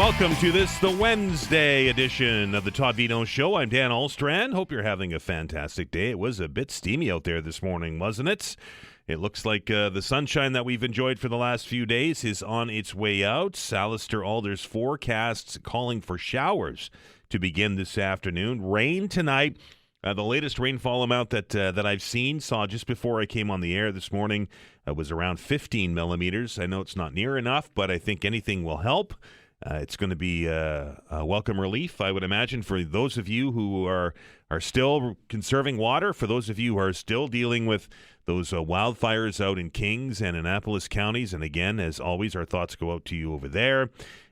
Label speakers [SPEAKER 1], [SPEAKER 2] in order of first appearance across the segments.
[SPEAKER 1] Welcome to the Wednesday edition of the Todd Veinotte Show. I'm Dan Alstrand. Hope you're having a fantastic day. It was a bit steamy out there this morning, wasn't it? It looks like the sunshine that we've enjoyed for the last few days is on its way out. Allister Alder's forecasts calling for showers to begin this afternoon. Rain tonight. The latest rainfall amount that I've seen, saw just before I came on the air this morning, was around 15 millimeters. I know it's not near enough, but I think anything will help. It's going to be a welcome relief, I would imagine, for those of you who are still conserving water, for those of you who are still dealing with those wildfires out in Kings and Annapolis counties. And again, as always, our thoughts go out to you over there.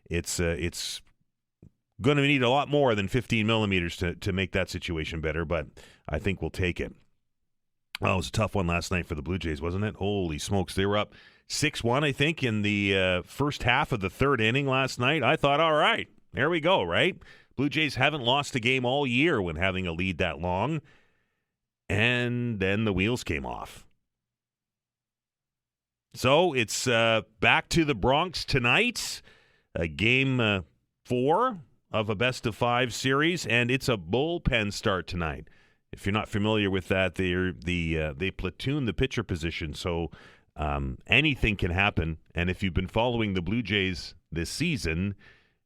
[SPEAKER 1] It's going to need a lot more than 15 millimeters to make that situation better, but I think we'll take it. Oh, it was a tough one last night for the Blue Jays, wasn't it? Holy smokes, they were up 6-1, I think, in the first half of the third inning last night. I thought, all right, there we go, right? Blue Jays haven't lost a game all year when having a lead that long. And then the wheels came off. So it's back to the Bronx tonight, game 4 of a best-of-5 series, and it's a bullpen start tonight. If you're not familiar with that, they platoon the pitcher position, so anything can happen. And if you've been following the Blue Jays this season,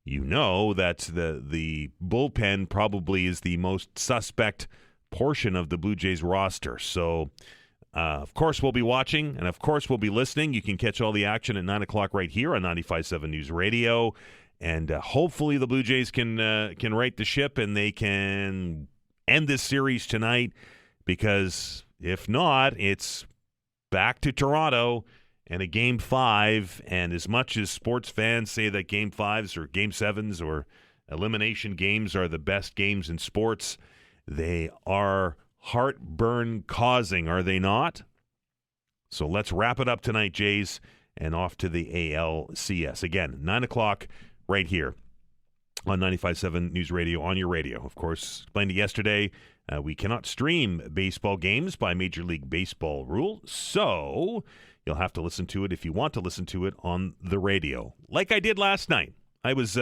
[SPEAKER 1] you know that the bullpen probably is the most suspect portion of the Blue Jays roster. So, of course, we'll be watching, and of course, we'll be listening. You can catch all the action at 9 o'clock right here on 95.7 News Radio. And hopefully the Blue Jays can right the ship and they can end this series tonight, because if not, it's back to Toronto and a Game 5. And as much as sports fans say that Game 5s or Game 7s or elimination games are the best games in sports, they are heartburn causing, are they not? So let's wrap it up tonight, Jays, and off to the ALCS. Again, 9 o'clock right here on 95.7 News Radio, on your radio. Of course, explained it yesterday, we cannot stream baseball games by Major League Baseball rule, so you'll have to listen to it if you want to listen to it on the radio. Like I did last night. I was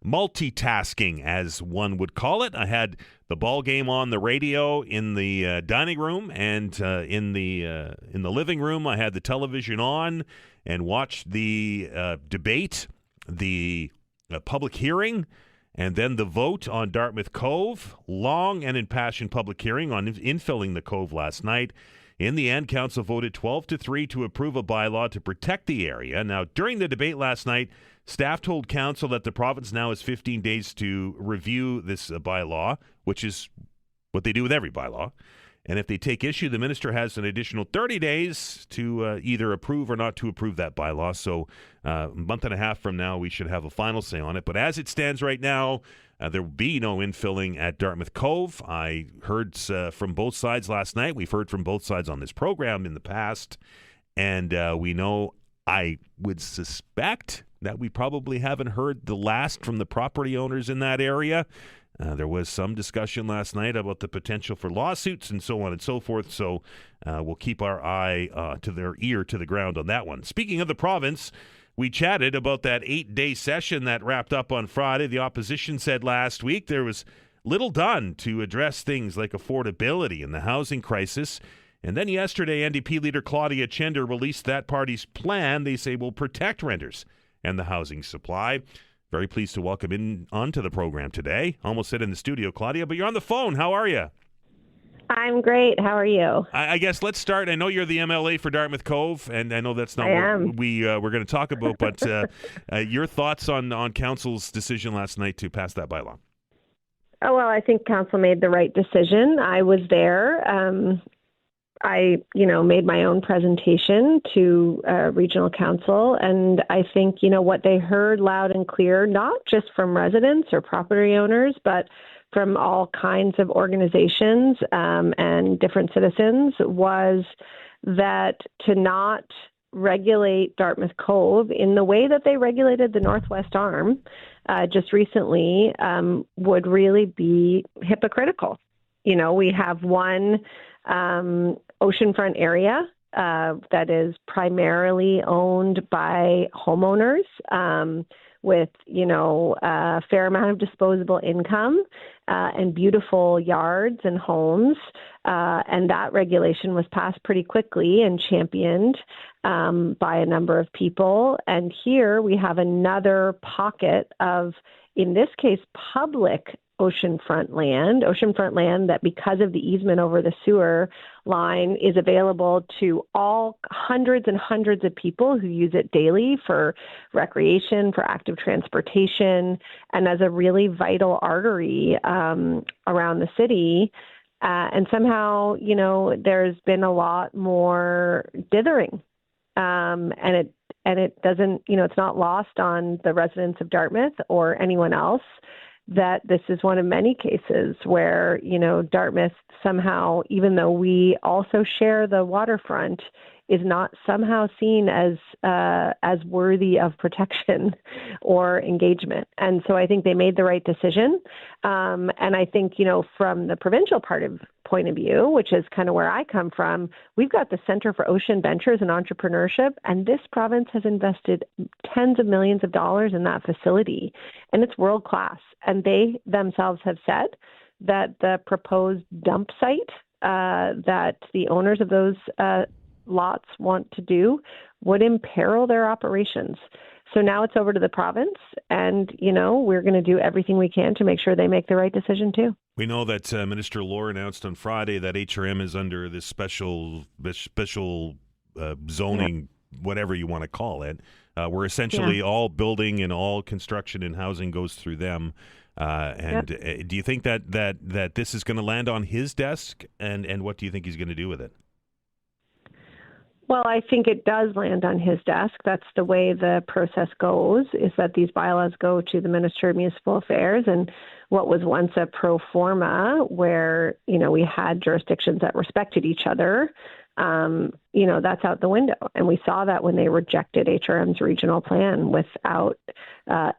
[SPEAKER 1] multitasking, as one would call it. I had the ball game on the radio in the dining room, and in the living room I had the television on and watched the debate, the public hearing, and then the vote on Dartmouth Cove. Long and impassioned public hearing on infilling the Cove last night. In the end, Council voted 12-3 to approve a bylaw to protect the area. Now, during the debate last night, staff told Council that the province now has 15 days to review this bylaw, which is what they do with every bylaw. And if they take issue, the minister has an additional 30 days to either approve or not to approve that bylaw. So a month and a half from now, we should have a final say on it. But as it stands right now, there will be no infilling at Dartmouth Cove. I heard from both sides last night. We've heard from both sides on this program in the past. And we know, I would suspect, that we probably haven't heard the last from the property owners in that area. There was some discussion last night about the potential for lawsuits and so on and so forth, so we'll keep our ear to the ground on that one. Speaking of the province, we chatted about that 8-day session that wrapped up on Friday. The opposition said last week there was little done to address things like affordability and the housing crisis. And then yesterday, NDP Leader Claudia Chender released that party's plan they say will protect renters and the housing supply. Very pleased to welcome in onto the program today. Almost said in the studio, Claudia, but you're on the phone. How are you?
[SPEAKER 2] I'm great. How are you?
[SPEAKER 1] I guess let's start. I know you're the MLA for Dartmouth Cove, and I know that's not what we're going to talk about, but your thoughts on Council's decision last night to pass that bylaw?
[SPEAKER 2] Oh, well, I think Council made the right decision. I was there. I made my own presentation to Regional Council, and I think, what they heard loud and clear, not just from residents or property owners, but from all kinds of organizations and different citizens, was that to not regulate Dartmouth Cove in the way that they regulated the Northwest Arm just recently would really be hypocritical. We have one oceanfront area that is primarily owned by homeowners. with, a fair amount of disposable income and beautiful yards and homes. And that regulation was passed pretty quickly and championed by a number of people. And here we have another pocket of, in this case, public oceanfront land that, because of the easement over the sewer line, is available to all hundreds and hundreds of people who use it daily for recreation, for active transportation, and as a really vital artery around the city. And somehow, there's been a lot more dithering. And it doesn't, it's not lost on the residents of Dartmouth or anyone else that this is one of many cases where, Dartmouth somehow, even though we also share the waterfront, is not somehow seen as worthy of protection or engagement. And so I think they made the right decision. And I think, from the provincial point of view, which is kind of where I come from, we've got the Centre for Ocean Ventures and Entrepreneurship, and this province has invested tens of millions of dollars in that facility, and it's world class. And they themselves have said that the proposed dump site that the owners of those lots want to do would imperil their operations. So now it's over to the province, and, we're going to do everything we can to make sure they make the right decision too.
[SPEAKER 1] We know that Minister Lohr announced on Friday that HRM is under this special zoning, whatever you want to call it, where essentially all building and all construction and housing goes through them. Do you think that this is going to land on his desk, and what do you think he's going to do with it?
[SPEAKER 2] Well, I think it does land on his desk. That's the way the process goes, is that these bylaws go to the Minister of Municipal Affairs, and what was once a pro forma where, we had jurisdictions that respected each other, that's out the window. And we saw that when they rejected HRM's regional plan without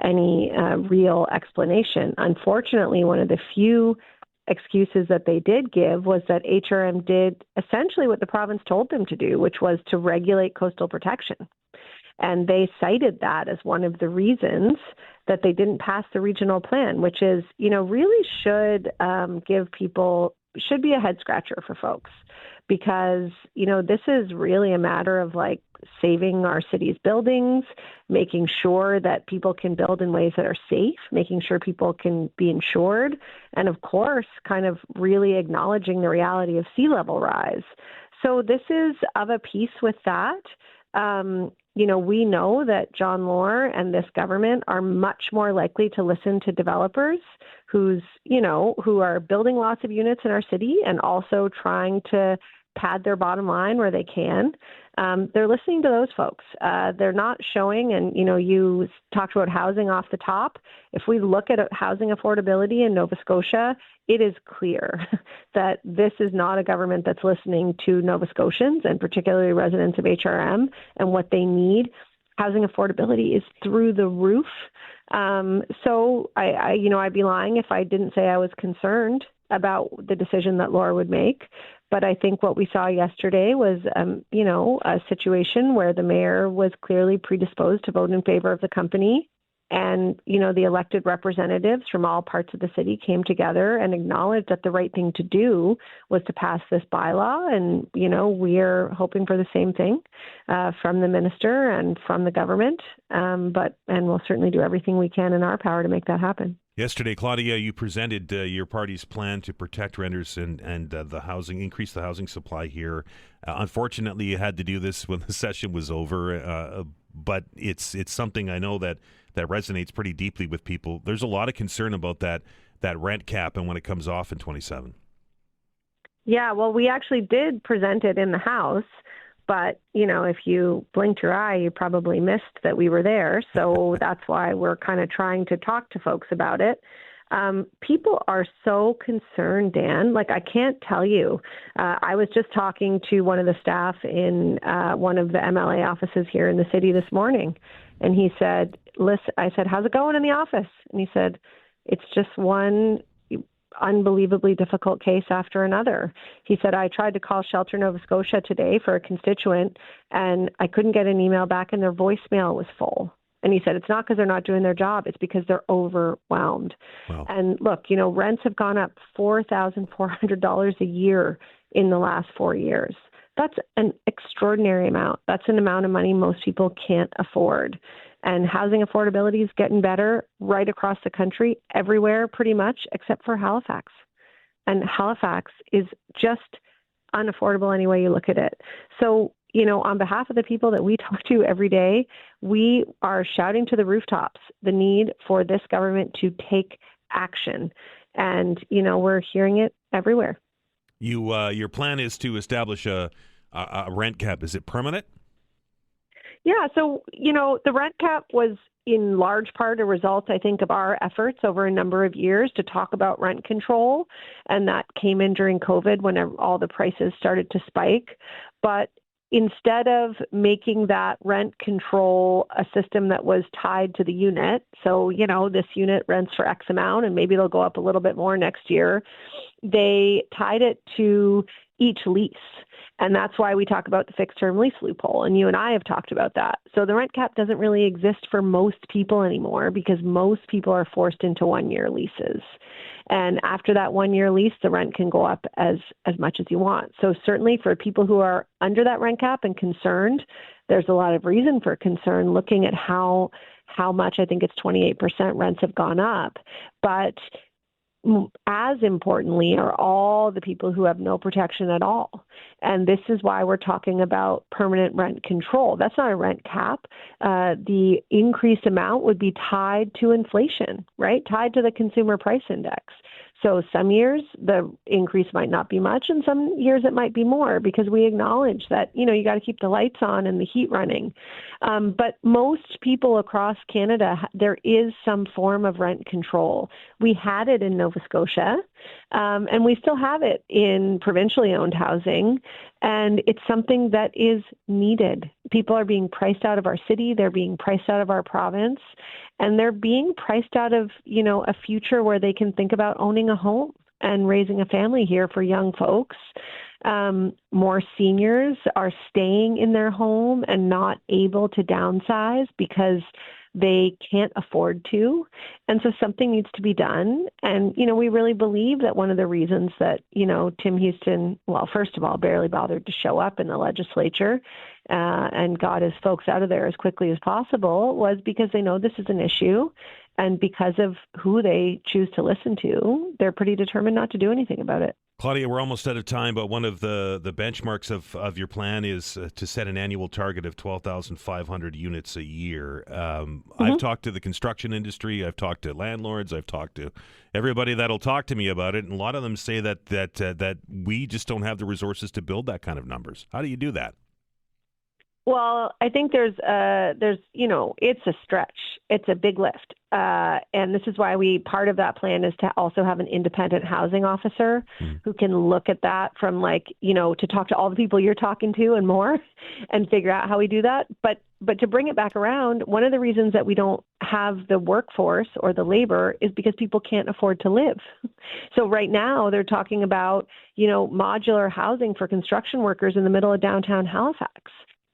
[SPEAKER 2] any real explanation. Unfortunately, one of the few excuses that they did give was that HRM did essentially what the province told them to do, which was to regulate coastal protection. And they cited that as one of the reasons that they didn't pass the regional plan, which is, really should should be a head scratcher for folks, because, this is really a matter of saving our city's buildings, making sure that people can build in ways that are safe, making sure people can be insured, and of course, kind of really acknowledging the reality of sea level rise. So this is of a piece with that. We know that John Lohr and this government are much more likely to listen to developers who are building lots of units in our city and also trying to pad their bottom line where they can. They're listening to those folks. They're not showing, and, you talked about housing off the top. If we look at housing affordability in Nova Scotia, it is clear that this is not a government that's listening to Nova Scotians, and particularly residents of HRM, and what they need. Housing affordability is through the roof. So I'd be lying if I didn't say I was concerned about the decision that Lohr would make. But I think what we saw yesterday was, a situation where the mayor was clearly predisposed to vote in favor of the company. And, the elected representatives from all parts of the city came together and acknowledged that the right thing to do was to pass this bylaw. And, we're hoping for the same thing from the minister and from the government. And we'll certainly do everything we can in our power to make that happen.
[SPEAKER 1] Yesterday, Claudia, you presented your party's plan to protect renters and the housing, increase the housing supply here. Unfortunately, you had to do this when the session was over, but it's something I know that resonates pretty deeply with people. There's a lot of concern about that rent cap and when it comes off in 27.
[SPEAKER 2] Yeah, well, we actually did present it in the House. But, if you blinked your eye, you probably missed that we were there. So that's why we're kind of trying to talk to folks about it. People are so concerned, Dan. I can't tell you. I was just talking to one of the staff in one of the MLA offices here in the city this morning. And he said, listen, I said, how's it going in the office? And he said, it's just one unbelievably difficult case after another. He said, I tried to call Shelter Nova Scotia today for a constituent, and I couldn't get an email back, and their voicemail was full. And he said, it's not because they're not doing their job. It's because they're overwhelmed.
[SPEAKER 1] Wow.
[SPEAKER 2] And look, rents have gone up $4,400 a year in the last 4 years. That's an extraordinary amount. That's an amount of money most people can't afford. And housing affordability is getting better right across the country, everywhere pretty much, except for Halifax. And Halifax is just unaffordable any way you look at it. So, on behalf of the people that we talk to every day, we are shouting to the rooftops the need for this government to take action. And, we're hearing it everywhere.
[SPEAKER 1] Your plan is to establish a rent cap. Is it permanent?
[SPEAKER 2] Yeah. So, the rent cap was in large part a result, I think, of our efforts over a number of years to talk about rent control. And that came in during COVID when all the prices started to spike. But instead of making that rent control a system that was tied to the unit, so, this unit rents for X amount and maybe it'll go up a little bit more next year, they tied it to each lease. And that's why we talk about the fixed term lease loophole. And you and I have talked about that. So the rent cap doesn't really exist for most people anymore because most people are forced into 1-year leases. And after that 1-year lease, the rent can go up as much as you want. So certainly for people who are under that rent cap and concerned, there's a lot of reason for concern looking at how much, I think it's 28% rents have gone up. But as importantly are all the people who have no protection at all. And this is why we're talking about permanent rent control. That's not a rent cap. The increased amount would be tied to inflation, right? Tied to the consumer price index. So some years the increase might not be much, and some years it might be more because we acknowledge that, you got to keep the lights on and the heat running. But most people across Canada, there is some form of rent control. We had it in Nova Scotia, and we still have it in provincially owned housing. And it's something that is needed. People are being priced out of our city. They're being priced out of our province. And they're being priced out of, a future where they can think about owning a home and raising a family here for young folks. More seniors are staying in their home and not able to downsize because they can't afford to. And so something needs to be done. And, we really believe that one of the reasons that, Tim Houston, well, first of all, barely bothered to show up in the legislature and got his folks out of there as quickly as possible was because they know this is an issue. And because of who they choose to listen to, they're pretty determined not to do anything about it.
[SPEAKER 1] Claudia, we're almost out of time, but one of the benchmarks of your plan is to set an annual target of 12,500 units a year. I've talked to the construction industry. I've talked to landlords. I've talked to everybody that'll talk to me about it. And a lot of them say that we just don't have the resources to build that kind of numbers. How do you do that?
[SPEAKER 2] Well, I think there's it's a stretch. It's a big lift. And this is why part of that plan is to also have an independent housing officer who can look at that from to talk to all the people you're talking to and more and figure out how we do that. But to bring it back around, one of the reasons that we don't have the workforce or the labor is because people can't afford to live. So right now they're talking about, modular housing for construction workers in the middle of downtown Halifax.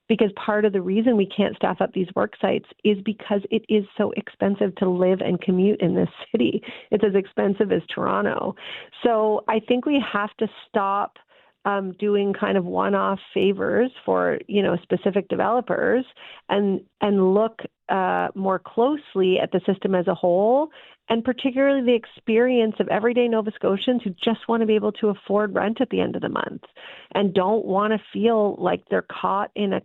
[SPEAKER 2] Because part of the reason we can't staff up these work sites is because it is so expensive to live and commute in this city. It's as expensive as Toronto. So I think we have to stop doing kind of one-off favors for, specific developers and look more closely at the system as a whole, and particularly the experience of everyday Nova Scotians who just want to be able to afford rent at the end of the month and don't want to feel like they're caught in a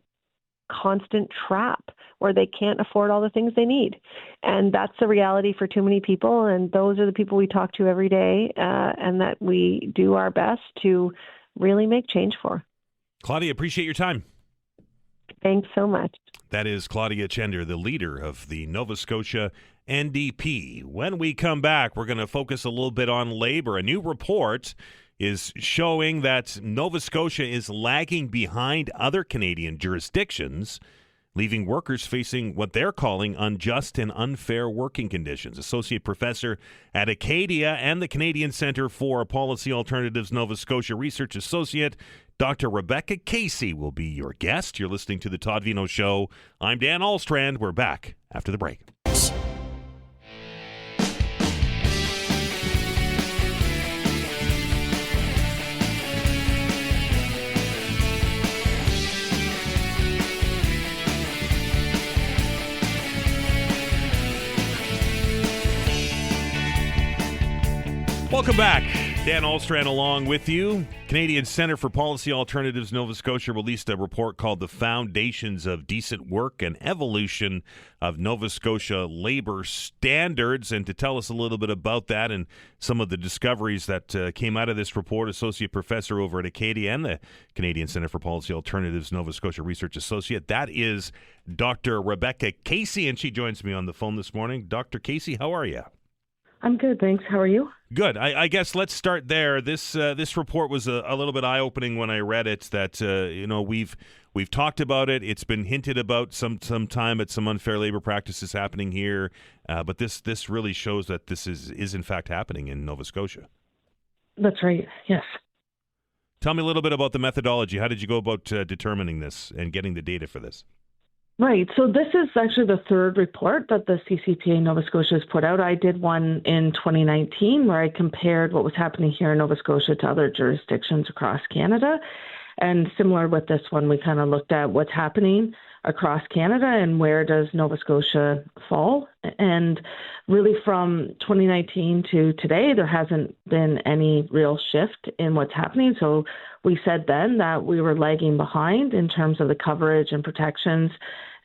[SPEAKER 2] constant trap where they can't afford all the things they need. And that's the reality for too many people. And those are the people we talk to every day and that we do our best to really make change for.
[SPEAKER 1] Claudia, appreciate your time.
[SPEAKER 2] Thanks so much.
[SPEAKER 1] That is Claudia Chender, the leader of the Nova Scotia NDP. When we come back, we're going to focus a little bit on labor. A new report is showing that Nova Scotia is lagging behind other Canadian jurisdictions, leaving workers facing what they're calling unjust and unfair working conditions. Associate Professor at Acadia and the Canadian Centre for Policy Alternatives-Nova Scotia Research Associate Dr. Rebecca Casey will be your guest. You're listening to the Todd Veinotte Show. I'm Dan Alstrand. We're back after the break. Welcome back. Dan Alstrand along with you. Canadian Centre for Policy Alternatives-Nova Scotia released a report called The Foundations of Decent Work and Evolution of Nova Scotia Labour Standards. And to tell us a little bit about that and some of the discoveries that came out of this report, Associate Professor over at Acadia and the Canadian Centre for Policy Alternatives-Nova Scotia Research Associate, that is Dr. Rebecca Casey, and she joins me on the phone this morning. Dr. Casey, how are you?
[SPEAKER 2] I'm good, thanks. How are you?
[SPEAKER 1] Good. I guess let's start there. This report was a little bit eye-opening when I read it. That we've talked about it. It's been hinted about some time at some unfair labor practices happening here. But this really shows that this is in fact happening in Nova Scotia.
[SPEAKER 2] That's right. Yes.
[SPEAKER 1] Tell me a little bit about the methodology. How did you go about determining this and getting the data for this?
[SPEAKER 2] Right. So this is actually the third report that the CCPA Nova Scotia has put out. I did one in 2019 where I compared what was happening here in Nova Scotia to other jurisdictions across Canada. And similar with this one, we kind of looked at what's happening across Canada and where does Nova Scotia fall. And really from 2019 to today, there hasn't been any real shift in what's happening. So we said then that we were lagging behind in terms of the coverage and protections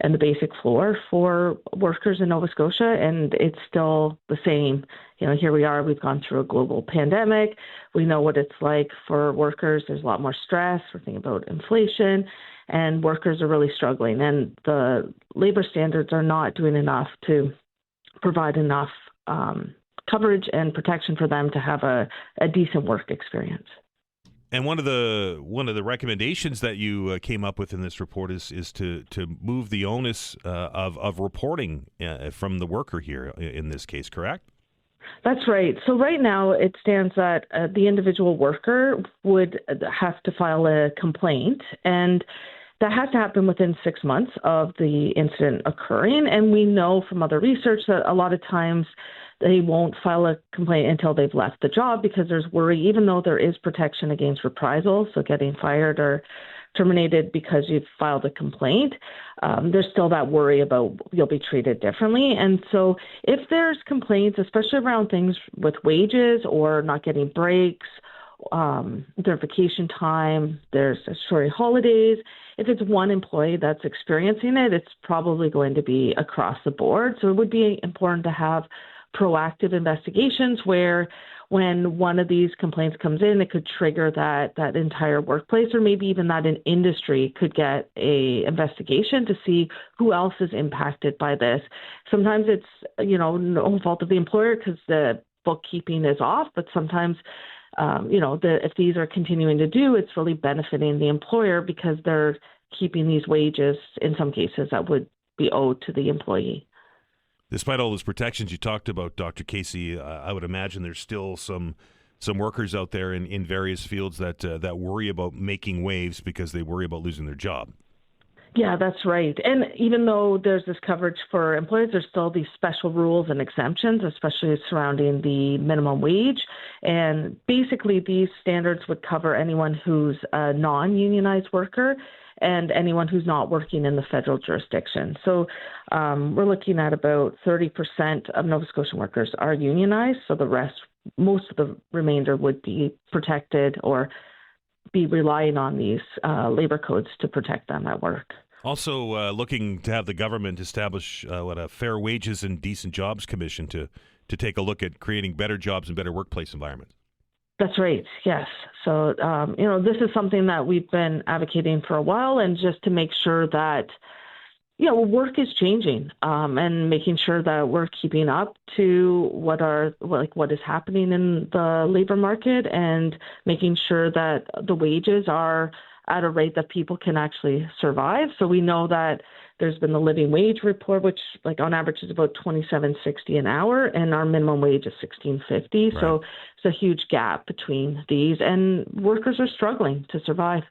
[SPEAKER 2] and the basic floor for workers in Nova Scotia, and it's still the same. You know, here we are, we've gone through a global pandemic. We know what it's like for workers. There's a lot more stress. We're thinking about inflation, and workers are really struggling. And the labor standards are not doing enough to provide enough coverage and protection for them to have a decent work experience.
[SPEAKER 1] And one of the recommendations that you came up with in this report is to move the onus of reporting from the worker here in this case, correct?
[SPEAKER 2] That's right. So right now it stands that the individual worker would have to file a complaint, and that has to happen within 6 months of the incident occurring. And we know from other research that a lot of times they won't file a complaint until they've left the job because there's worry, even though there is protection against reprisals, so getting fired or terminated because you've filed a complaint, there's still that worry about you'll be treated differently. And so if there's complaints, especially around things with wages or not getting breaks, their vacation time, there's statutory holidays, if it's one employee that's experiencing it, it's probably going to be across the board. So it would be important to have proactive investigations where when one of these complaints comes in, it could trigger that entire workplace, or maybe even that an industry could get a investigation to see who else is impacted by this. Sometimes it's, no fault of the employer because the bookkeeping is off, but sometimes, if these are continuing to do, it's really benefiting the employer because they're keeping these wages in some cases that would be owed to the employee.
[SPEAKER 1] Despite all those protections you talked about, Dr. Casey, I would imagine there's still some workers out there in various fields that worry about making waves because they worry about losing their job.
[SPEAKER 2] Yeah, that's right. And even though there's this coverage for employers, there's still these special rules and exemptions, especially surrounding the minimum wage. And basically, these standards would cover anyone who's a non-unionized worker and anyone who's not working in the federal jurisdiction. So we're looking at about 30% of Nova Scotian workers are unionized, so the rest, most of the remainder would be protected or be relying on these labor codes to protect them at work.
[SPEAKER 1] Also looking to have the government establish a Fair Wages and Decent Jobs Commission to take a look at creating better jobs and better workplace environments.
[SPEAKER 2] That's right. Yes. So, this is something that we've been advocating for a while, and just to make sure that, work is changing, and making sure that we're keeping up to what is happening in the labor market, and making sure that the wages are at a rate that people can actually survive. So we know that there's been the living wage report, which on average is about $27.60 an hour, and our minimum wage is $16.50. Right. So it's a huge gap between these, and workers are struggling to survive.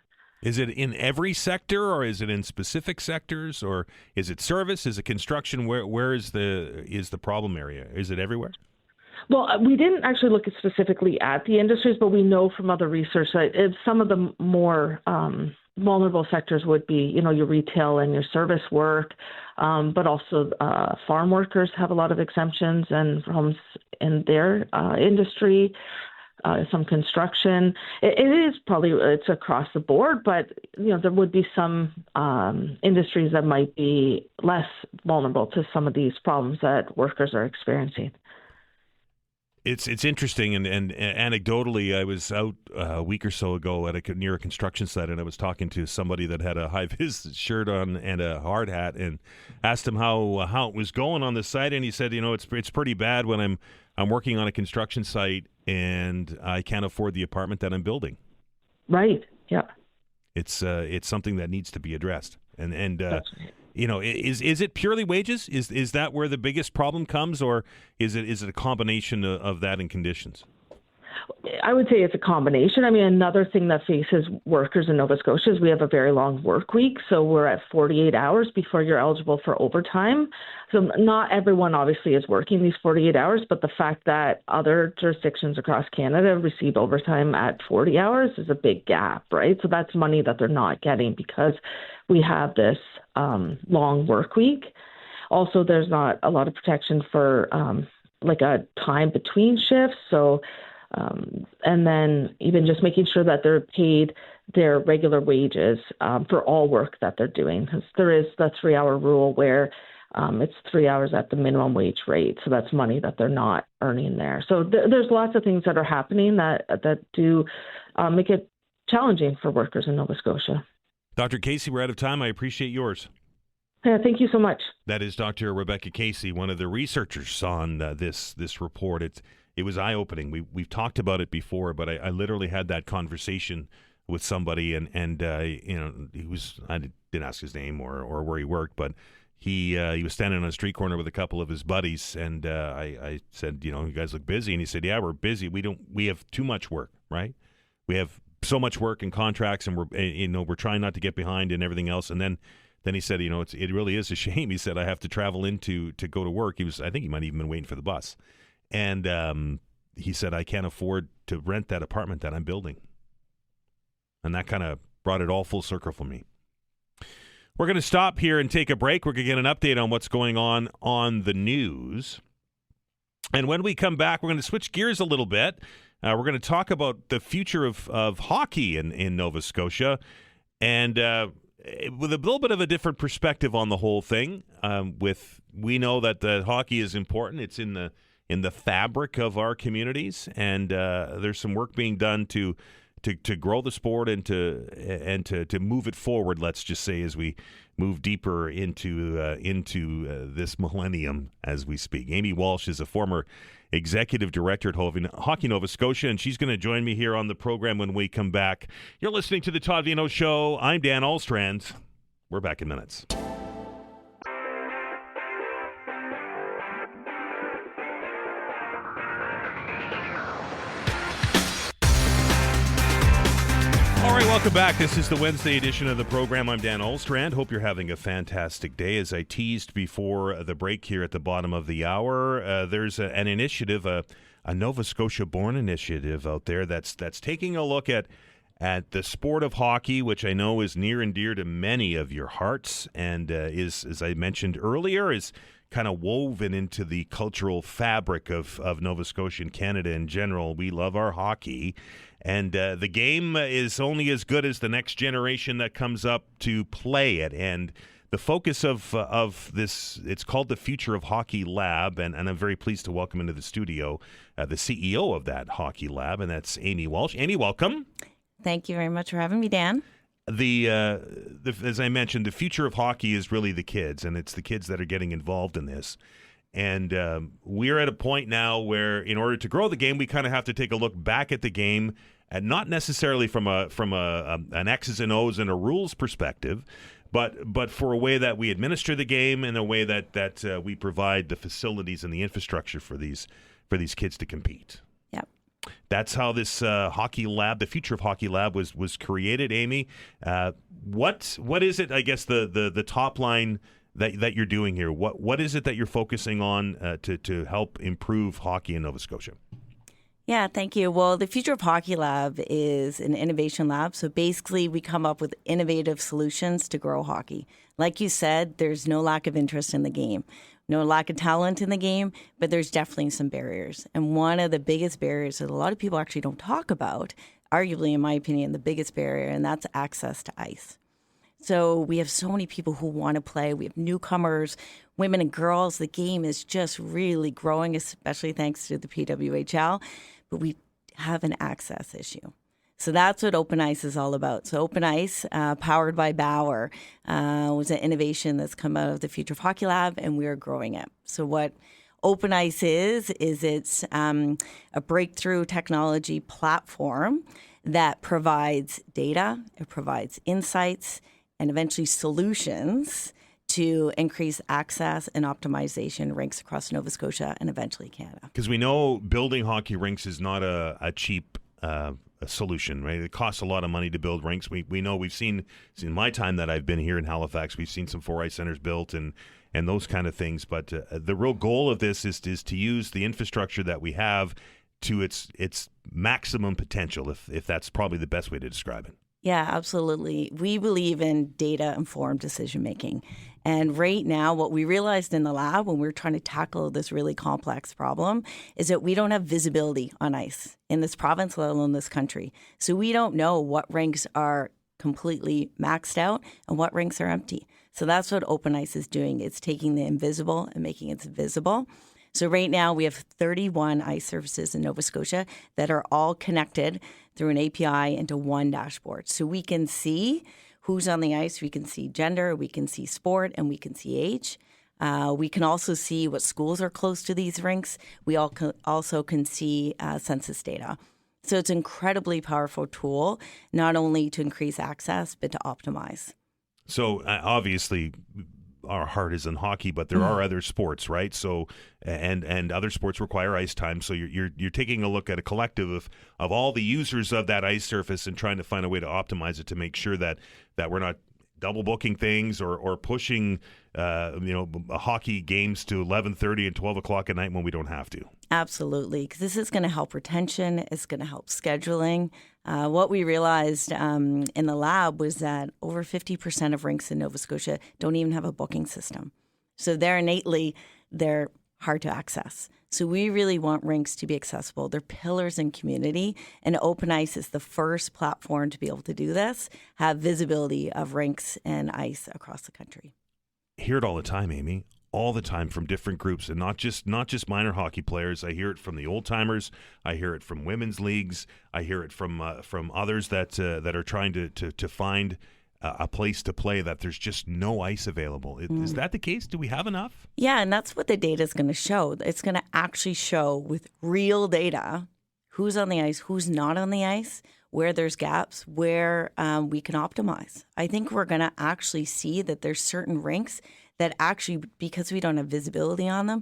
[SPEAKER 1] Is it in every sector, or is it in specific sectors, or is it service? Is it construction? Where is the problem area? Is it everywhere?
[SPEAKER 3] Well, we didn't actually look specifically at the industries, but we know from other research that some of the more vulnerable sectors would be, your retail and your service work, but also farm workers have a lot of exemptions and homes in their industry. Some construction. It's across the board, but there would be some industries that might be less vulnerable to some of these problems that workers are experiencing.
[SPEAKER 1] It's interesting, and anecdotally, I was out a week or so ago near a construction site, and I was talking to somebody that had a high-vis shirt on and a hard hat, and asked him how it was going on the site, and he said, it's pretty bad when I'm working on a construction site and I can't afford the apartment that I'm building.
[SPEAKER 3] Right. Yeah.
[SPEAKER 1] It's something that needs to be addressed, and
[SPEAKER 3] That's right.
[SPEAKER 1] Is it purely wages? Is that where the biggest problem comes, or is it a combination of that and conditions?
[SPEAKER 3] I would say it's a combination. I mean, another thing that faces workers in Nova Scotia is we have a very long work week. So we're at 48 hours before you're eligible for overtime. So not everyone obviously is working these 48 hours, but the fact that other jurisdictions across Canada receive overtime at 40 hours is a big gap, right? So that's money that they're not getting because we have this long work week. Also, there's not a lot of protection for like a time between shifts. So and then even just making sure that they're paid their regular wages for all work that they're doing. Because there is the 3-hour rule where it's 3 hours at the minimum wage rate. So that's money that they're not earning there. So there's lots of things that are happening that do make it challenging for workers in Nova Scotia.
[SPEAKER 1] Dr. Casey, we're out of time. I appreciate yours.
[SPEAKER 3] Yeah, thank you so much.
[SPEAKER 1] That is Dr. Rebecca Casey, one of the researchers on this report. It was eye-opening. We've talked about it before, but I literally had that conversation with somebody, and he was, I didn't ask his name or where he worked, but he was standing on a street corner with a couple of his buddies, and I said, you guys look busy, and he said, yeah, we're busy. We have too much work, right? We have so much work and contracts, and we're trying not to get behind and everything else. And then he said, it really is a shame. He said, I have to travel in to go to work. I think he might have even been waiting for the bus. And he said, I can't afford to rent that apartment that I'm building. And that kind of brought it all full circle for me. We're going to stop here and take a break. We're going to get an update on what's going on the news. And when we come back, we're going to switch gears a little bit. We're going to talk about the future of hockey in Nova Scotia, and with a little bit of a different perspective on the whole thing. We know that the hockey is important. It's in the fabric of our communities, and there's some work being done to grow the sport and to move it forward. Let's just say as we move deeper into this millennium as we speak. Amy Walsh is a former executive director at Hockey Nova Scotia, and she's going to join me here on the program when we come back. You're listening to the Todd Veinotte Show. I'm Dan Ahlstrand. We're back in minutes. All right, welcome back. This is the Wednesday edition of the program. I'm Dan Ahlstrand. Hope you're having a fantastic day. As I teased before the break here at the bottom of the hour, there's an initiative, a Nova Scotia-born initiative out there that's taking a look at the sport of hockey, which I know is near and dear to many of your hearts, and is, as I mentioned earlier, is kind of woven into the cultural fabric of Nova Scotia and Canada in general. We love our hockey. And the game is only as good as the next generation that comes up to play it. And the focus of this, it's called the Future of Hockey Lab, and I'm very pleased to welcome into the studio the CEO of that hockey lab, and that's Amy Walsh. Amy, welcome.
[SPEAKER 4] Thank you very much for having me, Dan.
[SPEAKER 1] As I mentioned, the future of hockey is really the kids, and it's the kids that are getting involved in this. And we're at a point now where, in order to grow the game, we kind of have to take a look back at the game, and not necessarily from an X's and O's and a rules perspective, but for a way that we administer the game and a way that we provide the facilities and the infrastructure for these kids to compete.
[SPEAKER 4] Yep.
[SPEAKER 1] That's how this hockey lab, the Future of Hockey Lab, was created. Amy, what is it? I guess the top line that you're doing here. What is it that you're focusing on to help improve hockey in Nova Scotia?
[SPEAKER 4] Yeah, thank you. Well, the Future of Hockey Lab is an innovation lab. So basically, we come up with innovative solutions to grow hockey. Like you said, there's no lack of interest in the game, no lack of talent in the game, but there's definitely some barriers. And one of the biggest barriers that a lot of people actually don't talk about, arguably, in my opinion, the biggest barrier, and that's access to ice. So we have so many people who want to play. We have newcomers, women and girls. The game is just really growing, especially thanks to the PWHL. But we have an access issue. So that's what Open Ice is all about. So Open Ice, powered by Bauer, was an innovation that's come out of the Future of Hockey Lab, and we're growing it. So what Open Ice is it's a breakthrough technology platform that provides data, it provides insights, and eventually solutions to increase access and optimization rinks across Nova Scotia and eventually Canada.
[SPEAKER 1] Because we know building hockey rinks is not a cheap solution, right? It costs a lot of money to build rinks. We know we've seen in my time that I've been here in Halifax, we've seen some 4-ice centers built and those kind of things. But the real goal of this is to use the infrastructure that we have to its maximum potential, if that's probably the best way to describe it.
[SPEAKER 4] Yeah, absolutely. We believe in data-informed decision-making. And right now, what we realized in the lab when we were trying to tackle this really complex problem is that we don't have visibility on ice in this province, let alone this country. So we don't know what rinks are completely maxed out and what rinks are empty. So that's what Open Ice is doing. It's taking the invisible and making it visible. So right now we have 31 ice surfaces in Nova Scotia that are all connected through an API into one dashboard. So we can see who's on the ice, we can see gender, we can see sport, and we can see age. We can also see what schools are close to these rinks. We also can see census data. So it's an incredibly powerful tool, not only to increase access, but to optimize.
[SPEAKER 1] So obviously, our heart is in hockey, but there are other sports, right? So and other sports require ice time. So you're taking a look at a collective of all the users of that ice surface and trying to find a way to optimize it to make sure that we're not double booking things or pushing hockey games to 11:30 and 12 o'clock at night when we don't have to.
[SPEAKER 4] Absolutely, because this is going to help retention. It's going to help scheduling. What we realized in the lab was that over 50% of rinks in Nova Scotia don't even have a booking system. So they're hard to access. So we really want rinks to be accessible. They're pillars in community, and Open Ice is the first platform to be able to do this, have visibility of rinks and ice across the country.
[SPEAKER 1] Hear it all the time, Amy. All the time from different groups, and not just minor hockey players. I hear it from the old timers. I hear it from women's leagues. I hear it from others that are trying to find a place to play. That there's just no ice available. Is that the case? Do we have enough?
[SPEAKER 4] Yeah, and that's what the data is going to show. It's going to actually show with real data who's on the ice, who's not on the ice, where there's gaps, where we can optimize. I think we're going to actually see that there's certain rinks that actually, because we don't have visibility on them,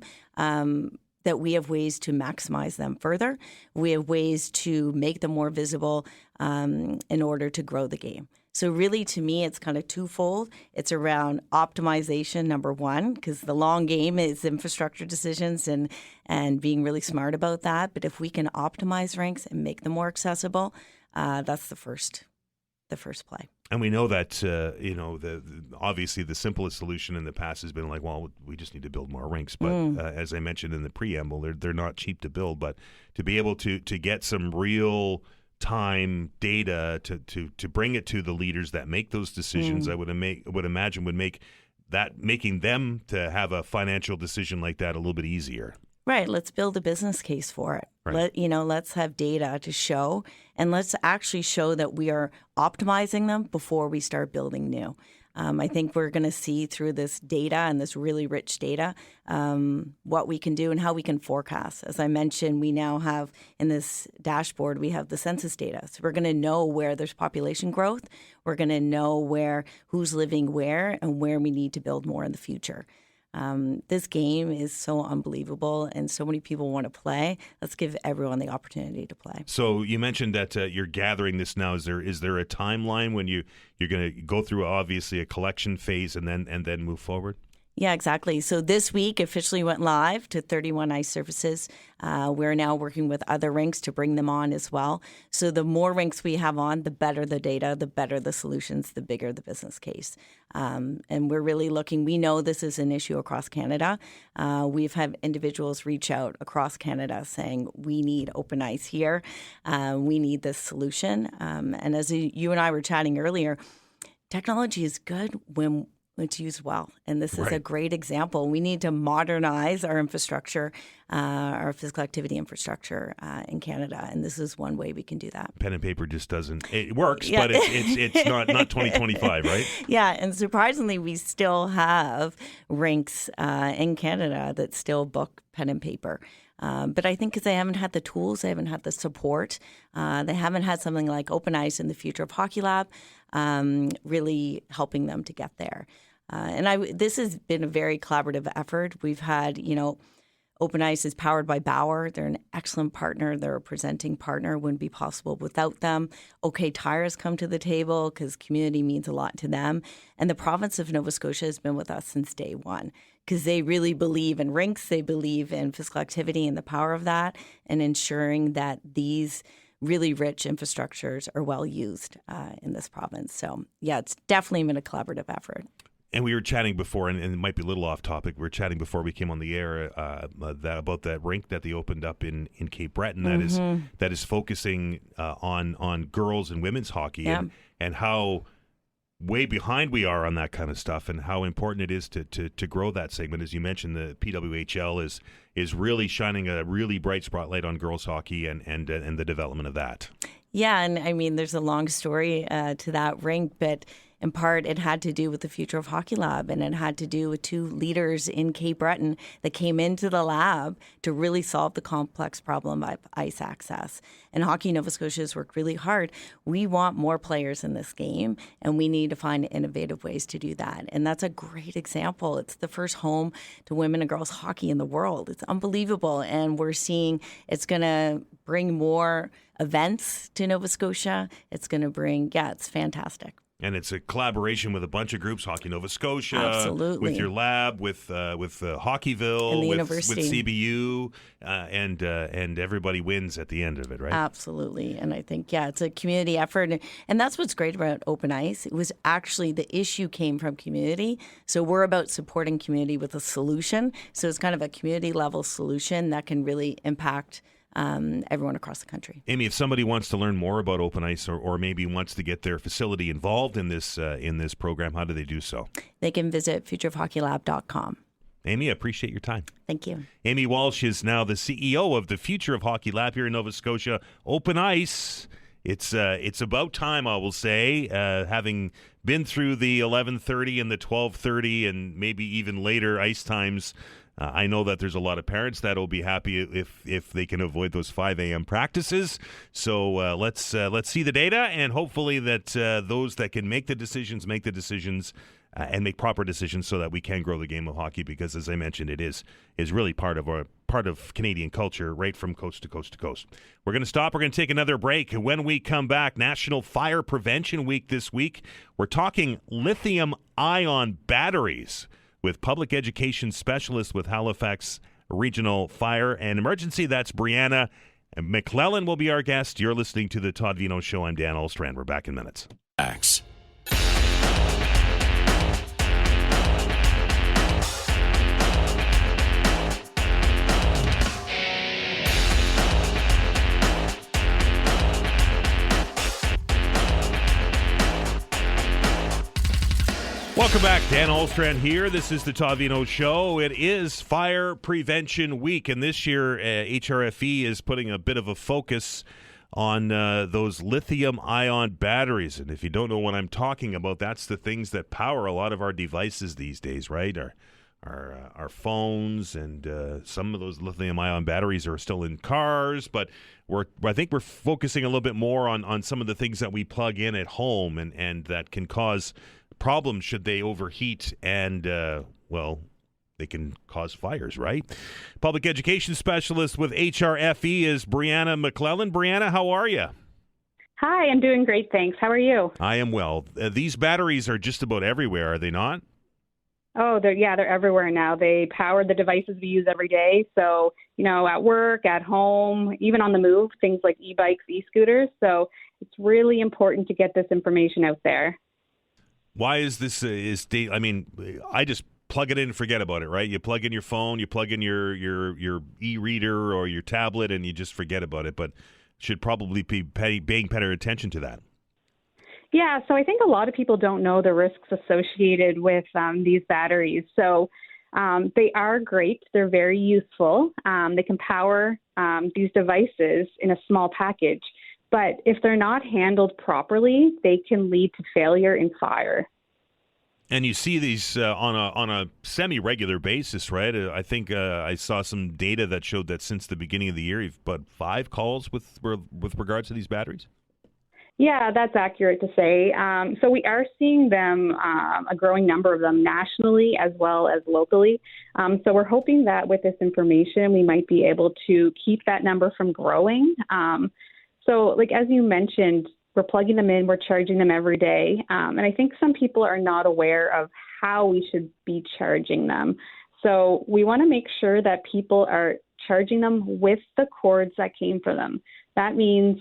[SPEAKER 4] that we have ways to maximize them further. We have ways to make them more visible in order to grow the game. So really, to me, it's kind of twofold. It's around optimization, number one, because the long game is infrastructure decisions and being really smart about that. But if we can optimize rinks and make them more accessible, that's the first play.
[SPEAKER 1] And we know that, obviously the simplest solution in the past has been like, well, we just need to build more rinks. But as I mentioned in the preamble, they're not cheap to build. But to be able to get some real time data to bring it to the leaders that make those decisions, I would imagine would making them to have a financial decision like that a little bit easier.
[SPEAKER 4] Right. Let's build a business case for it.
[SPEAKER 1] Right.
[SPEAKER 4] Let's have data to show, and let's actually show that we are optimizing them before we start building new. I think we're going to see through this data and this really rich data what we can do and how we can forecast. As I mentioned, we now have in this dashboard, we have the census data. So we're going to know where there's population growth. We're going to know who's living where and where we need to build more in the future. This game is so unbelievable, and so many people want to play. Let's give everyone the opportunity to play.
[SPEAKER 1] So you mentioned that you're gathering this now. Is there a timeline when you're going to go through obviously a collection phase and then move forward?
[SPEAKER 4] Yeah, exactly. So this week officially went live to 31 ice surfaces. We're now working with other rinks to bring them on as well. So the more rinks we have on, the better the data, the better the solutions, the bigger the business case. And we're really looking, we know this is an issue across Canada. We've had individuals reach out across Canada saying, we need open ice here. We need this solution. And as you and I were chatting earlier, technology is good when it's used well. And this is a great example. We need to modernize our infrastructure, our physical activity infrastructure in Canada. And this is one way we can do that.
[SPEAKER 1] Pen and paper just doesn't, it works, but it's not 2025, right?
[SPEAKER 4] Yeah. And surprisingly, we still have rinks in Canada that still book pen and paper. But I think because they haven't had the tools, they haven't had the support, they haven't had something like Open Ice in the Future of Hockey Lab really helping them to get there. This has been a very collaborative effort. We've had, Open Ice is powered by Bauer. They're an excellent partner. They're a presenting partner. Wouldn't be possible without them. OK Tires come to the table because community means a lot to them. And the province of Nova Scotia has been with us since day one because they really believe in rinks. They believe in physical activity and the power of that and ensuring that these really rich infrastructures are well used in this province. So, yeah, it's definitely been a collaborative effort.
[SPEAKER 1] And we were chatting before, and it might be a little off topic. We were chatting before we came on the air about that rink that they opened up in Cape Breton that is focusing on girls and women's hockey and how way behind we are on that kind of stuff and how important it is to grow that segment. As you mentioned, the PWHL is really shining a really bright spotlight on girls hockey and the development of that.
[SPEAKER 4] Yeah, and I mean, there's a long story to that rink, but in part, it had to do with the Future of Hockey Lab, and it had to do with two leaders in Cape Breton that came into the lab to really solve the complex problem of ice access. And Hockey Nova Scotia has worked really hard. We want more players in this game, and we need to find innovative ways to do that. And that's a great example. It's the first home to women and girls hockey in the world. It's unbelievable, and we're seeing it's going to bring more events to Nova Scotia. It's going to bring, it's fantastic.
[SPEAKER 1] And it's a collaboration with a bunch of groups, Hockey Nova Scotia,
[SPEAKER 4] absolutely,
[SPEAKER 1] with your lab, with Hockeyville,
[SPEAKER 4] and the
[SPEAKER 1] with
[SPEAKER 4] university.
[SPEAKER 1] CBU, and everybody wins at the end of it, right?
[SPEAKER 4] Absolutely. And I think, it's a community effort. And that's what's great about Open Ice. It was actually the issue came from community. So we're about supporting community with a solution. So it's kind of a community level solution that can really impact everyone across the country.
[SPEAKER 1] Amy, if somebody wants to learn more about Open Ice or maybe wants to get their facility involved in this program, how do they do so?
[SPEAKER 4] They can visit futureofhockeylab.com.
[SPEAKER 1] Amy, I appreciate your time.
[SPEAKER 4] Thank you.
[SPEAKER 1] Amy Walsh is now the CEO of the Future of Hockey Lab here in Nova Scotia. Open Ice, it's about time, I will say, having been through the 11:30 and the 12:30 and maybe even later ice times. I know that there's a lot of parents that will be happy if they can avoid those 5 a.m. practices. So let's see the data, and hopefully that those that can make the decisions and make proper decisions so that we can grow the game of hockey. Because as I mentioned, it is really part of Canadian culture, right from coast to coast to coast. We're going to stop. We're going to take another break. When we come back, National Fire Prevention Week this week. We're talking lithium-ion batteries with public education specialist with Halifax Regional Fire and Emergency. That's Briana MacLellan will be our guest. You're listening to the Todd Veinotte Show. I'm Dan Olstrand. We're back in minutes.
[SPEAKER 5] Axe.
[SPEAKER 1] Welcome back. Dan Olstrand here. This is the Todd Veinotte Show. It is Fire Prevention Week, and this year HRFE is putting a bit of a focus on those lithium-ion batteries. And if you don't know what I'm talking about, that's the things that power a lot of our devices these days, right? Our phones, and some of those lithium-ion batteries are still in cars, but I think we're focusing a little bit more on some of the things that we plug in at home and that can cause problems should they overheat and, they can cause fires, right? Public education specialist with HRFE is Briana MacLellan. Briana, how are you?
[SPEAKER 5] Hi, I'm doing great, thanks. How are you?
[SPEAKER 1] I am well. These batteries are just about everywhere, are they not?
[SPEAKER 5] Oh, they're everywhere now. They power the devices we use every day. So, at work, at home, even on the move, things like e-bikes, e-scooters. So it's really important to get this information out there.
[SPEAKER 1] Why is this? I just plug it in and forget about it, right? You plug in your phone, you plug in your e-reader or your tablet, and you just forget about it. But should probably be paying better attention to that.
[SPEAKER 5] Yeah, so I think a lot of people don't know the risks associated with these batteries. So they are great. They're very useful. They can power these devices in a small package. But if they're not handled properly, they can lead to failure and fire.
[SPEAKER 1] And you see these on a semi-regular basis, right? I think I saw some data that showed that since the beginning of the year, you've put 5 calls with regards to these batteries.
[SPEAKER 5] Yeah, that's accurate to say. So we are seeing them, a growing number of them nationally as well as locally. So we're hoping that with this information, we might be able to keep that number from growing. So as you mentioned, we're plugging them in, we're charging them every day. And I think some people are not aware of how we should be charging them. So we want to make sure that people are charging them with the cords that came for them. That means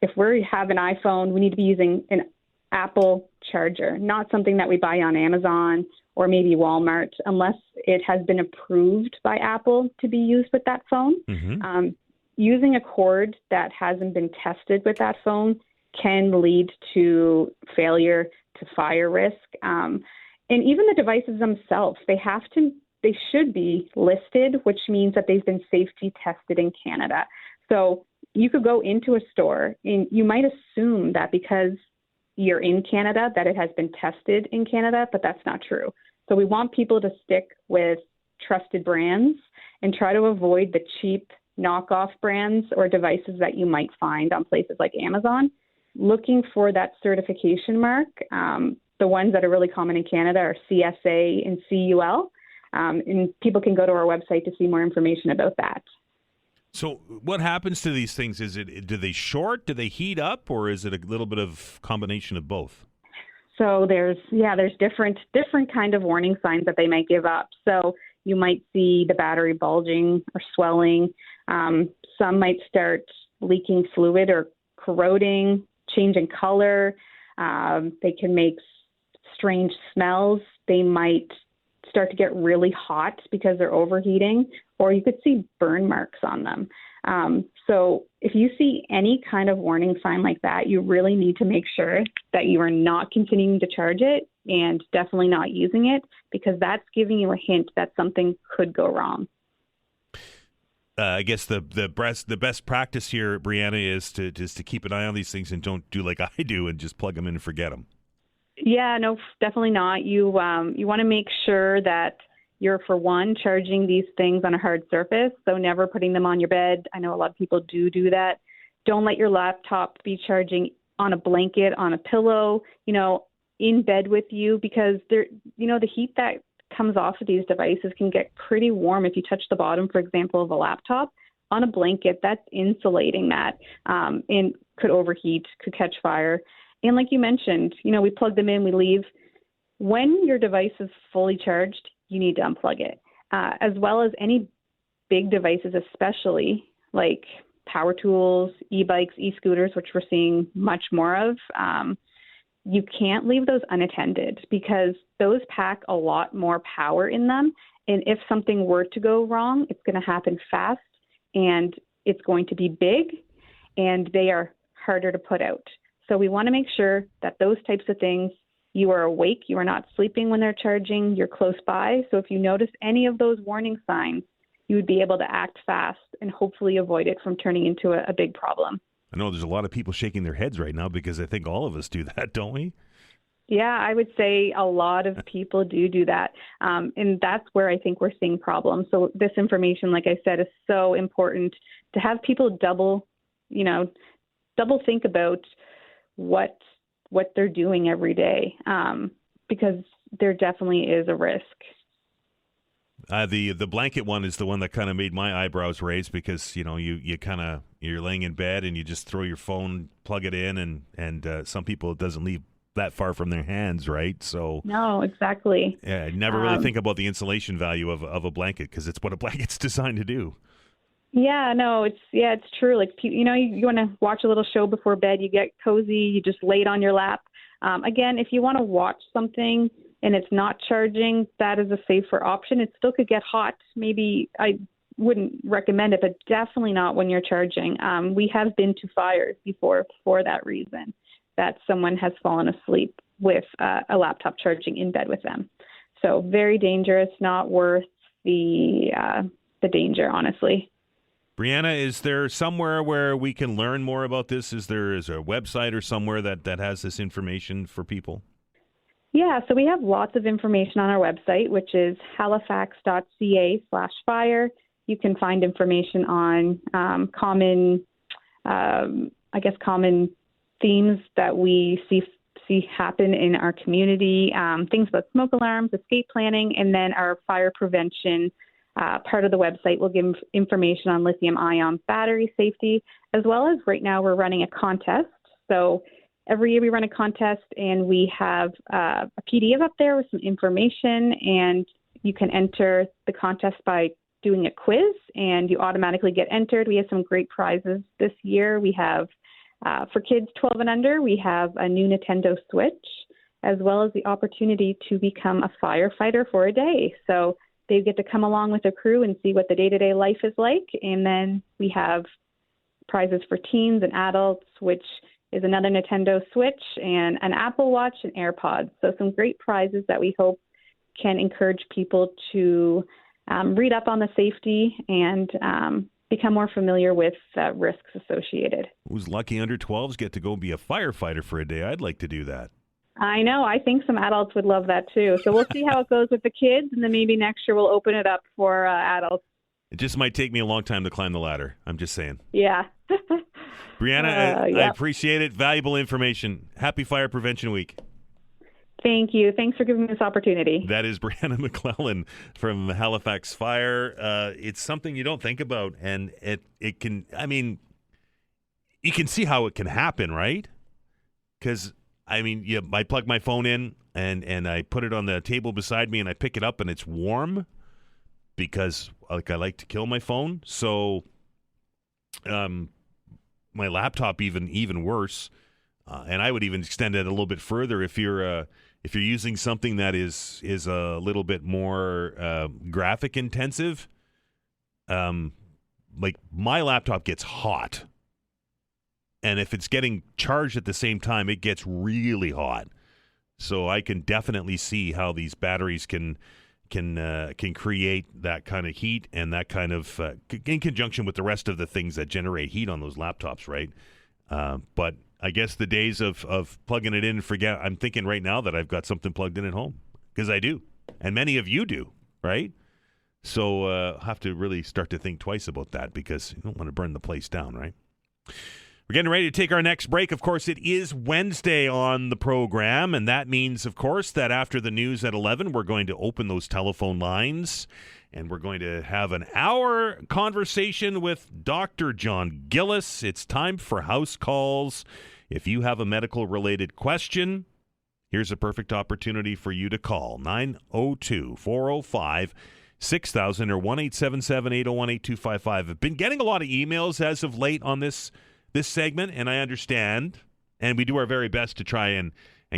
[SPEAKER 5] if we have an iPhone, we need to be using an Apple charger, not something that we buy on Amazon or maybe Walmart, unless it has been approved by Apple to be used with that phone. Mm-hmm. Using a cord that hasn't been tested with that phone can lead to failure, to fire risk. And even the devices themselves, they should be listed, which means that they've been safety tested in Canada. So you could go into a store and you might assume that because you're in Canada that it has been tested in Canada, but that's not true. So we want people to stick with trusted brands and try to avoid the cheap knockoff brands or devices that you might find on places like Amazon. Looking for that certification mark. The ones that are really common in Canada are CSA and CUL. And people can go to our website to see more information about that.
[SPEAKER 1] So what happens to these things? Do they short? Do they heat up? Or is it a little bit of combination of both?
[SPEAKER 5] So there's different kind of warning signs that they might give up. So you might see the battery bulging or swelling. Some might start leaking fluid or corroding, changing color. They can make strange smells. They might start to get really hot because they're overheating, or you could see burn marks on them. So if you see any kind of warning sign like that, you really need to make sure that you are not continuing to charge it and definitely not using it, because that's giving you a hint that something could go wrong.
[SPEAKER 1] I guess the best practice here, Briana, is to keep an eye on these things and don't do like I do and just plug them in and forget them.
[SPEAKER 5] Yeah, no, definitely not. You want to make sure that you're, for one, charging these things on a hard surface, so never putting them on your bed. I know a lot of people do that. Don't let your laptop be charging on a blanket, on a pillow, in bed with you, because the heat that comes off of these devices can get pretty warm if you touch the bottom, for example, of a laptop. On a blanket, that's insulating that, and could overheat, could catch fire. And like you mentioned, we plug them in, we leave. When your device is fully charged, you need to unplug it, as well as any big devices, especially like power tools, e-bikes, e-scooters, which we're seeing much more of. You can't leave those unattended because those pack a lot more power in them. And if something were to go wrong, it's going to happen fast and it's going to be big, and they are harder to put out. So we want to make sure that those types of things, you are awake, you are not sleeping when they're charging, you're close by. So if you notice any of those warning signs, you would be able to act fast and hopefully avoid it from turning into a big problem.
[SPEAKER 1] I know there's a lot of people shaking their heads right now because I think all of us do that, don't we?
[SPEAKER 5] Yeah, I would say a lot of people do that. And that's where I think we're seeing problems. So this information, like I said, is so important to have people double think about what they're doing every day, because there definitely is a risk.
[SPEAKER 1] The blanket one is the one that kind of made my eyebrows raise because, you're laying in bed and you just throw your phone, plug it in, and some people, it doesn't leave that far from their hands, right? So
[SPEAKER 5] No, exactly.
[SPEAKER 1] yeah, I never really think about the insulation value of a blanket because it's what a blanket's designed to do.
[SPEAKER 5] Yeah, no, it's true. Like, you want to watch a little show before bed, you get cozy, you just lay it on your lap. Again, if you want to watch something and it's not charging, that is a safer option. It still could get hot. Maybe I wouldn't recommend it, but definitely not when you're charging. We have been to fires before for that reason, that someone has fallen asleep with a laptop charging in bed with them. So very dangerous, not worth the danger, honestly.
[SPEAKER 1] Briana, is there somewhere where we can learn more about this? Is there a website or somewhere that has this information for people?
[SPEAKER 5] Yeah, so we have lots of information on our website, which is halifax.ca/fire. You can find information on common themes that we see happen in our community, things about smoke alarms, escape planning, and then our fire prevention part of the website will give information on lithium-ion battery safety, as well as right now we're running a contest. So every year we run a contest, and we have a PDF up there with some information, and you can enter the contest by doing a quiz, and you automatically get entered. We have some great prizes this year. We have, for kids 12 and under, we have a new Nintendo Switch, as well as the opportunity to become a firefighter for a day. So they get to come along with a crew and see what the day-to-day life is like. And then we have prizes for teens and adults, which is another Nintendo Switch and an Apple Watch and AirPods. So some great prizes that we hope can encourage people to read up on the safety and become more familiar with risks associated.
[SPEAKER 1] Who's lucky under 12s get to go be a firefighter for a day? I'd like to do that.
[SPEAKER 5] I know. I think some adults would love that too. So we'll see how it goes with the kids, and then maybe next year we'll open it up for adults.
[SPEAKER 1] It just might take me a long time to climb the ladder. I'm just saying.
[SPEAKER 5] Yeah.
[SPEAKER 1] Briana, I appreciate it. Valuable information. Happy Fire Prevention Week.
[SPEAKER 5] Thank you. Thanks for giving me this opportunity.
[SPEAKER 1] That is Briana MacLellan from Halifax Fire. It's something you don't think about, and it can, you can see how it can happen, right? Because I plug my phone in and I put it on the table beside me and I pick it up and it's warm because I like to kill my phone. So my laptop even worse. And I would even extend it a little bit further if you're using something that is a little bit more graphic intensive. Like my laptop gets hot. And if it's getting charged at the same time, it gets really hot. So I can definitely see how these batteries can create that kind of heat and that kind of in conjunction with the rest of the things that generate heat on those laptops, right? But I guess the days of plugging it in and forget. I'm thinking right now that I've got something plugged in at home because I do, and many of you do, right? So I have to really start to think twice about that because you don't want to burn the place down, right? We're getting ready to take our next break. Of course, it is Wednesday on the program, and that means, of course, that after the news at 11, we're going to open those telephone lines, and we're going to have an hour conversation with Dr. John Gillis. It's time for house calls. If you have a medical-related question, here's a perfect opportunity for you to call 902-405-6000 or 1-877-801-8255. I've been getting a lot of emails as of late on this segment, and I understand, and we do our very best to try and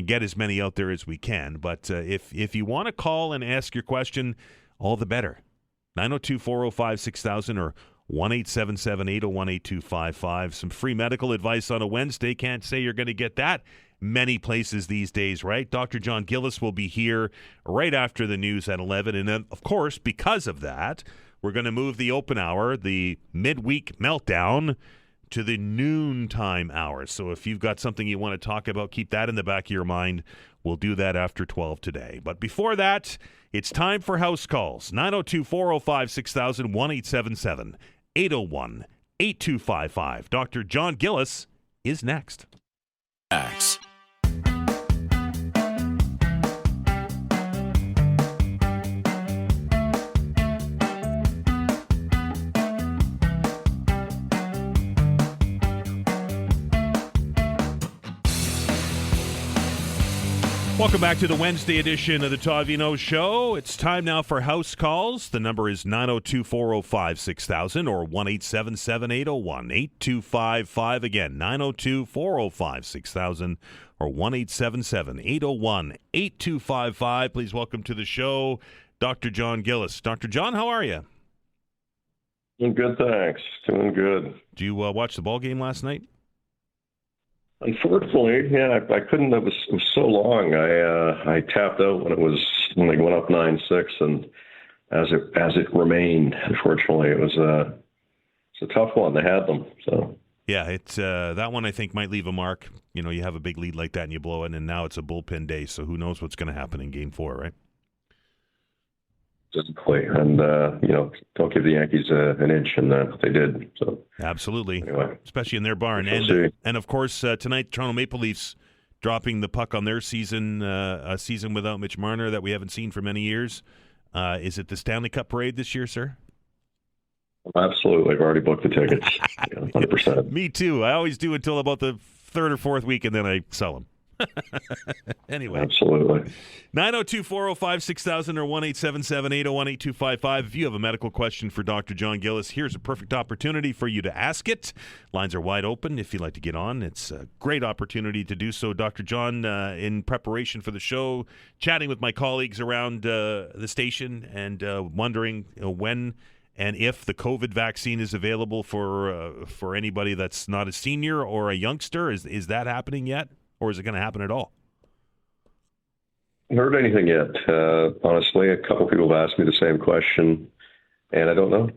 [SPEAKER 1] get as many out there as we can. But if you want to call and ask your question, all the better. 902-405-6000 or 1-877-801-8255. Some free medical advice on a Wednesday. Can't say you're going to get that many places these days, right? Dr. John Gillis will be here right after the news at 11. And then, of course, because of that, we're going to move the open hour, the midweek meltdown, to the noontime hours. So if you've got something you want to talk about, keep that in the back of your mind. We'll do that after 12 today. But before that, it's time for house calls. 902-405-6000, 1-877-801-8255. Dr. John Gillis is next.
[SPEAKER 6] X.
[SPEAKER 1] Welcome back to the Wednesday edition of the Todd Veinotte Show. It's time now for house calls. The number is 902-405-6000 or 1-877-801-8255. Again, 902-405-6000 or 1-877-801-8255. Please welcome to the show Dr. John Gillis. Dr. John, how are you?
[SPEAKER 6] Doing good, thanks. Doing good.
[SPEAKER 1] Did you watch the ball game last night?
[SPEAKER 6] Unfortunately, yeah, I couldn't. It was so long. I tapped out when they went up 9-6, and as it remained, unfortunately, it's a tough one. They had them, so.
[SPEAKER 1] Yeah, it's that one I think might leave a mark. You know, you have a big lead like that and you blow it, and now it's a bullpen day, so who knows what's going to happen in Game 4, right?
[SPEAKER 6] Physically, and don't give the Yankees an inch, and they did. So
[SPEAKER 1] absolutely,
[SPEAKER 6] anyway,
[SPEAKER 1] especially in their barn, and of course tonight Toronto Maple Leafs dropping the puck on their season, a season without Mitch Marner that we haven't seen for many years. Is it the Stanley Cup parade this year, sir?
[SPEAKER 6] Absolutely, I've already booked the tickets. 100%.
[SPEAKER 1] Me too. I always do until about the third or fourth week, and then I sell them. Anyway,
[SPEAKER 6] absolutely.
[SPEAKER 1] 902-405-6000 or 1-877-801-8255. If you have a medical question for Dr. John Gillis, here's a perfect opportunity for you to ask it. Lines are wide open if you'd like to get on. It's a great opportunity to do so. Dr. John, in preparation for the show, chatting with my colleagues around the station and wondering when and if the COVID vaccine is available for anybody that's not a senior or a youngster. Is that happening yet? Or is it going to happen at all?
[SPEAKER 6] I haven't heard anything yet. Honestly, a couple people have asked me the same question, and I don't know.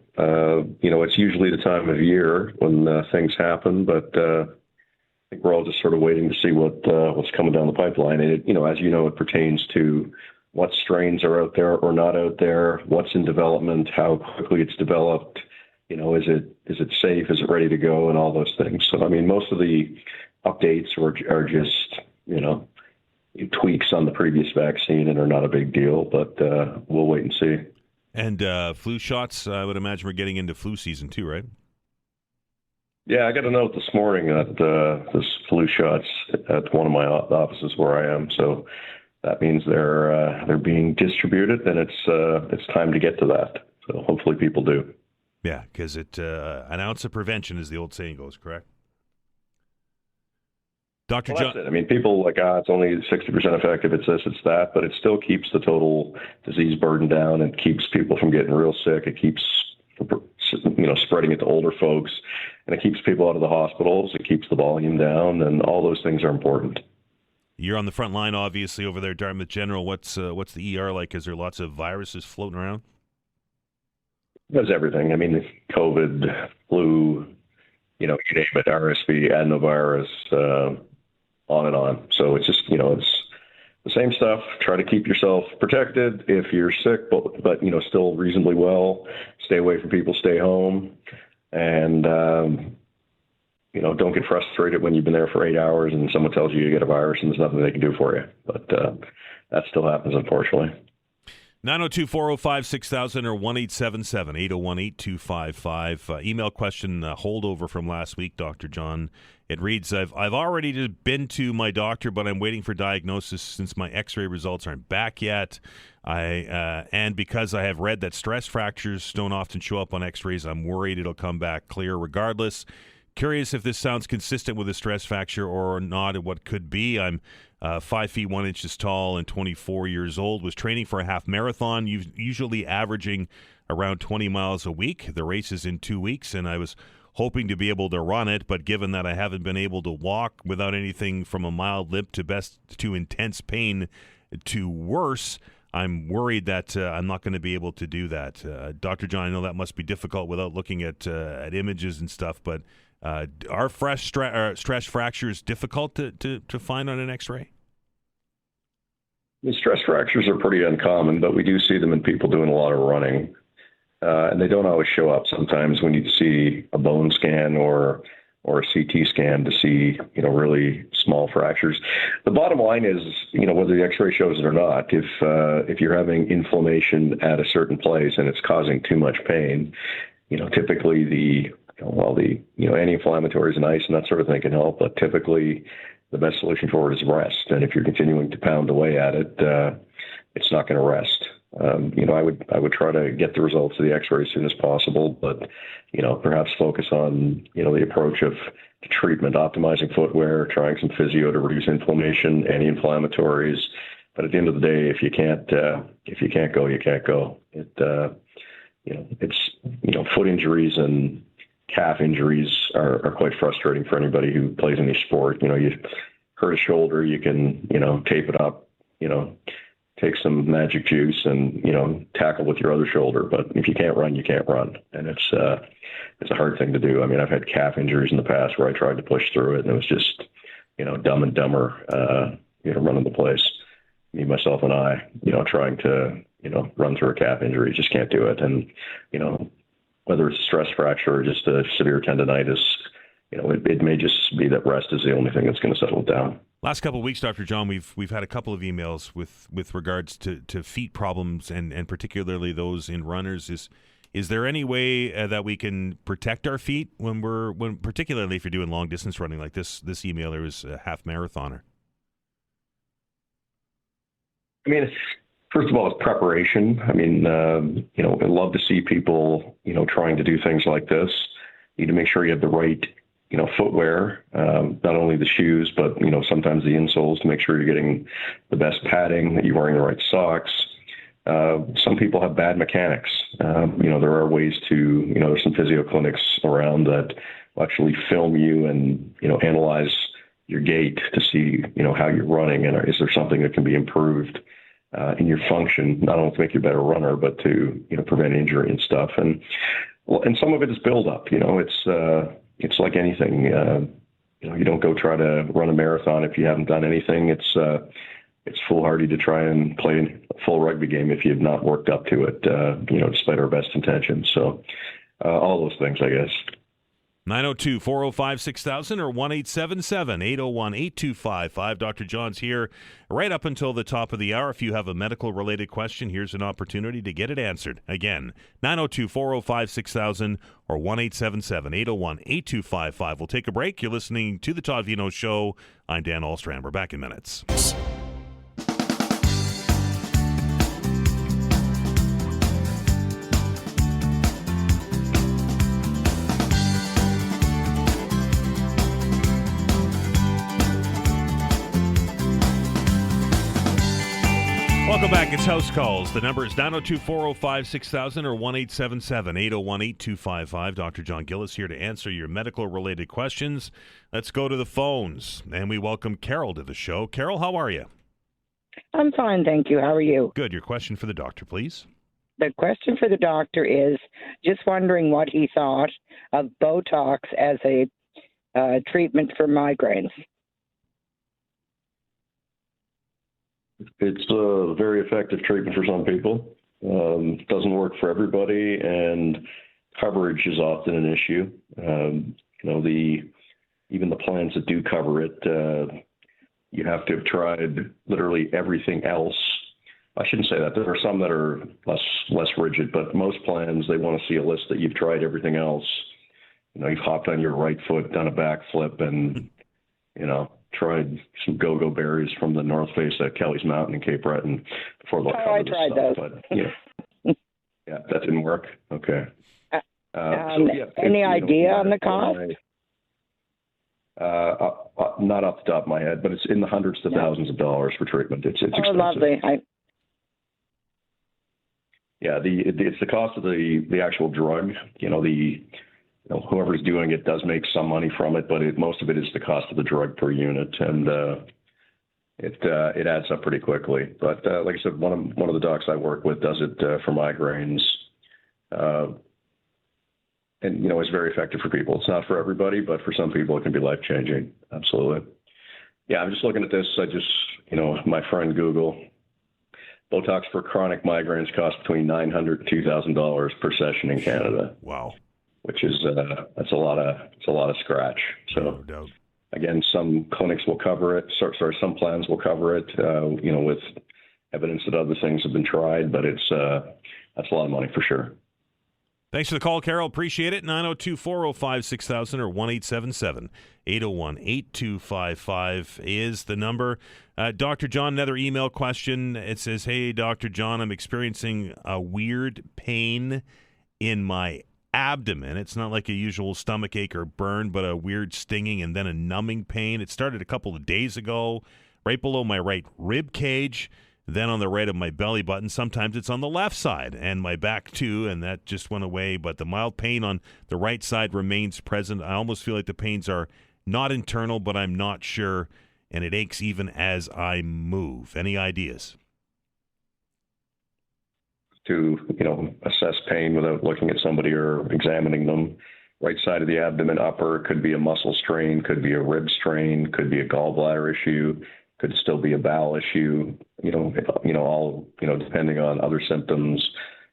[SPEAKER 6] It's usually the time of year when things happen, but I think we're all just sort of waiting to see what's coming down the pipeline. And as you know, it pertains to what strains are out there or not out there, what's in development, how quickly it's developed. Is it safe? Is it ready to go? And all those things. So, I mean, most of the updates are just, tweaks on the previous vaccine and are not a big deal, but we'll wait and see.
[SPEAKER 1] And flu shots, I would imagine we're getting into flu season too, right?
[SPEAKER 6] Yeah, I got a note this morning that there's flu shots at one of my offices where I am, so that means they're being distributed, and it's time to get to that. So hopefully people do.
[SPEAKER 1] Yeah, because an ounce of prevention, as the old saying goes, correct? Dr. John.
[SPEAKER 6] That's it. I mean, people like, it's only 60% effective. It's this, it's that, but it still keeps the total disease burden down and keeps people from getting real sick. It keeps, spreading it to older folks, and it keeps people out of the hospitals. It keeps the volume down, and all those things are important.
[SPEAKER 1] You're on the front line, obviously, over there, Dartmouth General. What's the ER like? Is there lots of viruses floating around?
[SPEAKER 6] There's everything. I mean, COVID, flu, you name it, RSV, adenovirus, on and on. So it's just, it's the same stuff. Try to keep yourself protected. If you're sick, but still reasonably well, stay away from people, stay home. And, don't get frustrated when you've been there for 8 hours and someone tells you get a virus and there's nothing they can do for you. But that still happens, unfortunately.
[SPEAKER 1] 902-405-6000 or 1-877-801-8255. Email question holdover from last week, Dr. John. It reads, I've already been to my doctor, but I'm waiting for diagnosis since my x-ray results aren't back yet. And because I have read that stress fractures don't often show up on x-rays, I'm worried it'll come back clear regardless. Curious if this sounds consistent with a stress fracture or not, and what could be. I'm 5 feet 1 inches tall and 24 years old, was training for a half marathon, usually averaging around 20 miles a week. The race is in 2 weeks, and I was hoping to be able to run it, but given that I haven't been able to walk without anything from a mild limp to intense pain to worse, I'm worried that I'm not going to be able to do that. Dr. John, I know that must be difficult without looking at images and stuff, but are stress fractures difficult to find on an x-ray?
[SPEAKER 6] The stress fractures are pretty uncommon, but we do see them in people doing a lot of running. And they don't always show up. Sometimes we need to see a bone scan or a CT scan to see, really small fractures. The bottom line is, whether the x-ray shows it or not, if you're having inflammation at a certain place and it's causing too much pain, typically the anti-inflammatories and ice and that sort of thing can help, but typically the best solution for it is rest. And if you're continuing to pound away at it, it's not going to rest. I would try to get the results of the X-ray as soon as possible, but perhaps focus on the approach of the treatment, optimizing footwear, trying some physio to reduce inflammation, anti-inflammatories. But at the end of the day, if you can't go, you can't go. Foot injuries and calf injuries are quite frustrating for anybody who plays any sport. You hurt a shoulder, you can tape it up, take some magic juice and tackle with your other shoulder. But if you can't run, you can't run, and it's a hard thing to do. I mean, I've had calf injuries in the past where I tried to push through it, and it was just Dumb and Dumber, running the place. Me, myself, and I, trying to run through a calf injury, just can't do it. And whether it's a stress fracture or just a severe tendonitis, it may just be that rest is the only thing that's going to settle it down.
[SPEAKER 1] Last couple of weeks, Dr. John, we've had a couple of emails with regards to feet problems and particularly those in runners. Is there any way that we can protect our feet when particularly if you're doing long distance running like this? This emailer is a half marathoner.
[SPEAKER 6] I mean, first of all, it's preparation. I mean, I love to see people, trying to do things like this. You need to make sure you have the right, footwear, not only the shoes, but, sometimes the insoles to make sure you're getting the best padding, that you're wearing the right socks. Some people have bad mechanics. There are ways to, there's some physio clinics around that will actually film you and, analyze your gait to see, how you're running and is there something that can be improved in your function, not only to make you a better runner, but to, prevent injury and stuff. And some of it is build up, it's like anything, you don't go try to run a marathon if you haven't done anything. It's foolhardy to try and play a full rugby game if you've not worked up to it, despite our best intentions. So all those things, I guess.
[SPEAKER 1] 902-405-6000 or 1-877-801-8255. Dr. John's here right up until the top of the hour. If you have a medical-related question, here's an opportunity to get it answered. Again, 902-405-6000 or 1-877-801-8255. We'll take a break. You're listening to The Todd Veinotte Show. I'm Dan Alstrand. We're back in minutes. Welcome back. It's House Calls. The number is 902-405-6000 or 1-877-801-8255. Dr. John Gillis here to answer your medical-related questions. Let's go to the phones, and we welcome Carol to the show. Carol, how are you?
[SPEAKER 7] I'm fine, thank you. How are you?
[SPEAKER 1] Good. Your question for the doctor, please.
[SPEAKER 7] The question for the doctor is just wondering what he thought of Botox as a treatment for migraines.
[SPEAKER 6] It's a very effective treatment for some people. It doesn't work for everybody, and coverage is often an issue. Even the plans that do cover it, you have to have tried literally everything else. I shouldn't say that. There are some that are less rigid, but most plans, they want to see a list that you've tried everything else. You've hopped on your right foot, done a backflip, and tried some go-go berries from the North Face at Kelly's Mountain in Cape Breton before they'll cover this
[SPEAKER 7] tried
[SPEAKER 6] stuff.
[SPEAKER 7] those.
[SPEAKER 6] But, yeah, that didn't work. Okay.
[SPEAKER 7] Any idea on the cost?
[SPEAKER 6] Not off the top of my head, but it's in the hundreds to thousands of dollars for treatment. It's expensive.
[SPEAKER 7] Lovely.
[SPEAKER 6] It's the cost of the actual drug. Whoever's doing it does make some money from it, but most of it is the cost of the drug per unit, and it adds up pretty quickly. But like I said, one of the docs I work with does it for migraines, and it's very effective for people. It's not for everybody, but for some people it can be life changing. Absolutely. Yeah, I'm just looking at this. My friend Google. Botox for chronic migraines costs between $900 and $2,000 per session in Canada.
[SPEAKER 1] Wow.
[SPEAKER 6] Which is that's a lot of scratch. So
[SPEAKER 1] no doubt.
[SPEAKER 6] Again, some clinics will cover it. Some plans will cover it. With evidence that other things have been tried, but that's a lot of money for sure.
[SPEAKER 1] Thanks for the call, Carol. Appreciate it. 902-405-6000 or 1-877-801-8255 is the number. Dr. John, another email question. It says, hey, Dr. John, I'm experiencing a weird pain in my abdomen. It's not like a usual stomach ache or burn, but a weird stinging and then a numbing pain. It started a couple of days ago, right below my right rib cage, then on the right of my belly button. Sometimes it's on the left side and my back too, and that just went away. But the mild pain on the right side remains present. I almost feel like the pains are not internal, but I'm not sure, and it aches even as I move. Any ideas?
[SPEAKER 6] To, assess pain without looking at somebody or examining them. Right side of the abdomen upper could be a muscle strain, could be a rib strain, could be a gallbladder issue, could still be a bowel issue, all, depending on other symptoms,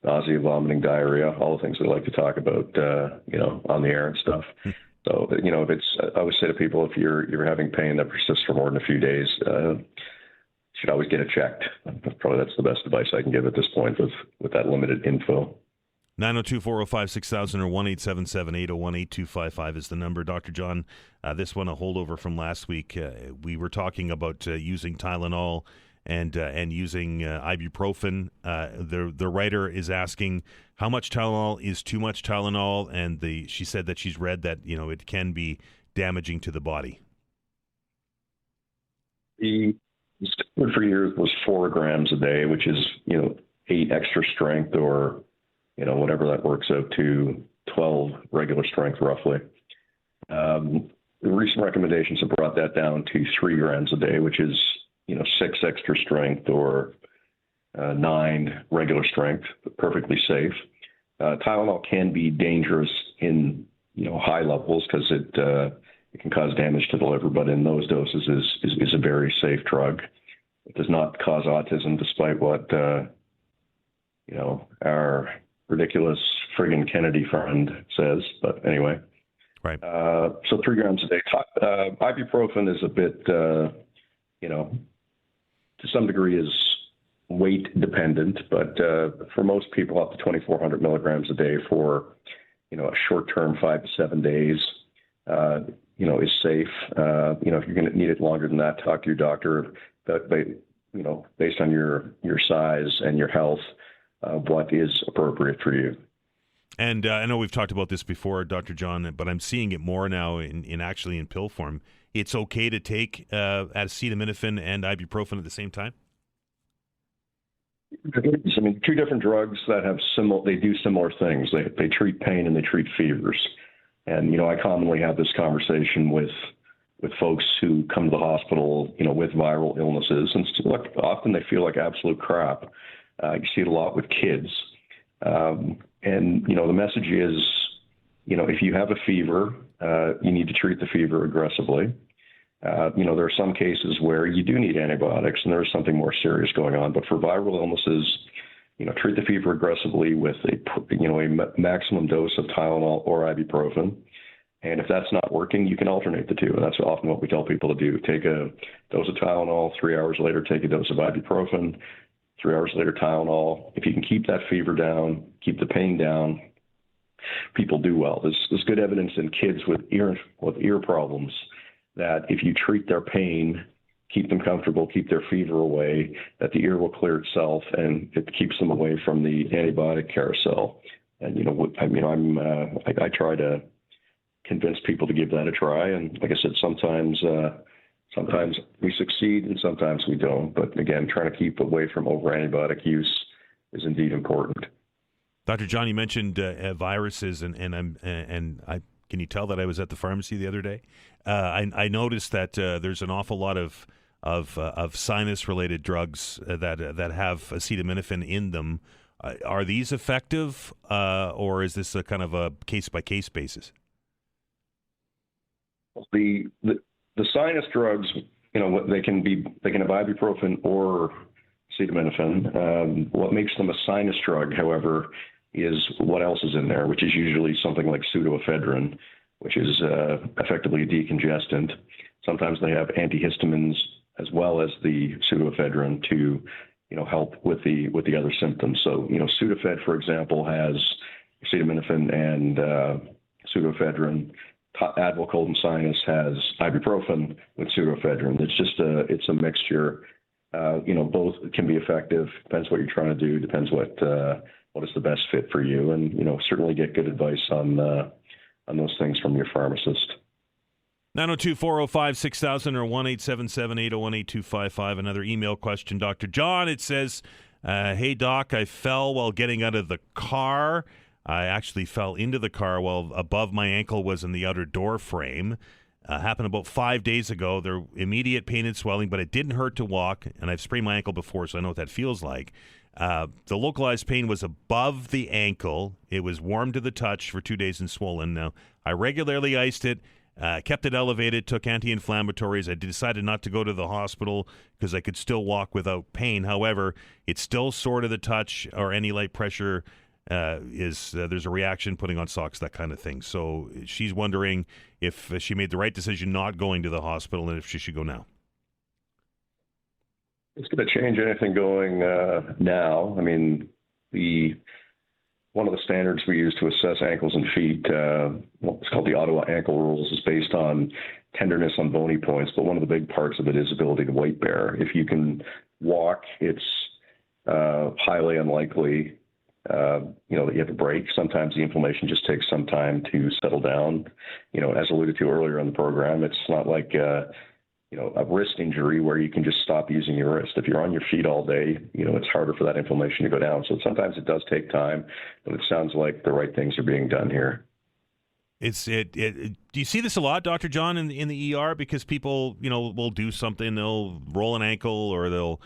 [SPEAKER 6] nausea, vomiting, diarrhea, all the things we like to talk about, on the air and stuff. So, if it's, I always say to people, if you're having pain that persists for more than a few days, you should always get it checked. That's the best advice I can give at this point with that limited info.
[SPEAKER 1] 902-405-6000 or 1-877-801-8255 is the number. Dr. John, this one a holdover from last week. We were talking about using Tylenol and using ibuprofen. The writer is asking how much Tylenol is too much Tylenol, and she said that she's read that it can be damaging to the body.
[SPEAKER 6] The standard for years was 4 grams a day, which is 8 extra strength or whatever that works out to, 12 regular strength roughly. The recent recommendations have brought that down to 3 grams a day, which is 6 extra strength or 9 regular strength, perfectly safe. Tylenol can be dangerous in high levels because it can cause damage to the liver, but in those doses is a very safe drug. It does not cause autism, despite what our ridiculous friggin' Kennedy friend says. But anyway,
[SPEAKER 1] right.
[SPEAKER 6] So 3 grams a day. Ibuprofen is a bit, to some degree is weight dependent, but for most people, up to 2,400 milligrams a day for, a short-term 5 to 7 days, is safe. If you're going to need it longer than that, talk to your doctor. But based on your size and your health, what is appropriate for you.
[SPEAKER 1] And I know we've talked about this before, Dr. John, but I'm seeing it more now in pill form. It's okay to take acetaminophen and ibuprofen at the same time?
[SPEAKER 6] I mean, 2 different drugs that have they do similar things. They treat pain and they treat fevers. And, I commonly have this conversation with folks who come to the hospital, with viral illnesses. And often they feel like absolute crap. You see it a lot with kids. The message is, if you have a fever, you need to treat the fever aggressively. There are some cases where you do need antibiotics and there's something more serious going on. But for viral illnesses, treat the fever aggressively with a maximum dose of Tylenol or ibuprofen. And if that's not working, you can alternate the two. And that's often what we tell people to do. Take a dose of Tylenol, 3 hours later, take a dose of ibuprofen, 3 hours later, Tylenol. If you can keep that fever down, keep the pain down, people do well. There's good evidence in kids with ear problems that if you treat their pain, keep them comfortable, keep their fever away, that the ear will clear itself and it keeps them away from the antibiotic carousel. And I try to convince people to give that a try. And like I said, sometimes we succeed and sometimes we don't. But again, trying to keep away from over antibiotic use is indeed important.
[SPEAKER 1] Dr. John, you mentioned viruses, and can you tell that I was at the pharmacy the other day? I noticed that there's an awful lot of sinus-related drugs that have acetaminophen in them. Are these effective, or is this a kind of a case-by-case basis?
[SPEAKER 6] The sinus drugs, they can have ibuprofen or acetaminophen. What makes them a sinus drug, however, is what else is in there, which is usually something like pseudoephedrine, which is effectively a decongestant. Sometimes they have antihistamines as well as the pseudoephedrine to help with the other symptoms. So Sudafed, for example, has acetaminophen and pseudoephedrine. Advil cold and sinus has ibuprofen with pseudoephedrine. It's a mixture. Both can be effective. Depends what you're trying to do. Depends what is the best fit for you. And certainly get good advice on those things from your pharmacist.
[SPEAKER 1] 902-405-6000 or 1-877-801-8255. Another email question, Dr. John. It says, hey, Doc, I fell while getting out of the car. I actually fell into the car while above my ankle was in the outer door frame. Happened about 5 days ago. There immediate pain and swelling, but it didn't hurt to walk, and I've sprained my ankle before, so I know what that feels like. The localized pain was above the ankle. It was warm to the touch for 2 days and swollen. Now, I regularly iced it. Kept it elevated, took anti-inflammatories. I decided not to go to the hospital because I could still walk without pain. However, it's still sore to the touch or any light pressure there's a reaction, putting on socks, that kind of thing. So she's wondering if she made the right decision not going to the hospital and if she should go now.
[SPEAKER 6] It's going to change anything going now. I mean, one of the standards we use to assess ankles and feet, what's called the Ottawa ankle rules, is based on tenderness on bony points, but one of the big parts of it is ability to weight bear. If you can walk, it's highly unlikely that you have a break. Sometimes the inflammation just takes some time to settle down. As alluded to earlier in the program, it's not like a wrist injury where you can just stop using your wrist. If you're on your feet all day, it's harder for that inflammation to go down. So sometimes it does take time, but it sounds like the right things are being done here.
[SPEAKER 1] Do you see this a lot, Dr. John, in the ER? Because people, will do something, they'll roll an ankle or they'll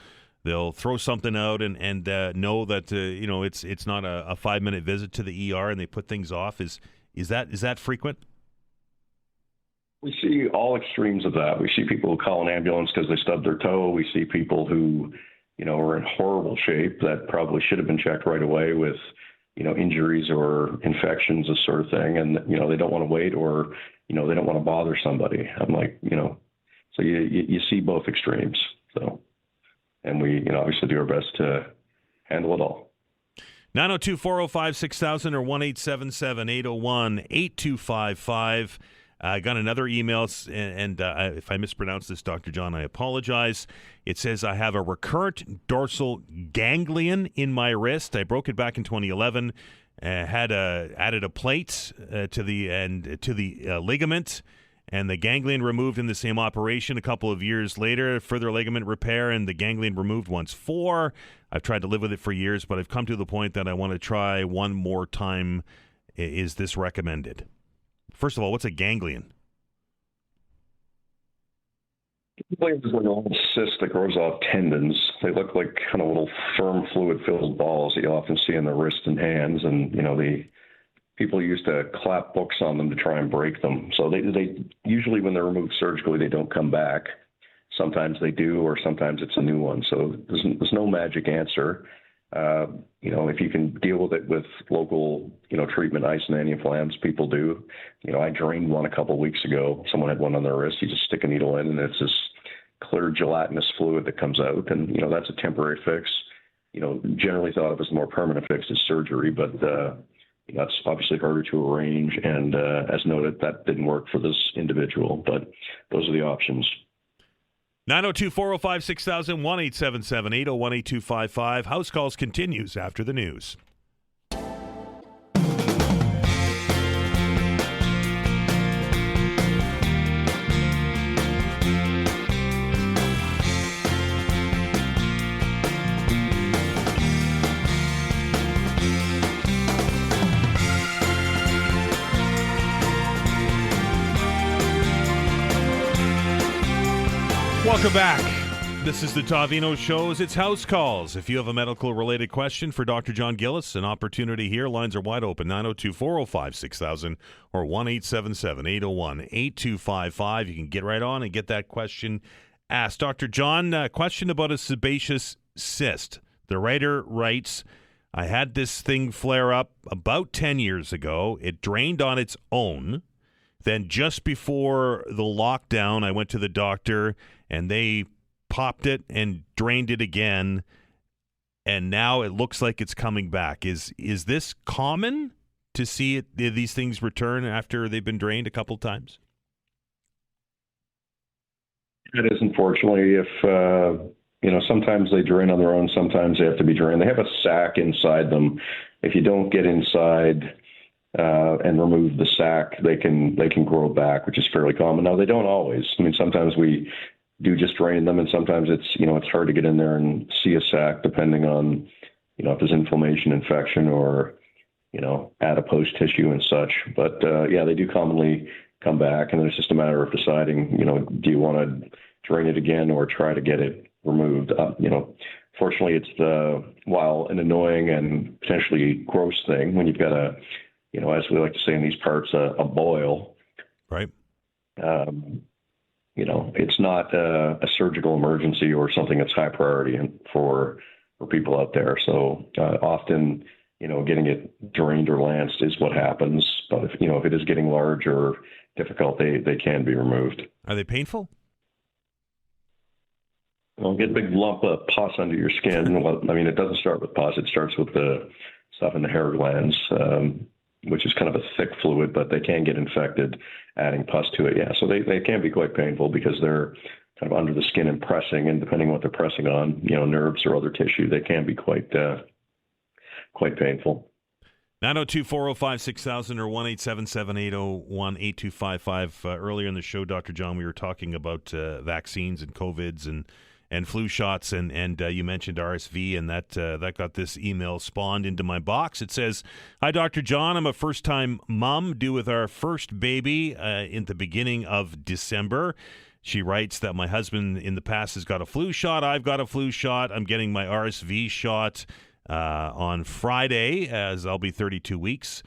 [SPEAKER 1] throw something out and know that it's not a 5-minute visit to the ER and they put things off. Is that frequent?
[SPEAKER 6] We see all extremes of that. We see people who call an ambulance because they stubbed their toe. We see people who, are in horrible shape that probably should have been checked right away with, injuries or infections, this sort of thing. And, they don't want to wait or, they don't want to bother somebody. I'm like, so you see both extremes. So, and we, obviously do our best to handle it all.
[SPEAKER 1] 902-405-6000 or 1-877-801-8255. I got another email, and if I mispronounce this, Dr. John, I apologize. It says, I have a recurrent dorsal ganglion in my wrist. I broke it back in 2011, added a plate to the ligament, and the ganglion removed in the same operation. A couple of years later, further ligament repair, and the ganglion removed once more. I've tried to live with it for years, but I've come to the point that I want to try one more time. Is this recommended? First of all, what's a ganglion?
[SPEAKER 6] Ganglion is like a little cyst that grows off tendons. They look like kind of little firm fluid-filled balls that you often see in the wrist and hands. And, the people used to clap books on them to try and break them. So they usually, when they're removed surgically, they don't come back. Sometimes they do, or sometimes it's a new one. So there's no magic answer. If you can deal with it with local, treatment, ice and anti-inflammatories, people do. I drained one a couple of weeks ago. Someone had one on their wrist. You just stick a needle in, and it's this clear gelatinous fluid that comes out. And, that's a temporary fix. Generally thought of as a more permanent fix is surgery, but that's obviously harder to arrange. And as noted, that didn't work for this individual, but those are the options.
[SPEAKER 1] 902-405-6000, 1-877-801-8255. House Calls continues after the news. Welcome back. This is the Todd Veinotte Shows. It's House Calls. If you have a medical-related question for Dr. John Gillis, an opportunity here. Lines are wide open, 902-405-6000 or 1-877-801-8255. You can get right on and get that question asked. Dr. John, question about a sebaceous cyst. The writer writes, I had this thing flare up about 10 years ago. It drained on its own. Then just before the lockdown, I went to the doctor, and they popped it and drained it again, and now it looks like it's coming back. Is this common to see these things return after they've been drained a couple times?
[SPEAKER 6] It is, unfortunately. If sometimes they drain on their own, sometimes they have to be drained. They have a sac inside them. If you don't get inside and remove the sac, they can grow back, which is fairly common. Now, they don't always. I mean, sometimes we do just drain them, and sometimes it's hard to get in there and see a sac, depending on if there's inflammation, infection, or adipose tissue and such. But they do commonly come back, and it's just a matter of deciding, do you want to drain it again or try to get it removed? Fortunately, it's while an annoying and potentially gross thing, when you've got as we like to say in these parts, a boil.
[SPEAKER 1] Right.
[SPEAKER 6] It's not a surgical emergency or something that's high priority for people out there. So often, getting it drained or lanced is what happens. But if it is getting large or difficult, they can be removed.
[SPEAKER 1] Are they painful?
[SPEAKER 6] Well, get a big lump of pus under your skin. Well, I mean, it doesn't start with pus. It starts with the stuff in the hair glands, which is kind of a thick fluid, but they can get infected adding pus to it. Yeah, so they can be quite painful because they're kind of under the skin and pressing, and depending on what they're pressing on, nerves or other tissue, they can be quite painful.
[SPEAKER 1] 902-405-6000 or 1-877-801-8255. Earlier in the show, Dr. John, we were talking about vaccines and COVIDs and flu shots, and you mentioned RSV, and that got this email spawned into my box. It says, "Hi, Dr. John. I'm a first-time mom due with our first baby in the beginning of December." She writes that my husband in the past has got a flu shot. I've got a flu shot. I'm getting my RSV shot on Friday, as I'll be 32 weeks.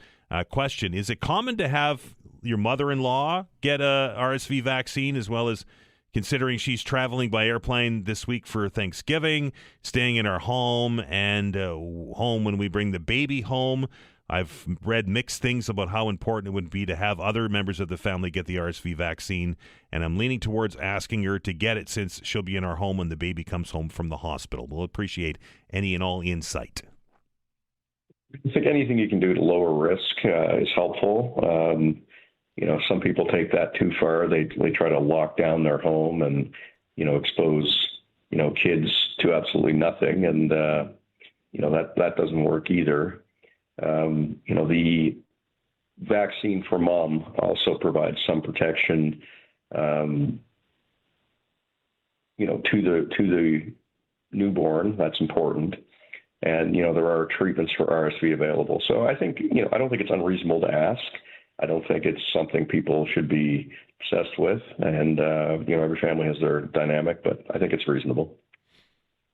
[SPEAKER 1] Question, is it common to have your mother-in-law get a RSV vaccine, as well as considering she's traveling by airplane this week for Thanksgiving, staying in our home, and home when we bring the baby home? I've read mixed things about how important it would be to have other members of the family get the RSV vaccine, and I'm leaning towards asking her to get it since she'll be in our home when the baby comes home from the hospital. We'll appreciate any and all insight.
[SPEAKER 6] I think anything you can do to lower risk is helpful. Some people take that too far. They try to lock down their home and, expose, kids to absolutely nothing. And, that doesn't work either. The vaccine for mom also provides some protection, to the newborn. That's important. And, there are treatments for RSV available. So I think, I don't think it's unreasonable to ask. I don't think it's something people should be obsessed with. And, every family has their dynamic, but I think it's reasonable.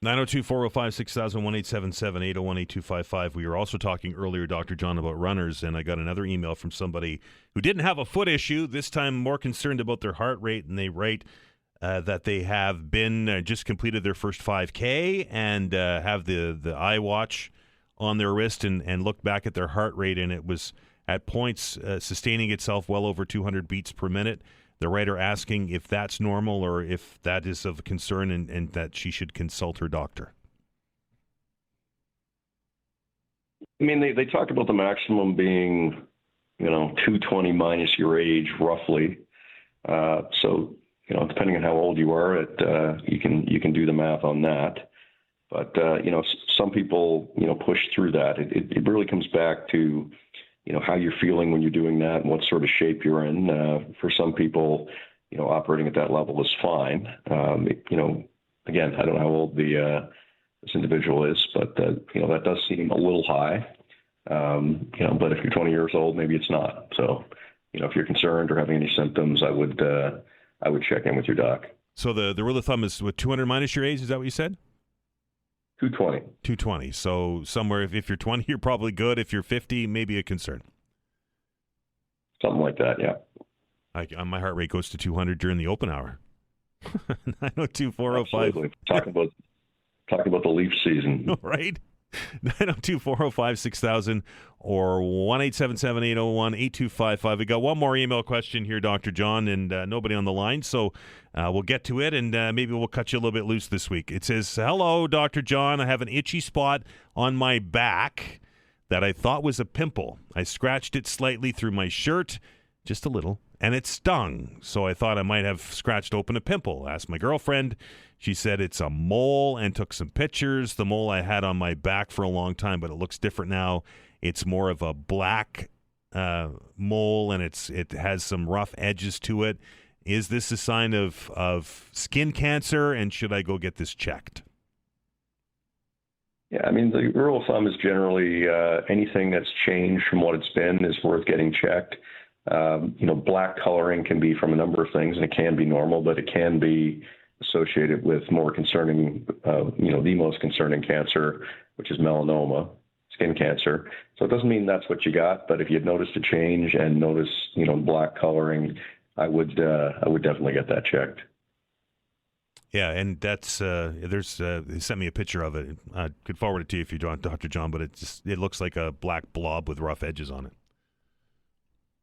[SPEAKER 1] 902-405-6000, 1-877-801-8255. We were also talking earlier, Dr. John, about runners, and I got another email from somebody who didn't have a foot issue, this time more concerned about their heart rate, and they write that they have been just completed their first 5K and have the iWatch on their wrist and look back at their heart rate, and it was at points sustaining itself well over 200 beats per minute. The writer asking if that's normal or if that is of concern and that she should consult her doctor.
[SPEAKER 6] I mean, they talk about the maximum being, 220 minus your age, roughly. So, depending on how old you are, you can do the math on that. But, some people, push through that. It really comes back to, how you're feeling when you're doing that and what sort of shape you're in. For some people, operating at that level is fine. Again, I don't know how old this individual is, but, that does seem a little high. But if you're 20 years old, maybe it's not. So, if you're concerned or having any symptoms, I would check in with your doc.
[SPEAKER 1] So the rule of thumb is with 200 minus your age, is that what you said?
[SPEAKER 6] 220.
[SPEAKER 1] 220. So somewhere, if you're 20, you're probably good. If you're 50, maybe a concern.
[SPEAKER 6] Something like that, yeah.
[SPEAKER 1] My heart rate goes to 200 during the open hour. 902-405.
[SPEAKER 6] Absolutely. Talking about the Leaf season.
[SPEAKER 1] Right? 902-405-6000 or 1-877-801-8255. We got one more email question here, Dr. John, and nobody on the line, so we'll get to it, and maybe we'll cut you a little bit loose this week. It says, "Hello, Dr. John. I have an itchy spot on my back that I thought was a pimple. I scratched it slightly through my shirt, just a little, and it stung. So I thought I might have scratched open a pimple. Asked my girlfriend. She said it's a mole and took some pictures. The mole I had on my back for a long time, but it looks different now. It's more of a black mole, and it has some rough edges to it. Is this a sign of skin cancer, and should I go get this checked?
[SPEAKER 6] Yeah, I mean, the rule of thumb is generally anything that's changed from what it's been is worth getting checked. Black coloring can be from a number of things, and it can be normal, but it can be associated with more concerning, the most concerning cancer, which is melanoma, skin cancer. So it doesn't mean that's what you got, but if you'd noticed a change and noticed, black coloring, I would definitely get that checked.
[SPEAKER 1] Yeah, and that's he sent me a picture of it. I could forward it to you if you want, Dr. John, but it looks like a black blob with rough edges on it.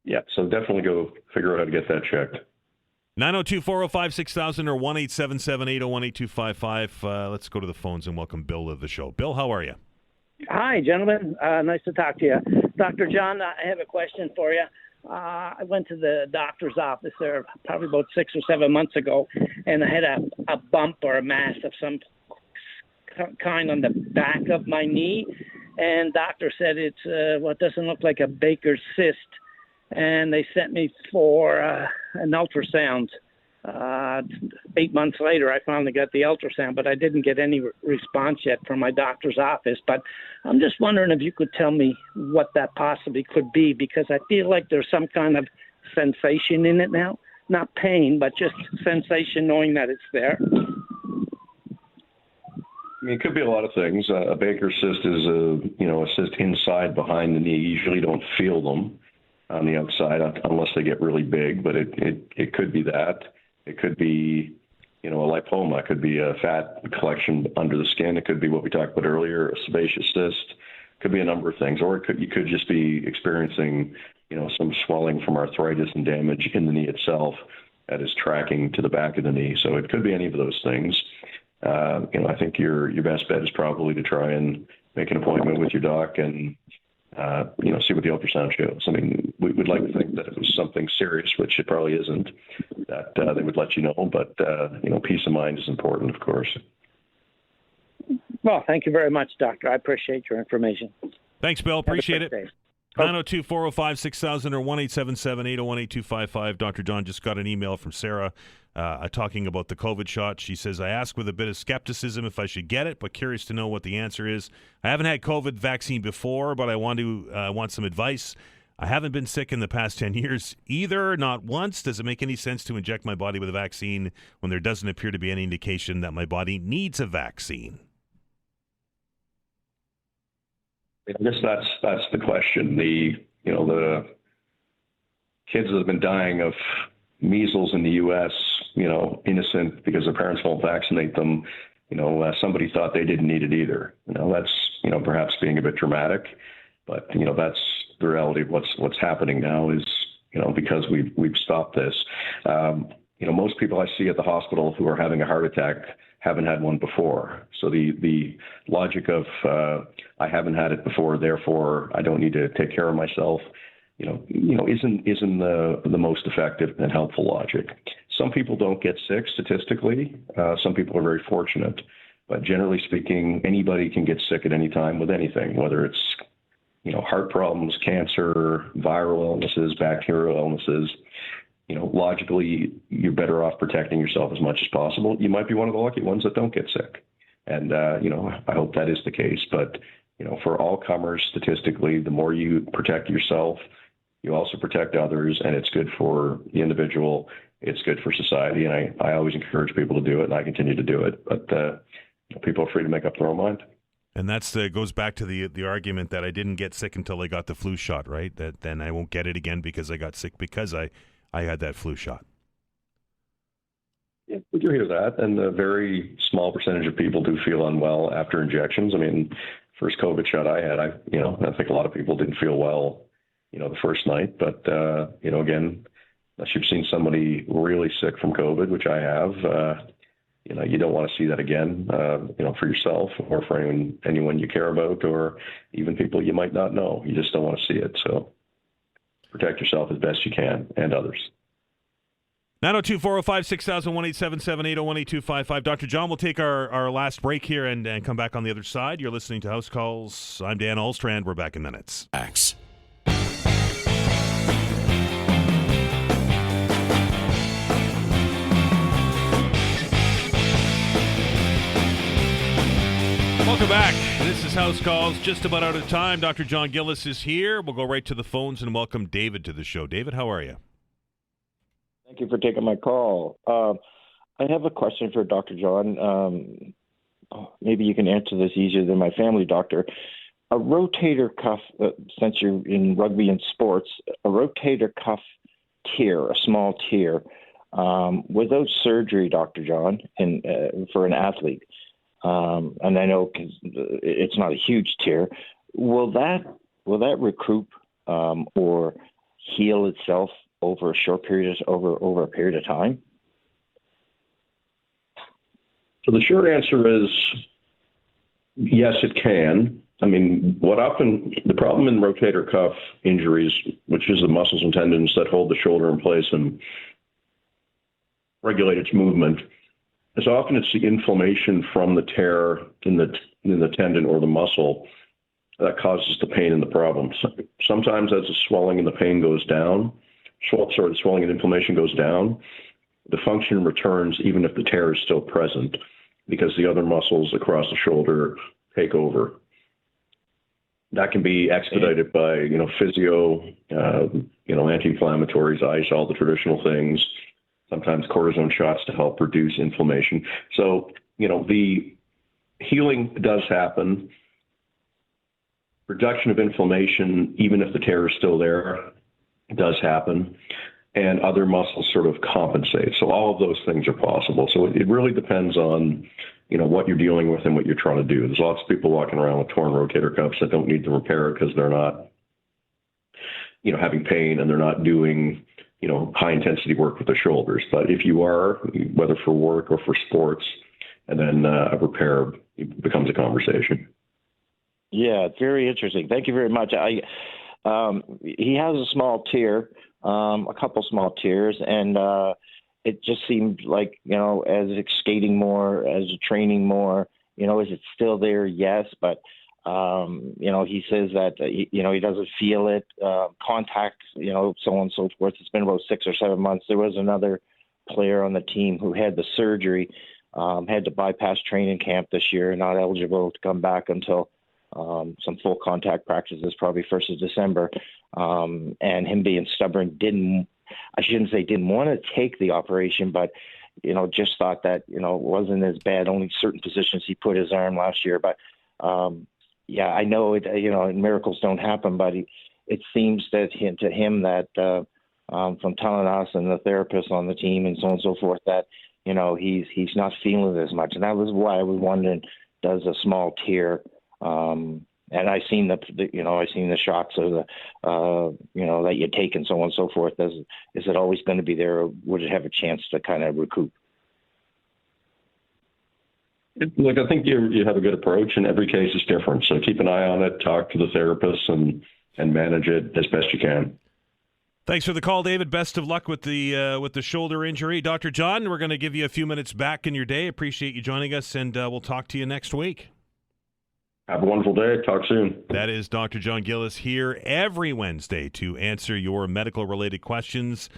[SPEAKER 6] Yeah, so definitely go figure out how to get that checked.
[SPEAKER 1] 902-405-6000 or 1-877-801-8255. Let's go to the phones and welcome Bill to the show. Bill, how are you?
[SPEAKER 8] Hi, gentlemen. Nice to talk to you. Dr. John, I have a question for you. I went to the doctor's office there probably about 6 or 7 months ago, and I had a bump or a mass of some kind on the back of my knee, and doctor said it's what doesn't look like a Baker's cyst, and they sent me for an ultrasound. 8 months later, I finally got the ultrasound, but I didn't get any response yet from my doctor's office. But I'm just wondering if you could tell me what that possibly could be, because I feel like there's some kind of sensation in it now. Not pain, but just sensation knowing that it's there.
[SPEAKER 6] I mean, it could be a lot of things. A Baker's cyst is a cyst inside behind the knee. You usually don't feel them on the outside unless they get really big, but it could be that. It could be, a lipoma. It could be a fat collection under the skin. It could be what we talked about earlier, a sebaceous cyst. It could be a number of things. Or you could just be experiencing, some swelling from arthritis and damage in the knee itself that is tracking to the back of the knee. So it could be any of those things. I think your best bet is probably to try and make an appointment with your doc and see what the ultrasound shows. I mean, we would like to think that it was something serious, which it probably isn't, that they would let you know. But, peace of mind is important, of course.
[SPEAKER 8] Well, thank you very much, Doctor. I appreciate your information.
[SPEAKER 1] Thanks, Bill. Appreciate it. 902-405-6000 or 1-877-801-8255. Dr. John just got an email from Sarah talking about the COVID shot. She says, I ask with a bit of skepticism if I should get it, but curious to know what the answer is. I haven't had COVID vaccine before, but I want some advice. I haven't been sick in the past 10 years either, not once. Does it make any sense to inject my body with a vaccine when there doesn't appear to be any indication that my body needs a vaccine?
[SPEAKER 6] I guess that's the question. The kids that have been dying of measles in the U.S., innocent because their parents won't vaccinate them. Somebody thought they didn't need it either. That's perhaps being a bit dramatic, but that's the reality of what's happening now is because we've stopped this. Most people I see at the hospital who are having a heart attack haven't had one before. So the logic of I haven't had it before, therefore I don't need to take care of myself, isn't the most effective and helpful logic. Some people don't get sick statistically. Some people are very fortunate, but generally speaking, anybody can get sick at any time with anything, whether it's heart problems, cancer, viral illnesses, bacterial illnesses. Logically, you're better off protecting yourself as much as possible. You might be one of the lucky ones that don't get sick. And, I hope that is the case. But, for all comers, statistically, the more you protect yourself, you also protect others, and it's good for the individual. It's good for society. And I always encourage people to do it, and I continue to do it. But people are free to make up their own mind.
[SPEAKER 1] And that's goes back to the argument that I didn't get sick until I got the flu shot, right? That then I won't get it again because I got sick because I had that flu shot.
[SPEAKER 6] Yeah, we do hear that, and a very small percentage of people do feel unwell after injections. I mean, first COVID shot I had, I think a lot of people didn't feel well, the first night. But again, unless you've seen somebody really sick from COVID, which I have, you don't want to see that again, for yourself or for anyone you care about, or even people you might not know. You just don't want to see it. So protect yourself as best you can and others.
[SPEAKER 1] 902-405-6000-1-877-801-8255. Dr. John, we'll take our last break here and come back on the other side. You're listening to House Calls. I'm Dan Alstrand. We're back in minutes.
[SPEAKER 9] Axe.
[SPEAKER 1] Welcome back. This is House Calls. Just about out of time. Dr. John Gillis is here. We'll go right to the phones and welcome David to the show. David, how are you?
[SPEAKER 10] Thank you for taking my call. I have a question for Dr. John. Maybe you can answer this easier than my family doctor. A rotator cuff, since you're in rugby and sports, a rotator cuff tear, a small tear, without surgery, Dr. John, for an athlete, and I know it's not a huge tear, will that recoup or heal itself over a short period, over a period of time?
[SPEAKER 6] So the short answer is yes, it can. I mean, the problem in rotator cuff injuries, which is the muscles and tendons that hold the shoulder in place and regulate its movement, is often it's the inflammation from the tear in the tendon or the muscle that causes the pain and the problems. Sometimes as the swelling and the pain goes down, the swelling and inflammation goes down, the function returns even if the tear is still present, because the other muscles across the shoulder take over. That can be expedited by, physio, anti-inflammatories, ice, all the traditional things, sometimes cortisone shots to help reduce inflammation. So, the healing does happen. Reduction of inflammation, even if the tear is still there, does happen. And other muscles sort of compensate. So all of those things are possible. So it really depends on, what you're dealing with and what you're trying to do. There's lots of people walking around with torn rotator cuffs that don't need to repair it because they're not, having pain and they're not doing, high intensity work with the shoulders. But if you are, whether for work or for sports, and then a repair becomes a conversation.
[SPEAKER 10] Yeah, very interesting. Thank you very much. He has a small tear. A couple small tears, and it just seemed like, as skating more, as training more, is it still there? Yes, but he says that he doesn't feel it, contact, so on and so forth. It's been about 6 or 7 months. There was another player on the team who had the surgery, had to bypass training camp this year, not eligible to come back until some full contact practices, probably 1st of December. And him being stubborn, didn't want to take the operation, but, just thought that, it wasn't as bad. Only certain positions he put his arm last year. But, I know it, miracles don't happen, but it seems that to him that from telling us and the therapists on the team and so on and so forth that, he's not feeling it as much. And that was why I was wondering, does a small tear, and I seen the shots of the, that you take and so on and so forth. Is it always going to be there, or would it have a chance to kind of recoup?
[SPEAKER 6] Look, I think you have a good approach, and every case is different. So keep an eye on it, talk to the therapist, and manage it as best you can.
[SPEAKER 1] Thanks for the call, David. Best of luck with the shoulder injury. Dr. John, we're going to give you a few minutes back in your day. Appreciate you joining us, and we'll talk to you next week.
[SPEAKER 6] Have a wonderful day. Talk soon.
[SPEAKER 1] That is Dr. John Gillis here every Wednesday to answer your medical-related questions.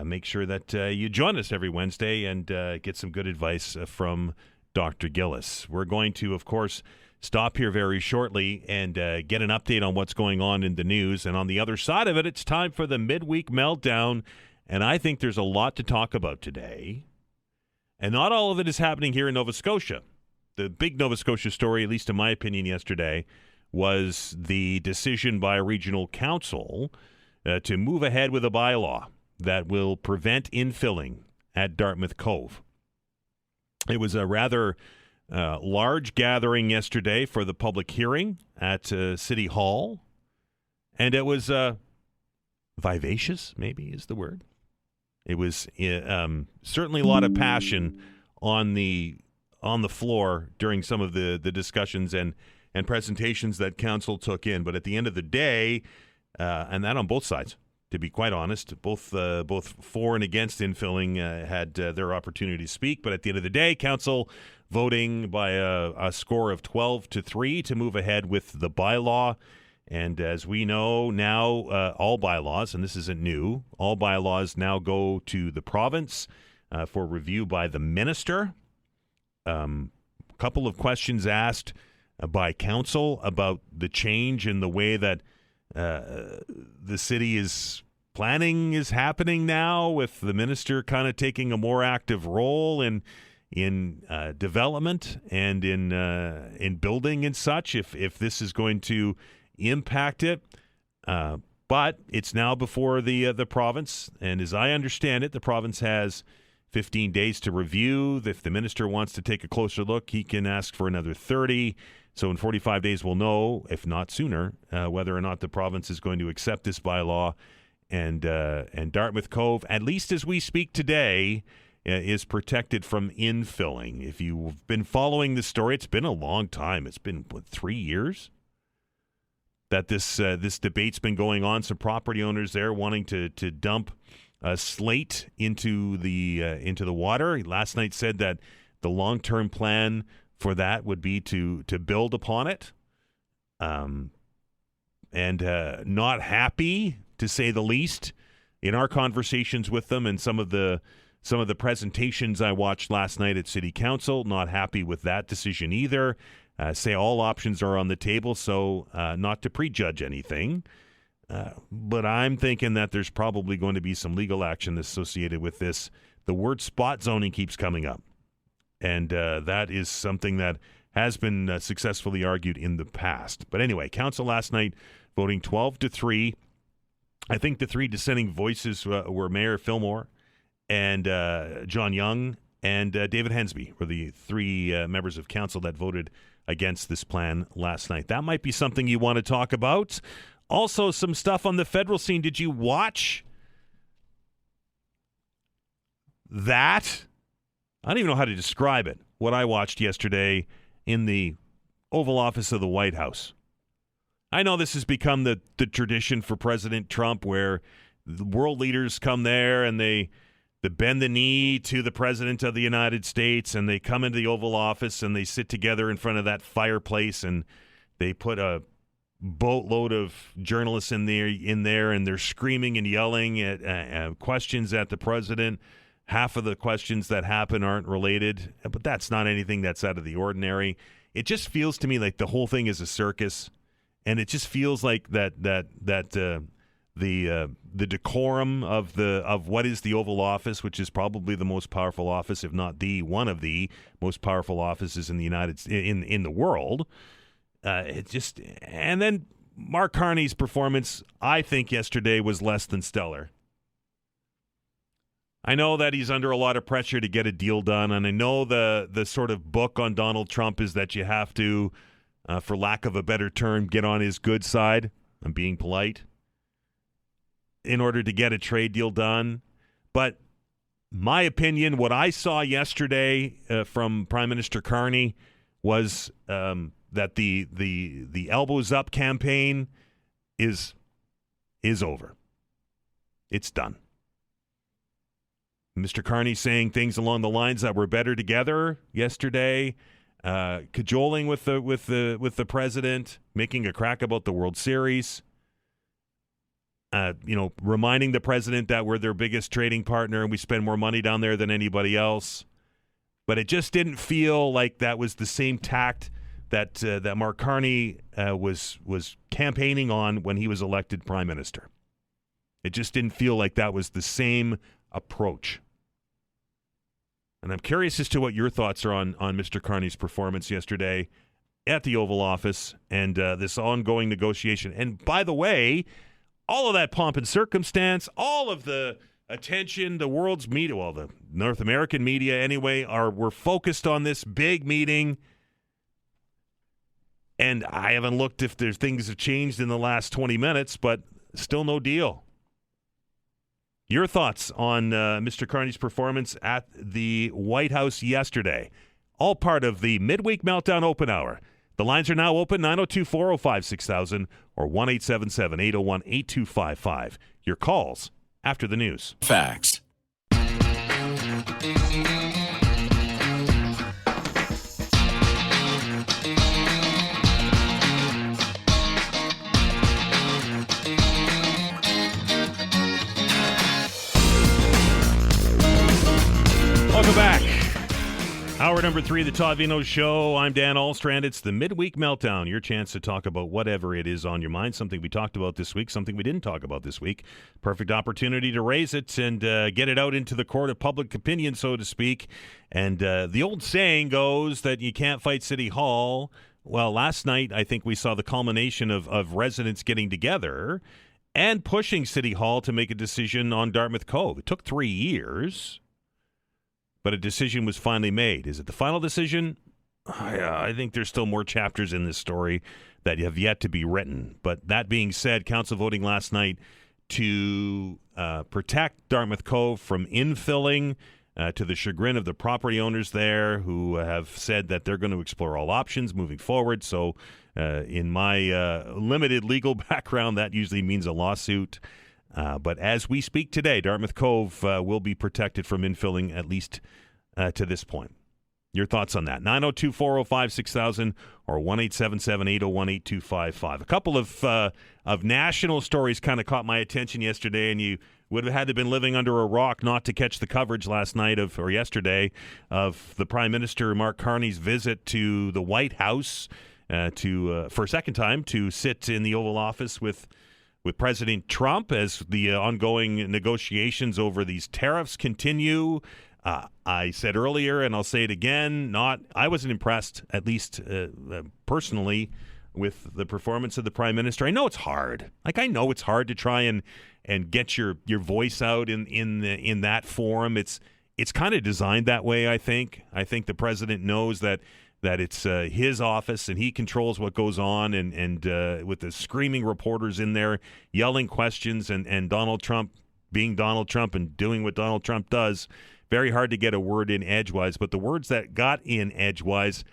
[SPEAKER 1] Make sure that you join us every Wednesday and get some good advice from Dr. Gillis. We're going to, of course, stop here very shortly and get an update on what's going on in the news. And on the other side of it, it's time for the midweek meltdown. And I think there's a lot to talk about today. And not all of it is happening here in Nova Scotia. The big Nova Scotia story, at least in my opinion yesterday, was the decision by a regional council to move ahead with a bylaw that will prevent infilling at Dartmouth Cove. It was a rather large gathering yesterday for the public hearing at City Hall, and it was vivacious, maybe is the word. It was certainly a lot of passion on the floor during some of the discussions and presentations that council took in. But at the end of the day, and that on both sides, to be quite honest, both for and against infilling had their opportunity to speak. But at the end of the day, council voting by a score of 12-3 to move ahead with the bylaw. And as we know now, all bylaws, and this isn't new, all bylaws now go to the province for review by the minister. A couple of questions asked by council about the change in the way that the city is planning is happening now, with the minister kind of taking a more active role in development and in building and such, if this is going to impact it. But it's now before the province, and as I understand it, the province has 15 days to review. If the minister wants to take a closer look, he can ask for another 30. So in 45 days, we'll know, if not sooner, whether or not the province is going to accept this bylaw. And Dartmouth Cove, at least as we speak today, is protected from infilling. If you've been following the story, it's been a long time. It's been, 3 years that this debate's been going on. Some property owners there wanting to dump slate into the water. Last night said that the long-term plan for that would be to build upon it, and not happy, to say the least, in our conversations with them and some of the presentations I watched last night at City Council. Not happy with that decision either. Say all options are on the table, so not to prejudge anything. But I'm thinking that there's probably going to be some legal action associated with this. The word spot zoning keeps coming up. And that is something that has been successfully argued in the past. But anyway, council last night voting 12-3. I think the three dissenting voices were Mayor Fillmore and John Young and David Hensby were the three members of council that voted against this plan last night. That might be something you want to talk about. Also, some stuff on the federal scene. Did you watch that? I don't even know how to describe it, what I watched yesterday in the Oval Office of the White House. I know this has become the tradition for President Trump, where the world leaders come there and they bend the knee to the President of the United States, and they come into the Oval Office and they sit together in front of that fireplace, and they put a boatload of journalists in there, and they're screaming and yelling at questions at the President. Half of the questions that happen aren't related, but that's not anything that's out of the ordinary. It just feels to me like the whole thing is a circus, and it just feels like the decorum of what is the Oval Office, which is probably the most powerful office, if not the one of the most powerful offices in the world. And then Mark Carney's performance, I think yesterday was less than stellar. I know that he's under a lot of pressure to get a deal done, and I know the sort of book on Donald Trump is that you have to, for lack of a better term, get on his good side. I'm being polite. In order to get a trade deal done. But my opinion, what I saw yesterday from Prime Minister Carney was that the elbows up campaign is over. It's done. Mr. Carney saying things along the lines that we're better together yesterday, cajoling with the president, making a crack about the World Series. Reminding the president that we're their biggest trading partner and we spend more money down there than anybody else. But it just didn't feel like that was the same tact that Mark Carney was campaigning on when he was elected prime minister. It just didn't feel like that was the same approach. And I'm curious as to what your thoughts are on Mr. Carney's performance yesterday at the Oval Office and this ongoing negotiation. And by the way, all of that pomp and circumstance, all of the attention, the world's media, well, the North American media anyway, we're focused on this big meeting. And I haven't looked if things have changed in the last 20 minutes, but still no deal. Your thoughts on Mr. Carney's performance at the White House yesterday. All part of the midweek meltdown open hour. The lines are now open, 902-405-6000 or 1-877-801-8255. Your calls after the news.
[SPEAKER 9] Facts.
[SPEAKER 1] Welcome back. Hour number 3 of the Todd Veinotte Show. I'm Dan Alstrand. It's the Midweek Meltdown. Your chance to talk about whatever it is on your mind. Something we talked about this week, something we didn't talk about this week. Perfect opportunity to raise it and get it out into the court of public opinion, so to speak. And the old saying goes that you can't fight City Hall. Well, last night I think we saw the culmination of residents getting together and pushing City Hall to make a decision on Dartmouth Cove. It took 3 years. But a decision was finally made. Is it the final decision? I think there's still more chapters in this story that have yet to be written. But that being said, council voting last night to protect Dartmouth Cove from infilling to the chagrin of the property owners there who have said that they're going to explore all options moving forward. So in my limited legal background, that usually means a lawsuit. But as we speak today, Dartmouth Cove will be protected from infilling, at least to this point. Your thoughts on that? 902-405-6000 or 1-877-801-8255. A couple of national stories kind of caught my attention yesterday, and you would have had to have been living under a rock not to catch the coverage last night or yesterday of the Prime Minister Mark Carney's visit to the White House for a second time to sit in the Oval Office with President Trump as the ongoing negotiations over these tariffs continue. I said earlier, and I'll say it again, I wasn't impressed, at least personally, with the performance of the Prime Minister. I know it's hard. I know it's hard to try and get your voice out in that forum. It's kind of designed that way, I think. I think the President knows that it's his office and he controls what goes on, and with the screaming reporters in there yelling questions and Donald Trump being Donald Trump and doing what Donald Trump does, very hard to get a word in edgewise. But the words that got in edgewise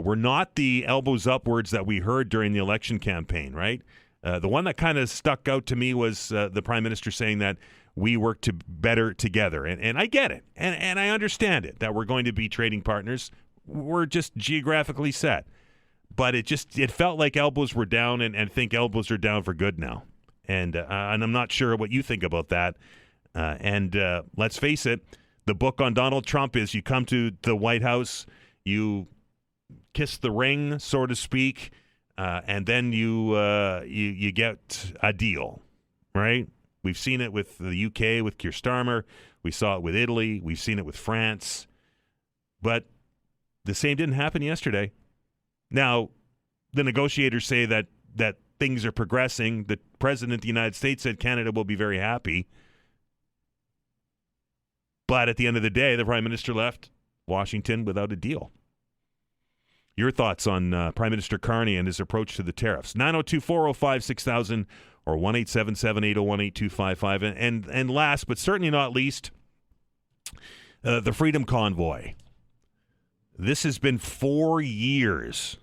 [SPEAKER 1] were not the elbows up words that we heard during the election campaign, right? The one that kind of stuck out to me was the Prime Minister saying that we work to better together. And I get it. And I understand it, that we're going to be trading partners. We're just geographically set. But it felt like elbows were down, and I think elbows are down for good now. And I'm not sure what you think about that. And let's face it, the book on Donald Trump is you come to the White House, you kiss the ring, so to speak, and then you get a deal, right? We've seen it with the UK, with Keir Starmer. We saw it with Italy. We've seen it with France. But the same didn't happen yesterday. Now, the negotiators say that things are progressing. The President of the United States said Canada will be very happy. But at the end of the day, the Prime Minister left Washington without a deal. Your thoughts on Prime Minister Carney and his approach to the tariffs? 902-405-6000 or 1-877-801-8255. And last, but certainly not least, the Freedom Convoy. This has been 4 years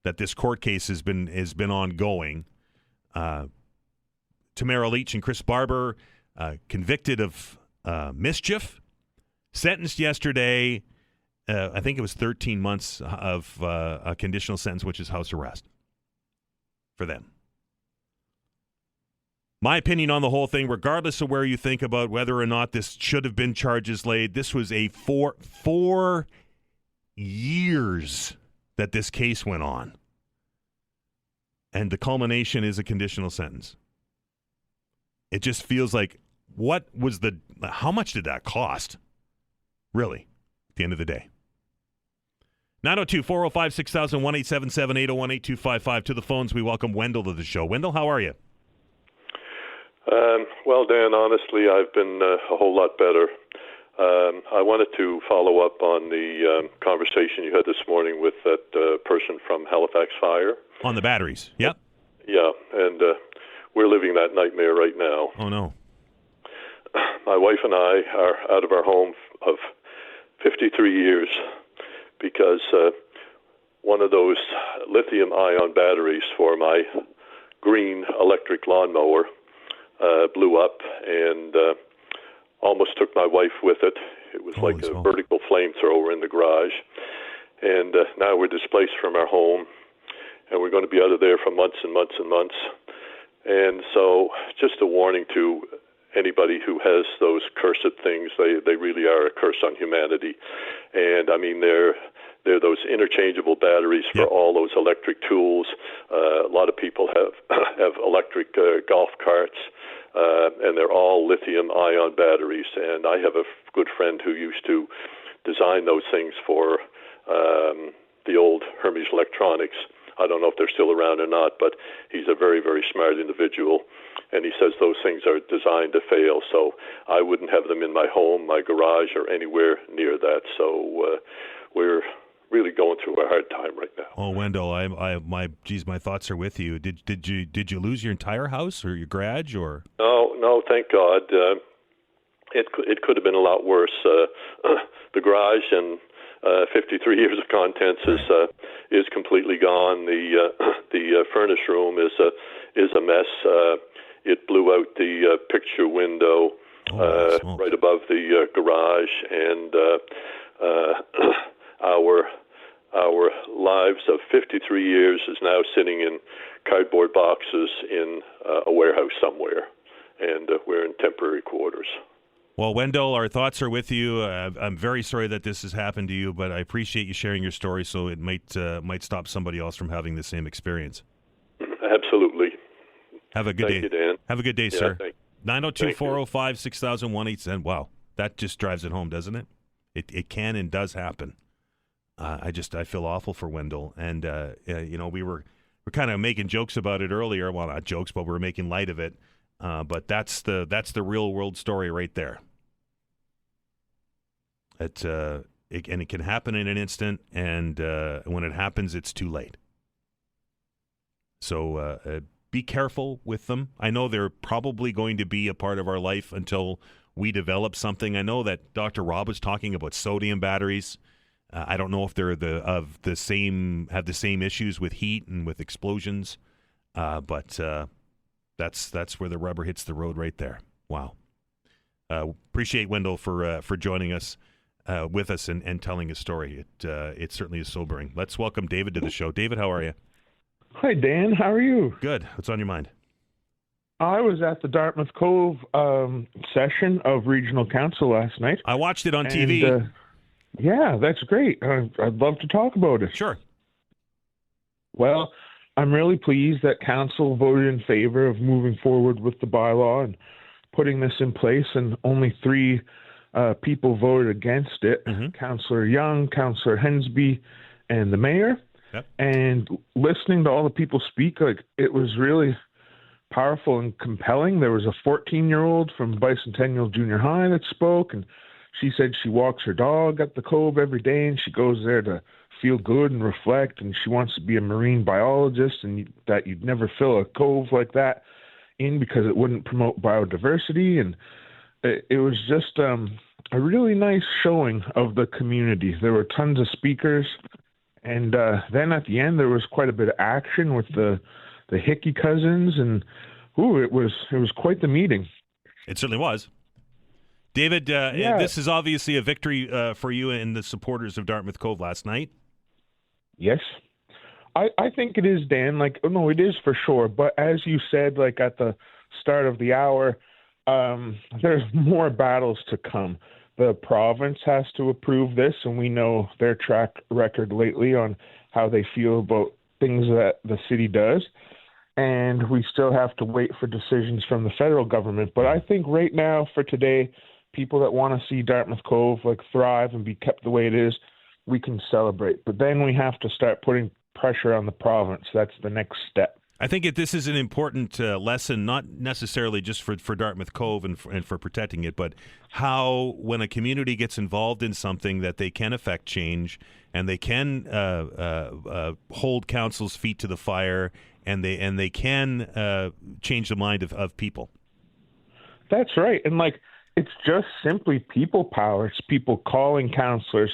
[SPEAKER 1] that this court case has been ongoing. Tamara Leach and Chris Barber convicted of mischief, sentenced yesterday. I think it was 13 months of a conditional sentence, which is house arrest for them. My opinion on the whole thing, regardless of where you think about whether or not this should have been charges laid, this was a four years that this case went on. And the culmination is a conditional sentence. It just feels like, how much did that cost? Really, at the end of the day. 902-405-6000, 1-877-801-8255. To the phones, we welcome Wendell to the show. Wendell, how are you?
[SPEAKER 11] Well, Dan, honestly, I've been a whole lot better. I wanted to follow up on the conversation you had this morning with that person from Halifax Fire.
[SPEAKER 1] On the batteries, yep.
[SPEAKER 11] Yeah, and we're living that nightmare right now.
[SPEAKER 1] Oh, no.
[SPEAKER 11] my wife and I are out of our home of 53 years because one of those lithium-ion batteries for my green electric lawnmower blew up and almost took my wife with it. It was like a vertical flamethrower in the garage. And now we're displaced from our home, and we're going to be out of there for months and months and months. And so just a warning to anybody who has those cursed things. They really are a curse on humanity. And, I mean, they're those interchangeable batteries for all those electric tools. A lot of people have electric golf carts, and they're all lithium-ion batteries. And I have a good friend who used to design those things for the old Hermes Electronics. I don't know if they're still around or not, but he's a very, very smart individual, and he says those things are designed to fail. So I wouldn't have them in my home, my garage, or anywhere near that. So we're really going through a hard time right now.
[SPEAKER 1] Oh, Wendell, my thoughts are with you. Did you lose your entire house or your garage or?
[SPEAKER 11] No, thank God. It could have been a lot worse. The garage and 53 years of contents is completely gone. The furnace room is a mess. It blew out the picture window right above the garage, and our lives of 53 years is now sitting in cardboard boxes in a warehouse somewhere, and we're in temporary quarters.
[SPEAKER 1] Well, Wendell, our thoughts are with you. I'm very sorry that this has happened to you, but I appreciate you sharing your story so it might stop somebody else from having the same experience.
[SPEAKER 11] Absolutely.
[SPEAKER 1] Have a good day.
[SPEAKER 11] Thank you, Dan.
[SPEAKER 1] Have a good day, sir. 902-405-6001. Wow, that just drives it home, doesn't it? It can and does happen. I feel awful for Wendell. And, we're kind of making jokes about it earlier. Well, not jokes, but we're making light of it. But that's the real world story right there. It can happen in an instant, and when it happens, it's too late. So be careful with them. I know they're probably going to be a part of our life until we develop something. I know that Dr. Rob was talking about sodium batteries. I don't know if they're have the same issues with heat and with explosions, but. That's where the rubber hits the road right there. Wow. Appreciate Wendell for joining us with us and telling his story. It certainly is sobering. Let's welcome David to the show. David, how are you?
[SPEAKER 9] Hi, Dan. How are you?
[SPEAKER 1] Good. What's on your mind?
[SPEAKER 9] I was at the Dartmouth Cove session of Regional Council last night.
[SPEAKER 1] I watched it on TV.
[SPEAKER 9] Yeah, that's great. I'd love to talk about it.
[SPEAKER 1] Sure.
[SPEAKER 9] Well, I'm really pleased that Council voted in favor of moving forward with the bylaw and putting this in place, and only 3 people voted against it. Mm-hmm. Councillor Young, Councillor Hensby, and the mayor. Yep. And listening to all the people speak, it was really powerful and compelling. There was a 14-year-old from Bicentennial Junior High that spoke, and she said she walks her dog at the Cove every day, and she goes there to feel good and reflect, and she wants to be a marine biologist, and that you'd never fill a cove like that in because it wouldn't promote biodiversity. And it was just a really nice showing of the community. There were tons of speakers, and then at the end there was quite a bit of action with the Hickey cousins, and it was quite the meeting.
[SPEAKER 1] It certainly was. David, this is obviously a victory for you and the supporters of Dartmouth Cove last night.
[SPEAKER 9] Yes. I think it is, Dan. No, it is for sure. But as you said, at the start of the hour, there's more battles to come. The province has to approve this, and we know their track record lately on how they feel about things that the city does. And we still have to wait for decisions from the federal government. But I think right now, for today, people that want to see Dartmouth Cove thrive and be kept the way it is, we can celebrate. But then we have to start putting pressure on the province. That's the next step.
[SPEAKER 1] I think this is an important lesson, not necessarily just for Dartmouth Cove and for protecting it, but how when a community gets involved in something that they can affect change and they can hold council's feet to the fire and they can change the mind of people.
[SPEAKER 9] That's right. And it's just simply people power. It's people calling counselors.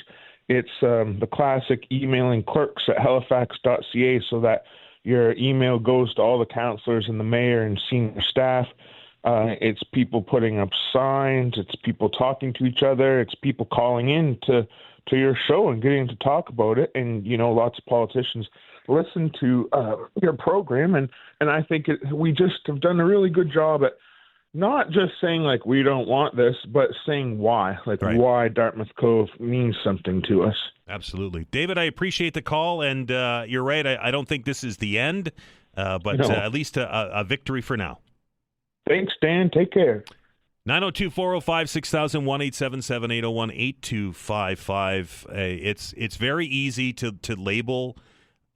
[SPEAKER 9] It's the classic emailing clerks at halifax.ca so that your email goes to all the counselors and the mayor and senior staff. It's people putting up signs. It's people talking to each other. It's people calling in to your show and getting to talk about it. And, lots of politicians listen to your program. And I think we just have done a really good job at not just saying, like, we don't want this, but saying why, why Dartmouth Cove means something to us.
[SPEAKER 1] Absolutely. David, I appreciate the call, and you're right. I don't think this is the end, but at least a victory for now.
[SPEAKER 9] Thanks, Dan. Take care.
[SPEAKER 1] 902-405-6000, 1-877-801-8255. It's very easy to label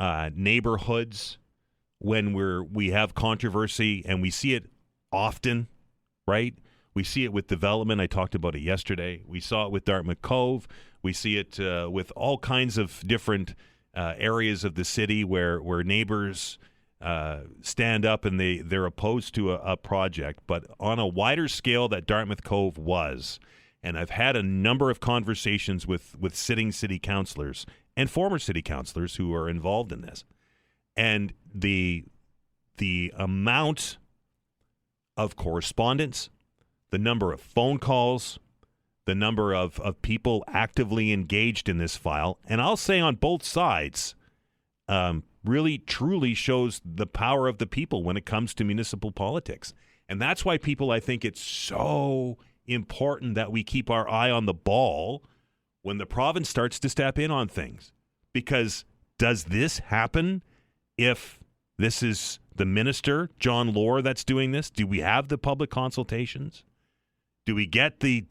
[SPEAKER 1] neighborhoods when we have controversy, and we see it often, right? We see it with development. I talked about it yesterday. We saw it with Dartmouth Cove. We see it with all kinds of different areas of the city where neighbors stand up and they're opposed to a project. But on a wider scale that Dartmouth Cove was, and I've had a number of conversations with sitting city councilors and former city councilors who are involved in this, and the amount of correspondence, the number of phone calls, the number of people actively engaged in this file, and I'll say on both sides, really truly shows the power of the people when it comes to municipal politics. And that's why people, I think it's so important that we keep our eye on the ball when the province starts to step in on things. Because does this happen if this is the minister, John Lohr, that's doing this? Do we have the public consultations? Do we get the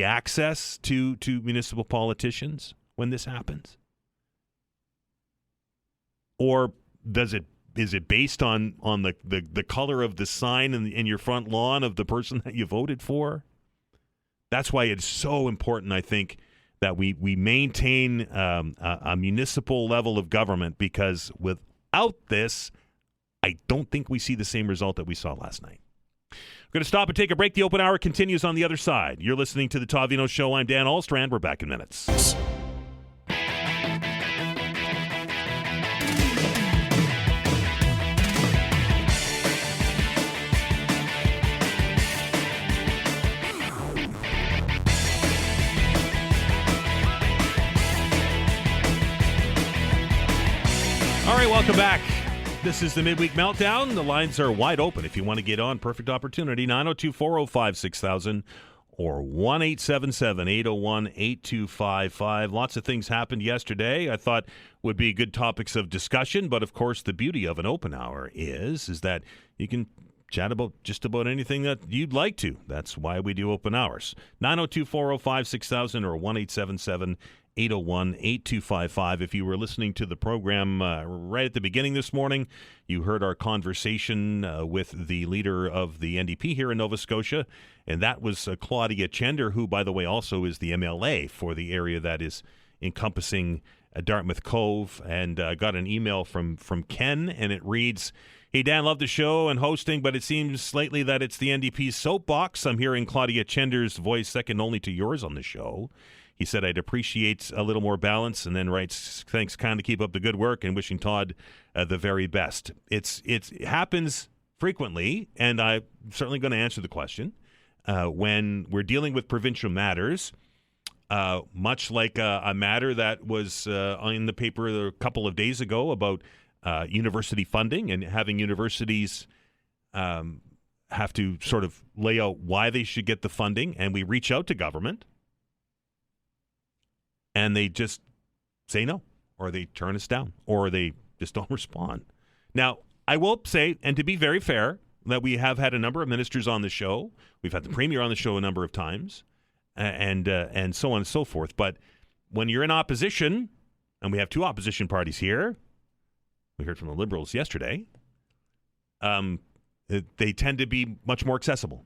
[SPEAKER 1] access to municipal politicians when this happens? Or is it based on the color of the sign in your front lawn of the person that you voted for? That's why it's so important, I think, that we maintain a municipal level of government, because without this, I don't think we see the same result that we saw last night. We're going to stop and take a break. The open hour continues on the other side. You're listening to the Todd Veinotte Show. I'm Dan Alstrand. We're back in minutes. All right, welcome back. This is the Midweek Meltdown. The lines are wide open if you want to get on. Perfect opportunity. 902-405-6000 or 1-877-801-8255. Lots of things happened yesterday I thought would be good topics of discussion. But, of course, the beauty of an open hour is that you can chat about just about anything that you'd like to. That's why we do open hours. 902-405-6000 or 1-877-801-8255. If you were listening to the program right at the beginning this morning, you heard our conversation with the leader of the NDP here in Nova Scotia, and that was Claudia Chender, who, by the way, also is the MLA for the area that is encompassing Dartmouth Cove, and got an email from Ken, and it reads, "Hey, Dan, love the show and hosting, but it seems lately that it's the NDP's soapbox. I'm hearing Claudia Chender's voice second only to yours on the show." He said, "I'd appreciate a little more balance," and then writes, "Thanks, kind of keep up the good work and wishing Todd the very best." It happens frequently, and I'm certainly going to answer the question. When we're dealing with provincial matters, much like a matter that was in the paper a couple of days ago about university funding and having universities have to sort of lay out why they should get the funding, and we reach out to government, and they just say no, or they turn us down, or they just don't respond. Now, I will say, and to be very fair, that we have had a number of ministers on the show. We've had the Premier on the show a number of times, and so on and so forth. But when you're in opposition, and we have two opposition parties here, we heard from the Liberals yesterday, they tend to be much more accessible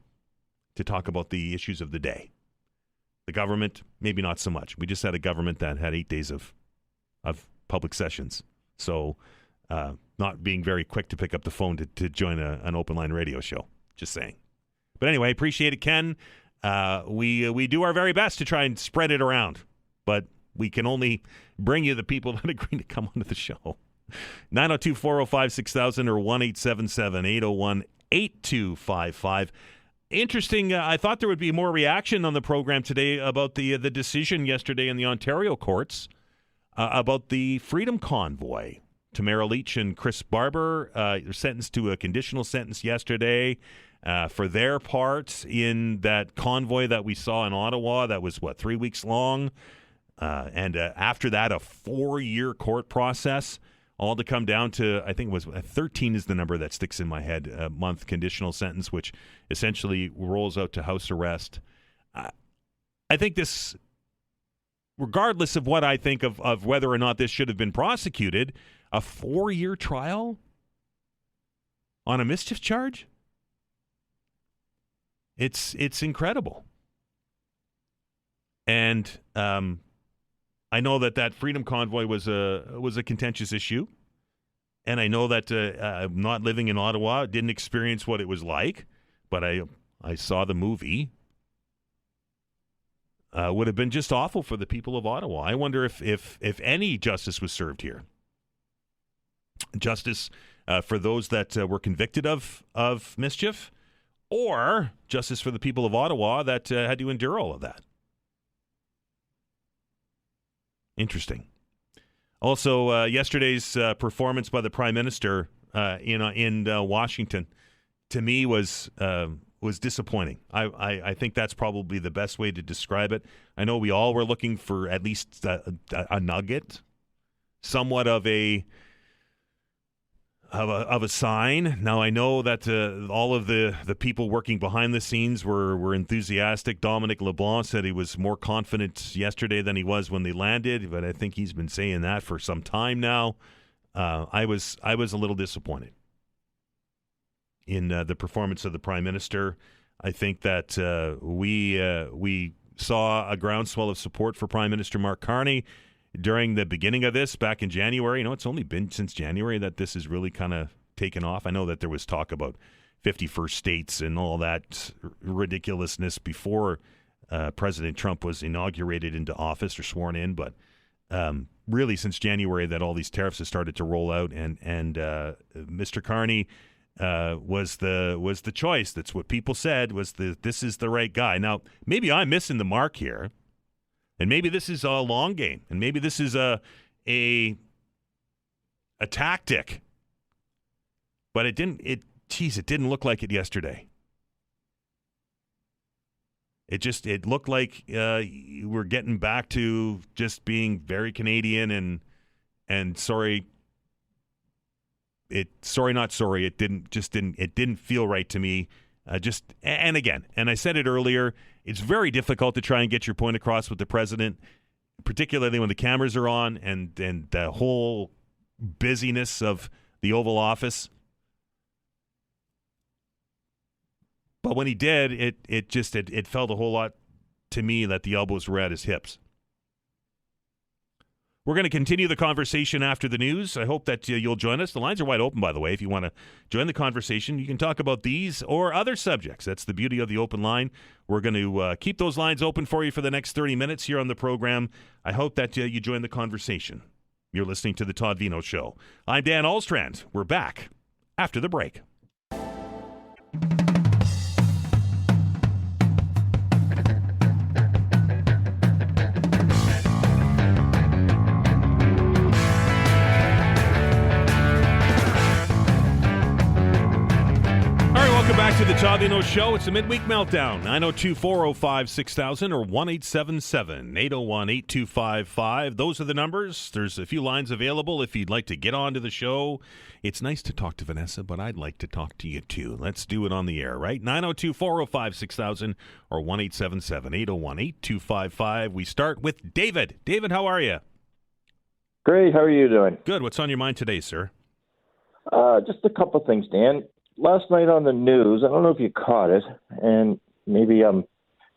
[SPEAKER 1] to talk about the issues of the day. The government, maybe not so much. We just had a government that had 8 days of public sessions. So not being very quick to pick up the phone to join an open line radio show. Just saying. But anyway, appreciate it, Ken. we do our very best to try and spread it around, but we can only bring you the people that agree to come onto the show. 902-405-6000 or 1-877-801-8255. Interesting. I thought there would be more reaction on the program today about the decision yesterday in the Ontario courts about the Freedom Convoy. Tamara Leach and Chris Barber were sentenced to a conditional sentence yesterday for their part in that convoy that we saw in Ottawa that was, 3 weeks long? And after that, a 4-year court process, all to come down to, I think it was 13 is the number that sticks in my head, a month conditional sentence, which essentially rolls out to house arrest. I think this, regardless of what I think of whether or not this should have been prosecuted, a 4-year trial on a mischief charge? It's incredible. And I know that Freedom Convoy was a contentious issue, and I know that not living in Ottawa, didn't experience what it was like, but I saw the movie. Would have been just awful for the people of Ottawa. I wonder if any justice was served here. Justice for those that were convicted of mischief, or justice for the people of Ottawa that had to endure all of that. Interesting. Also, yesterday's performance by the Prime Minister in Washington, to me, was disappointing. I think that's probably the best way to describe it. I know we all were looking for at least a nugget, somewhat of a sign. Now, I know that all of the people working behind the scenes were enthusiastic. Dominic LeBlanc said he was more confident yesterday than he was when they landed, but I think he's been saying that for some time now. I was a little disappointed in the performance of the Prime Minister. I think that we saw a groundswell of support for Prime Minister Mark Carney during the beginning of this, back in January. It's only been since January that this has really kind of taken off. I know that there was talk about 51st states and all that ridiculousness before President Trump was inaugurated into office or sworn in, but really since January that all these tariffs have started to roll out, and Mr. Carney was the choice. That's what people said this is the right guy. Now, maybe I'm missing the mark here. And maybe this is a long game, and maybe this is a tactic. But it didn't look like it yesterday. It looked like we're getting back to just being very Canadian and sorry. Sorry, not sorry. It didn't feel right to me. And again, and I said it earlier, it's very difficult to try and get your point across with the president, particularly when the cameras are on and the whole busyness of the Oval Office. But when he did, it felt a whole lot to me that the elbows were at his hips. We're going to continue the conversation after the news. I hope that you'll join us. The lines are wide open, by the way. If you want to join the conversation, you can talk about these or other subjects. That's the beauty of the open line. We're going to keep those lines open for you for the next 30 minutes here on the program. I hope that you join the conversation. You're listening to The Todd Veinotte Show. I'm Dan Alstrand. We're back after the break. Back to the Todd Veinotte Show. It's a midweek meltdown. 902-405-6000 or 1-877-801-8255. Those are the numbers. There's a few lines available if you'd like to get onto the show. It's nice to talk to Vanessa, but I'd like to talk to you too. Let's do it on the air, right? 902-405-6000 or 1-877-801-8255. We start with David. David, how are you?
[SPEAKER 10] Great. How are you doing?
[SPEAKER 1] Good. What's on your mind today, sir?
[SPEAKER 10] Just a couple things, Dan. Last night on the news, I don't know if you caught it, and maybe I'm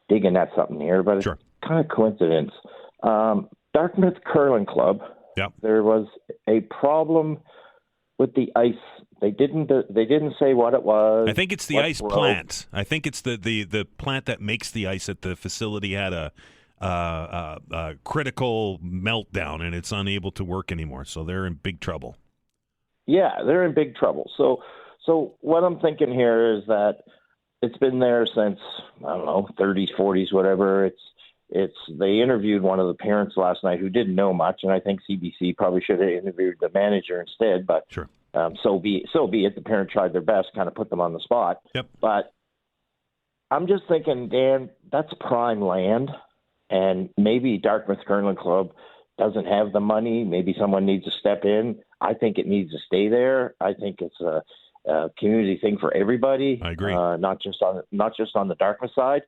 [SPEAKER 10] digging at something here, but
[SPEAKER 1] sure.
[SPEAKER 10] It's kind of coincidence. Dartmouth Curling Club,
[SPEAKER 1] yep.
[SPEAKER 10] There was a problem with the ice They didn't say what it was.
[SPEAKER 1] I think it's the ice plant. I think it's the plant that makes the ice at the facility had a critical meltdown, and it's unable to work anymore. So they're in big trouble.
[SPEAKER 10] Yeah, they're in big trouble. So what I'm thinking here is that it's been there since, I don't know, 30s, 40s, whatever. They interviewed one of the parents last night who didn't know much, and I think CBC probably should have interviewed the manager instead. But
[SPEAKER 1] sure.
[SPEAKER 10] So be it. The parent tried their best, kind of put them on the spot.
[SPEAKER 1] Yep.
[SPEAKER 10] But I'm just thinking, Dan, that's prime land, and maybe Dartmouth Curling Club doesn't have the money. Maybe someone needs to step in. I think it needs to stay there. I think it's a community thing for everybody.
[SPEAKER 1] I agree.
[SPEAKER 10] Not just on the Dartmouth side.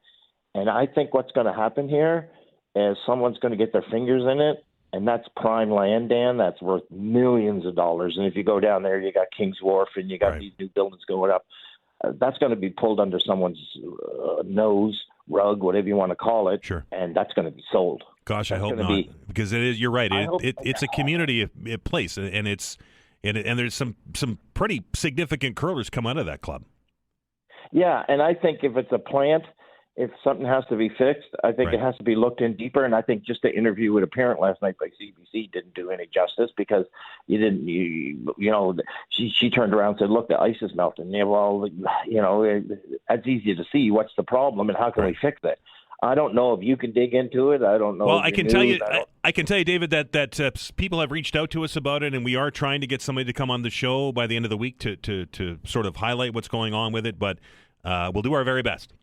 [SPEAKER 10] And I think what's going to happen here is someone's going to get their fingers in it, and that's prime land, Dan. That's worth millions of dollars. And if you go down there, you got King's Wharf, and you got these new buildings going up. That's going to be pulled under someone's nose, rug, whatever you want to call it.
[SPEAKER 1] Sure.
[SPEAKER 10] And that's going to be sold.
[SPEAKER 1] Gosh, I hope not, because it is. You're right. It's a community place, and there's some pretty significant curlers come out of that club.
[SPEAKER 10] Yeah, and I think if it's a plant, if something has to be fixed, I think it has to be looked in deeper. And I think just the interview with a parent last night by CBC didn't do any justice, because she turned around and said, "Look, the ice is melting." Yeah, well, that's easy to see. What's the problem, and how can we fix it? I don't know if you can dig into it. I don't know.
[SPEAKER 1] Well, I can tell you, David, that people have reached out to us about it, and we are trying to get somebody to come on the show by the end of the week to sort of highlight what's going on with it. But we'll do our very best.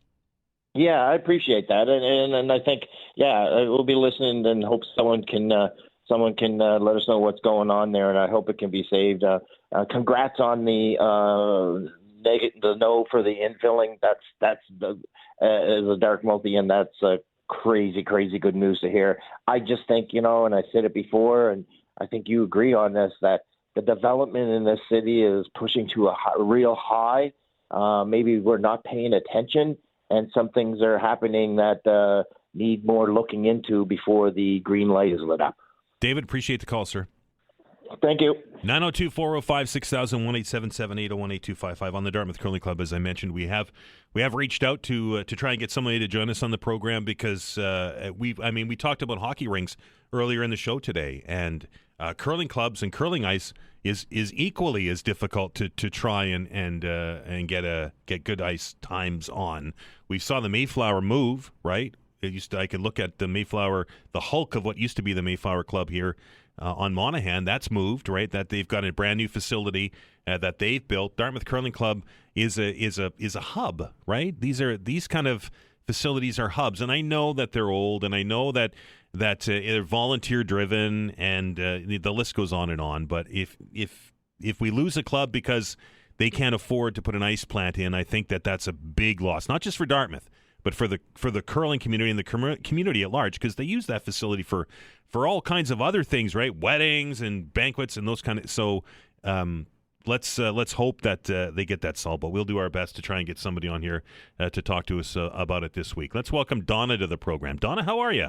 [SPEAKER 10] Yeah, I appreciate that, and I think we'll be listening and hope someone can let us know what's going on there, and I hope it can be saved. Congrats on the no for the infilling. That's as a Dark Multi, and that's crazy good news to hear. I just think, and I said it before, and I think you agree on this, that the development in this city is pushing to a real high. Maybe we're not paying attention, and some things are happening that need more looking into before the green light is lit up.
[SPEAKER 1] David, appreciate the call, sir.
[SPEAKER 10] Thank you.
[SPEAKER 1] 902-405-6000, 1-877-801-8255 on the Dartmouth Curling Club. As I mentioned, we have reached out to try and get somebody to join us on the program, because we talked about hockey rinks earlier in the show today, and curling clubs and curling ice is equally as difficult to try and get good ice times on. We saw the Mayflower move, right? I could look at the Mayflower, the hulk of what used to be the Mayflower Club here on Monaghan. That's moved, right? That they've got a brand new facility that they've built. Dartmouth Curling Club is a hub, right? These kind of facilities are hubs, and I know that they're old, and I know that they're volunteer driven, and the list goes on and on. But if we lose a club because they can't afford to put an ice plant in, I think that's a big loss, not just for Dartmouth, but for the curling community and the community at large, because they use that facility for all kinds of other things, right? Weddings and banquets and those kind of. So let's hope that they get that solved. But we'll do our best to try and get somebody on here to talk to us about it this week. Let's welcome Donna to the program. Donna, how are you?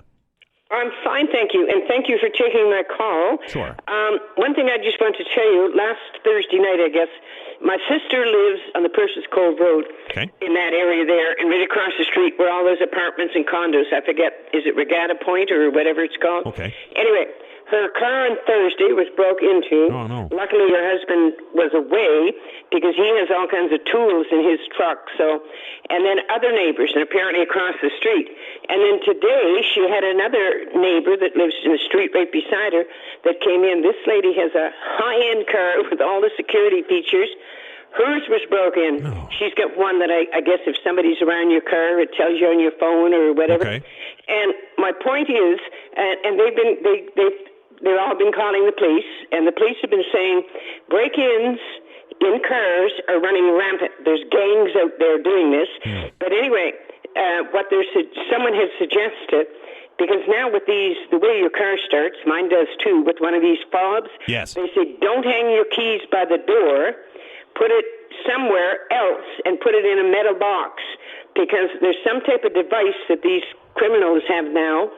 [SPEAKER 12] I'm fine, thank you, and thank you for taking my call.
[SPEAKER 1] Sure.
[SPEAKER 12] One thing I just want to tell you, last Thursday night, I guess, my sister lives on the Purses Cove Road in that area there, and right across the street where all those apartments and condos, I forget, is it Regatta Point or whatever it's called?
[SPEAKER 1] Okay.
[SPEAKER 12] Anyway, her car on Thursday was broke into.
[SPEAKER 1] Oh, no.
[SPEAKER 12] Luckily, her husband was away because he has all kinds of tools in his truck. And then other neighbors, and apparently across the street. And then today, she had another neighbor that lives in the street right beside her that came in. This lady has a high-end car with all the security features. Hers was broken. Oh. She's got one that I guess if somebody's around your car, it tells you on your phone or whatever.
[SPEAKER 1] Okay.
[SPEAKER 12] And my point is, and they've all been calling the police, and the police have been saying break-ins in cars are running rampant. There's gangs out there doing this. But anyway, someone has suggested, because now with the way your car starts, mine does too, with one of these fobs,
[SPEAKER 1] yes.
[SPEAKER 12] They say don't hang your keys by the door, put it somewhere else and put it in a metal box. because there's some type of device that these criminals have now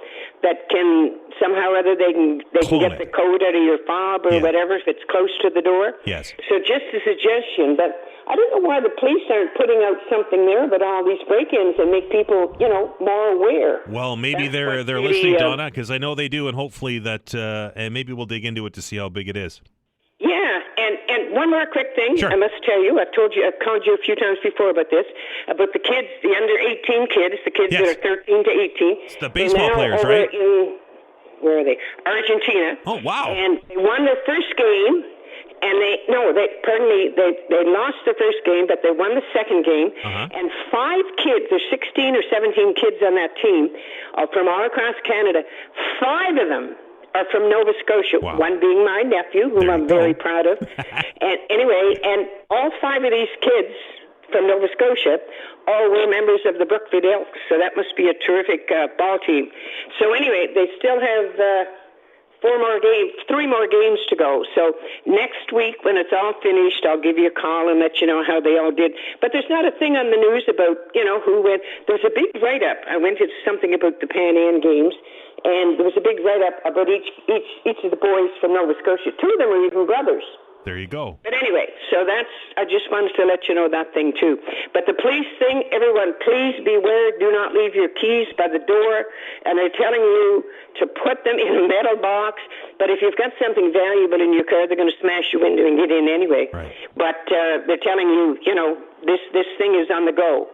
[SPEAKER 12] that can somehow or other they can get the code out of your fob or whatever if it's close to the door.
[SPEAKER 1] Yes.
[SPEAKER 12] So just a suggestion, but I don't know why the police aren't putting out something there about all these break-ins and make people, more aware.
[SPEAKER 1] Well, maybe they're listening, Donna, because I know they do, and hopefully that, and maybe we'll dig into it to see how big it is.
[SPEAKER 12] Yeah, and one more quick thing.
[SPEAKER 1] Sure.
[SPEAKER 12] I must tell you, I've called you a few times before about this, about the kids, the under 18 kids, the kids that are 13 to 18.
[SPEAKER 1] It's the baseball players,
[SPEAKER 12] over
[SPEAKER 1] right?
[SPEAKER 12] Where are they? Argentina.
[SPEAKER 1] Oh, wow.
[SPEAKER 12] And they won their first game, and they lost the first game, but they won the second game. And 5 kids, there's 16 or 17 kids on that team from all across Canada. 5 of them are from Nova Scotia, one being my nephew, whom I'm very proud of. And anyway, and all 5 of these kids from Nova Scotia all were members of the Brookfield Elks, so that must be a terrific ball team. So anyway, they still have 3 more games to go. So next week, when it's all finished, I'll give you a call and let you know how they all did. But there's not a thing on the news about, who went. There's a big write-up. I went to something about the Pan Am Games, and there was a big write-up about each of the boys from Nova Scotia. 2 of them were even brothers.
[SPEAKER 1] There you go.
[SPEAKER 12] But anyway, so I just wanted to let you know that thing too. But the police thing, everyone, please beware. Do not leave your keys by the door. And they're telling you to put them in a metal box. But if you've got something valuable in your car, they're going to smash your window and get in anyway.
[SPEAKER 1] Right.
[SPEAKER 12] But they're telling you, this thing is on the go.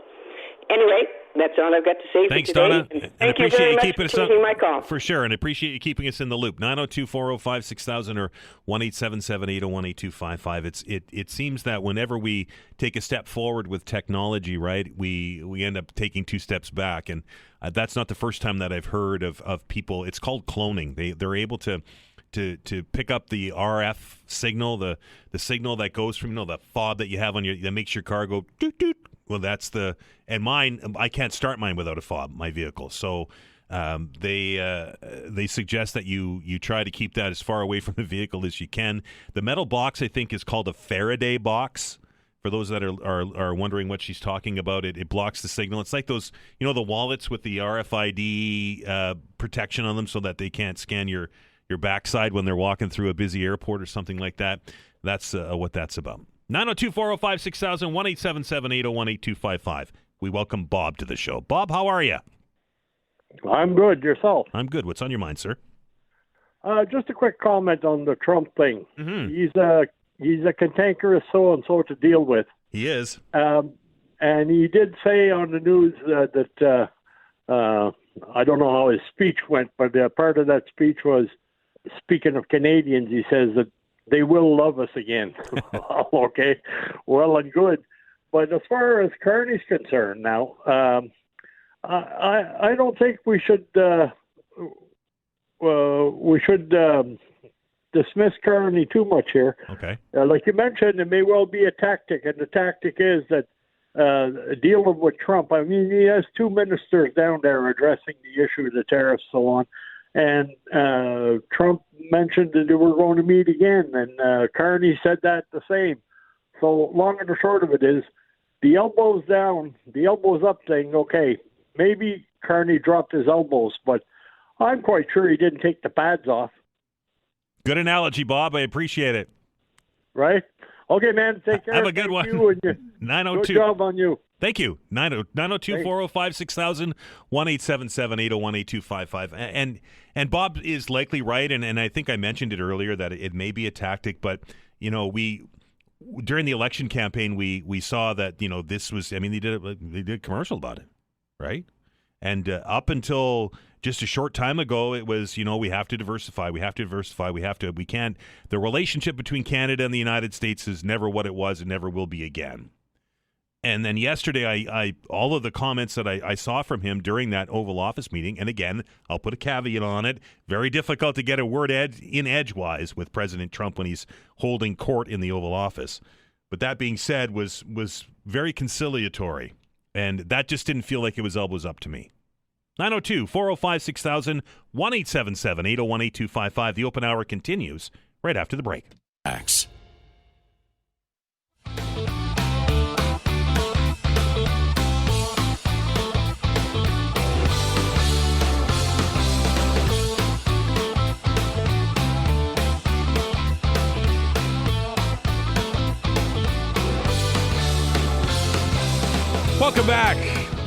[SPEAKER 12] Anyway, that's all I've got to say
[SPEAKER 1] Thanks,
[SPEAKER 12] for today.
[SPEAKER 1] Donna.
[SPEAKER 12] And
[SPEAKER 1] and
[SPEAKER 12] thank you
[SPEAKER 1] appreciate
[SPEAKER 12] very
[SPEAKER 1] you
[SPEAKER 12] much
[SPEAKER 1] keeping
[SPEAKER 12] for
[SPEAKER 1] us
[SPEAKER 12] taking my call.
[SPEAKER 1] For sure, and appreciate you keeping us in the loop. 902-405-6000 or 1-877-801-8255. It seems that whenever we take a step forward with technology, right, we end up taking 2 steps back, and that's not the first time that I've heard of people. It's called cloning. They're able to pick up the RF signal, the signal that goes from the fob that you have on that makes your car go doot doot. Well, that's and mine. I can't start mine without a fob, my vehicle. So they suggest that you try to keep that as far away from the vehicle as you can. The metal box, I think, is called a Faraday box. For those that are wondering what she's talking about, it blocks the signal. It's like those, the wallets with the RFID protection on them, so that they can't scan your backside when they're walking through a busy airport or something like that. That's what that's about. 902-405-6000, 1-877-801-8255. We welcome Bob to the show. Bob, how are you?
[SPEAKER 13] I'm good. Yourself?
[SPEAKER 1] I'm good. What's on your mind, sir?
[SPEAKER 13] Just a quick comment on the Trump thing.
[SPEAKER 1] Mm-hmm.
[SPEAKER 13] He's a cantankerous so-and-so to deal with.
[SPEAKER 1] He is.
[SPEAKER 13] And he did say on the news that I don't know how his speech went, but part of that speech was, speaking of Canadians, he says that they will love us again. Okay, well and good. But as far as Kearney's concerned now, I don't think we should dismiss Kearney too much here.
[SPEAKER 1] Okay.
[SPEAKER 13] Like you mentioned, it may well be a tactic, and the tactic is that dealing with Trump. I mean, he has 2 ministers down there addressing the issue of the tariffs, so on. And Trump mentioned that they were going to meet again, and Kearney said that the same. So long and the short of it is, the elbows down, the elbows up thing, okay, maybe Kearney dropped his elbows, but I'm quite sure he didn't take the pads off.
[SPEAKER 1] Good analogy, Bob. I appreciate it.
[SPEAKER 13] Right? Okay, man. Take care.
[SPEAKER 1] Have a good one. 902.
[SPEAKER 13] Good job on you.
[SPEAKER 1] Thank you. 902-405-6000, 1-877-801-8255. And Bob is likely right, and I think I mentioned it earlier that it may be a tactic, but, we during the election campaign, we saw that, this was, they did a commercial about it, right? And up until just a short time ago, it was, we have to diversify. We can't. The relationship between Canada and the United States is never what it was and never will be again. And then yesterday, I all of the comments that I saw from him during that Oval Office meeting, and again, I'll put a caveat on it, very difficult to get a word in edgewise with President Trump when he's holding court in the Oval Office. But that being said, was very conciliatory, and that just didn't feel like it was elbows up to me. 902-405-6000, 1-877-801-8255. The open hour continues right after the break.
[SPEAKER 14] Axe.
[SPEAKER 1] Welcome back.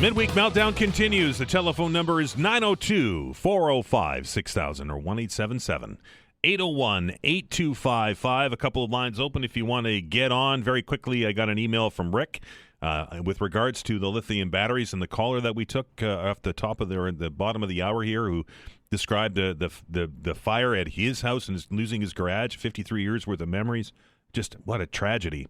[SPEAKER 1] Midweek Meltdown continues. The telephone number is 902-405-6000 or 1-877-801-8255. A couple of lines open if you want to get on. Very quickly, I got an email from Rick with regards to the lithium batteries and the caller that we took off the top of the bottom of the hour here, who described the fire at his house and is losing his garage, 53 years worth of memories. Just what a tragedy.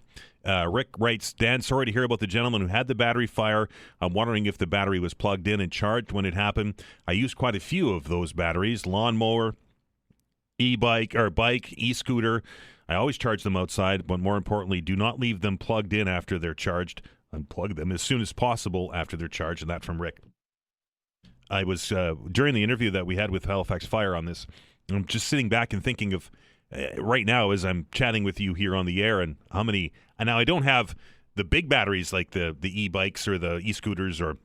[SPEAKER 1] Rick writes, Dan, sorry to hear about the gentleman who had the battery fire. I'm wondering if the battery was plugged in and charged when it happened. I used quite a few of those batteries, lawnmower, e-bike, or bike, e-scooter. I always charge them outside, but more importantly, do not leave them plugged in after they're charged. Unplug them as soon as possible after they're charged. And that from Rick. I was, during the interview that we had with Halifax Fire on this, I'm just sitting back and thinking of, right now as I'm chatting with you here on the air, and how many, and now I don't have the big batteries like the e-bikes or the e-scooters or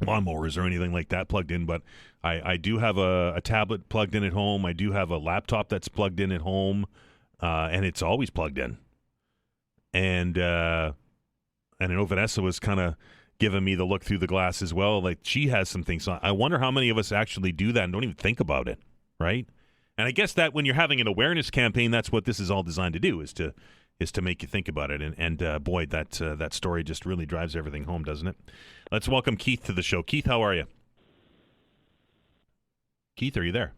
[SPEAKER 1] lawnmowers or anything like that plugged in, but I do have a tablet plugged in at home. I do have a laptop that's plugged in at home, and it's always plugged in. And I know Vanessa was kind of giving me the look through the glass as well. Like, she has some things. So I wonder how many of us actually do that and don't even think about it, right? And I guess that when you're having an awareness campaign, that's what this is all designed to do, is to make you think about it. And boy, that story just really drives everything home, doesn't it? Let's welcome Keith to the show. Keith, how are you? Keith, are you there?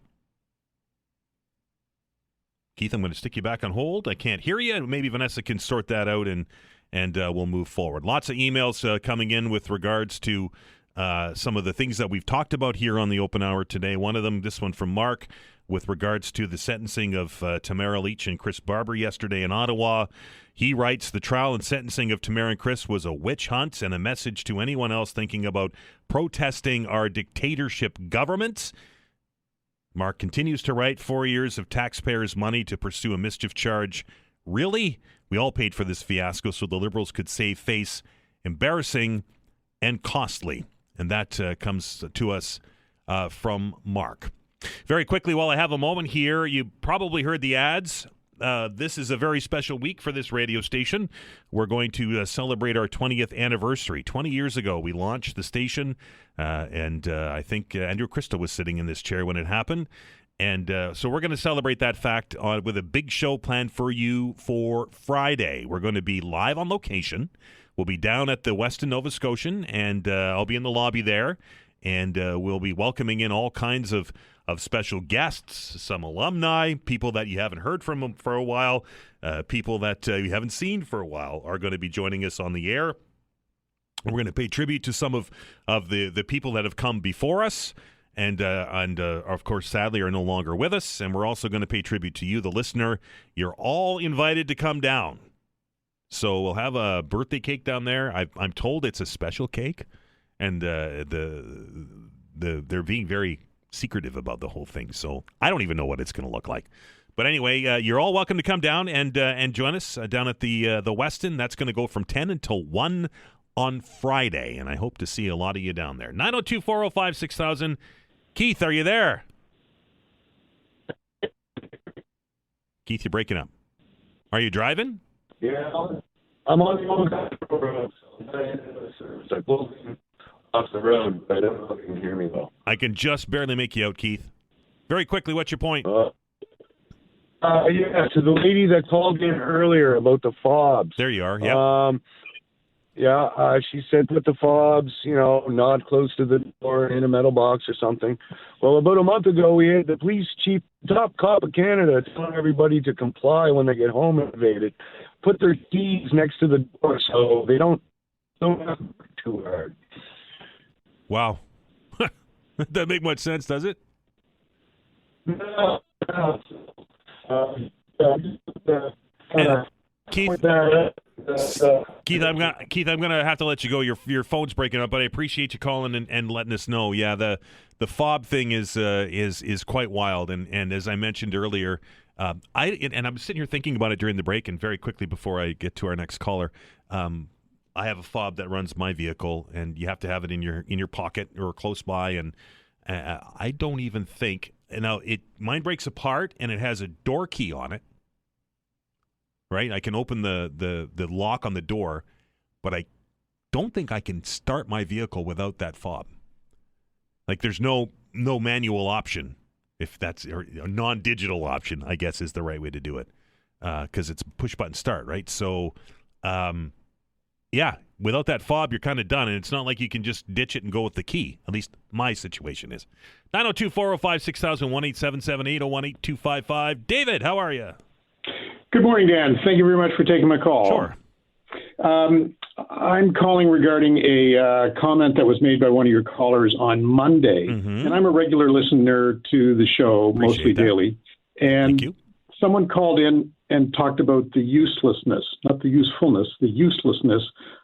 [SPEAKER 1] Keith, I'm going to stick you back on hold. I can't hear you. Maybe Vanessa can sort that out, and we'll move forward. Lots of emails coming in with regards to some of the things that we've talked about here on the open hour today. One of them, this one from Mark, with regards to the sentencing of Tamara Leach and Chris Barber yesterday in Ottawa. He writes, the trial and sentencing of Tamara and Chris was a witch hunt and a message to anyone else thinking about protesting our dictatorship government. Mark continues to write, 4 years of taxpayers' money to pursue a mischief charge. Really? We all paid for this fiasco so the Liberals could save face. Embarrassing and costly. And that comes to us from Mark. Very quickly, while I have a moment here, you probably heard the ads. This is a very special week for this radio station. We're going to celebrate our 20th anniversary. 20 years ago, we launched the station, and I think Andrew Christo was sitting in this chair when it happened. And so we're going to celebrate that fact with a big show planned for you for Friday. We're going to be live on location. We'll be down at the Westin Nova Scotian, and I'll be in the lobby there. And we'll be welcoming in all kinds of special guests, some alumni, people that you haven't heard from for a while, people that you haven't seen for a while are going to be joining us on the air. We're going to pay tribute to some of the people that have come before us and of course, sadly, are no longer with us. And we're also going to pay tribute to you, the listener. You're all invited to come down. So we'll have a birthday cake down there. I'm told it's a special cake. And they're being very secretive about the whole thing, so I don't even know what it's going to look like. But anyway, you're all welcome to come down and join us down at the Westin. That's going to go from 10 until 1 on Friday, and I hope to see a lot of you down there. 902-405-6000. Keith, are you there? Keith, you're breaking up. Are you driving?
[SPEAKER 6] Yeah, I'm on the road. I pulled off the road, but I don't know if you can hear me though.
[SPEAKER 1] I can just barely make you out, Keith. Very quickly, what's your point?
[SPEAKER 14] Yeah, to the lady that called in earlier about the fobs.
[SPEAKER 1] There you are,
[SPEAKER 14] yeah. She said put the fobs, not close to the door in a metal box or something. Well, about a month ago, we had the police chief, top cop of Canada, telling everybody to comply when they get home invaded. Put their keys next to the door so they don't have to work too hard.
[SPEAKER 1] Wow. That doesn't make much sense, does it?
[SPEAKER 14] No.
[SPEAKER 1] Keith, I'm gonna have to let you go. Your phone's breaking up, but I appreciate you calling and letting us know. Yeah, the fob thing is quite wild, and as I mentioned earlier, I'm sitting here thinking about it during the break, and very quickly before I get to our next caller, I have a fob that runs my vehicle, and you have to have it in your pocket or close by, and I don't even think. Now mine breaks apart, and it has a door key on it. Right, I can open the lock on the door, but don't think I can start my vehicle without that fob. Like there's no manual option, if that's or a non-digital option, I guess is the right way to do it, because it's push button start, right? So, yeah, without that fob, you're kind of done, and it's not like you can just ditch it and go with the key. At least my situation is. 902-405-6000, 1-877-801-8255. David, how are you?
[SPEAKER 15] Good morning, Dan. Thank you very much for taking my call.
[SPEAKER 1] Sure.
[SPEAKER 15] I'm calling regarding a comment that was made by one of your callers on Monday, and I'm a regular listener to the show, mostly daily. And
[SPEAKER 1] Thank you.
[SPEAKER 15] Someone called in and talked about the uselessness, not the usefulness, the uselessness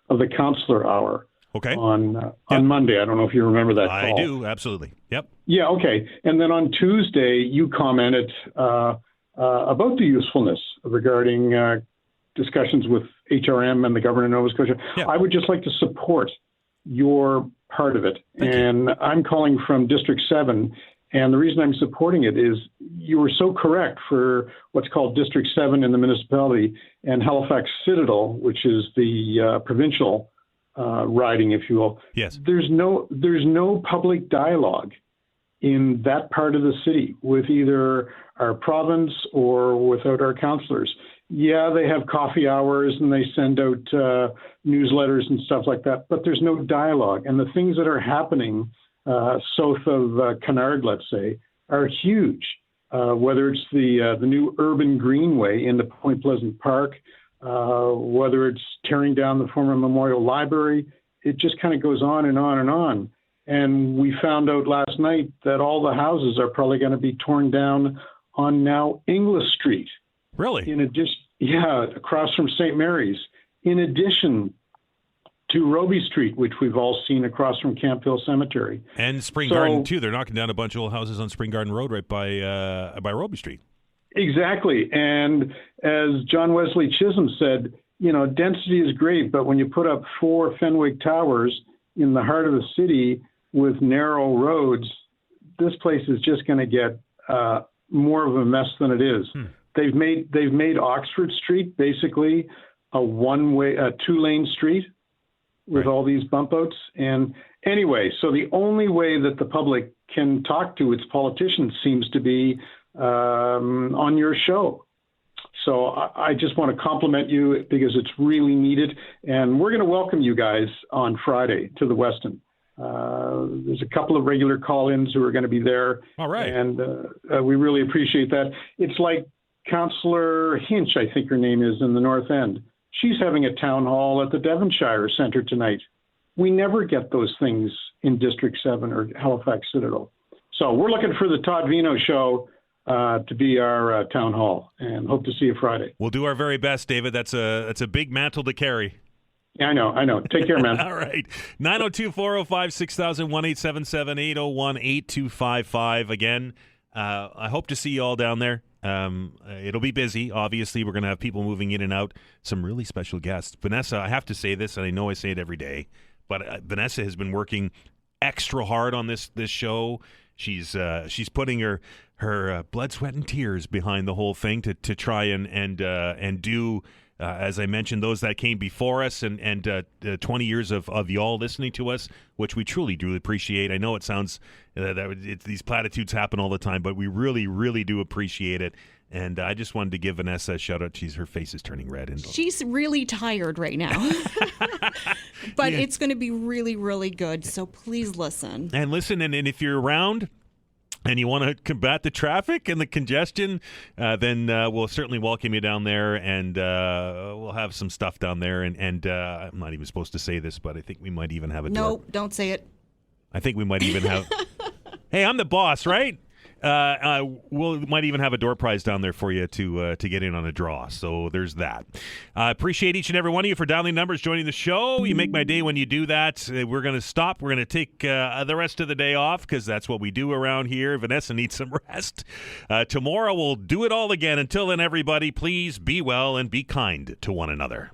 [SPEAKER 15] of the counselor hour.
[SPEAKER 1] Okay.
[SPEAKER 15] On Monday. I don't know if you remember that call.
[SPEAKER 1] I do, absolutely. Yep.
[SPEAKER 15] Yeah, okay. And then on Tuesday, you commented about the usefulness regarding discussions with HRM and the governor of Nova Scotia. Yeah. I would just like to support your part of it. I'm calling from District 7, and the reason I'm supporting it is you were so correct for what's called District 7 in the municipality, and Halifax Citadel, which is the provincial riding, if you will.
[SPEAKER 1] Yes.
[SPEAKER 15] There's no public dialogue in that part of the city with either our province or without our councillors. Yeah, they have coffee hours and they send out newsletters and stuff like that, but there's no dialogue. And the things that are happening south of Kennard, let's say, are huge. Whether it's the new urban greenway into Point Pleasant Park, whether it's tearing down the former Memorial Library, it just kind of goes on and on and on. And we found out last night that all the houses are probably going to be torn down on now Inglis Street.
[SPEAKER 1] Really?
[SPEAKER 15] In addition, yeah, across from St. Mary's. In addition to Roby Street, which we've all seen across from Camp Hill Cemetery.
[SPEAKER 1] And Spring Garden, too. They're knocking down a bunch of old houses on Spring Garden Road right by Roby Street.
[SPEAKER 15] Exactly. And as John Wesley Chisholm said, density is great, but when you put up 4 Fenwick Towers in the heart of the city with narrow roads, this place is just going to get more of a mess than it is. They've made Oxford Street basically a 2-lane street with all these bump outs. And anyway, so the only way that the public can talk to its politicians seems to be on your show. So I just want to compliment you because it's really needed. And we're going to welcome you guys on Friday to the Westin. There's a couple of regular call-ins who are going to be there.
[SPEAKER 1] All right.
[SPEAKER 15] And we really appreciate that. It's like Councillor Hinch, I think her name is, in the North End. She's having a town hall at the Devonshire Centre tonight. We never get those things in District 7 or Halifax Citadel. So we're looking for the Todd Veinotte show to be our town hall, and hope to see you Friday.
[SPEAKER 1] We'll do our very best, David. That's a big mantle to carry.
[SPEAKER 15] Yeah, I know. Take care, man.
[SPEAKER 1] All right. 902-405-6000, 1-877-801-8255. Again, I hope to see you all down there. It'll be busy. Obviously, we're going to have people moving in and out. Some really special guests. Vanessa, I have to say this, and I know I say it every day, but Vanessa has been working extra hard on this show. She's putting her blood, sweat, and tears behind the whole thing to try and do. As I mentioned, those that came before us and 20 years of y'all listening to us, which we truly do appreciate. I know it sounds these platitudes happen all the time, but we really, really do appreciate it. And I just wanted to give Vanessa a shout out. Her face is turning red. And
[SPEAKER 16] she's really tired right now, but it's going to be really, really good. So please listen.
[SPEAKER 1] And listen, and if you're around and you want to combat the traffic and the congestion, then we'll certainly welcome you down there, and we'll have some stuff down there. And I'm not even supposed to say this, but I think we might even have a door.
[SPEAKER 16] No, don't say it.
[SPEAKER 1] I think we might even have... Hey, I'm the boss, right? We might even have a door prize down there for you to get in on a draw. So there's that. Appreciate each and every one of you for dialing numbers, joining the show. You make my day when you do that. We're going to stop. We're going to take the rest of the day off because that's what we do around here. Vanessa needs some rest. Tomorrow we'll do it all again. Until then, everybody, please be well and be kind to one another.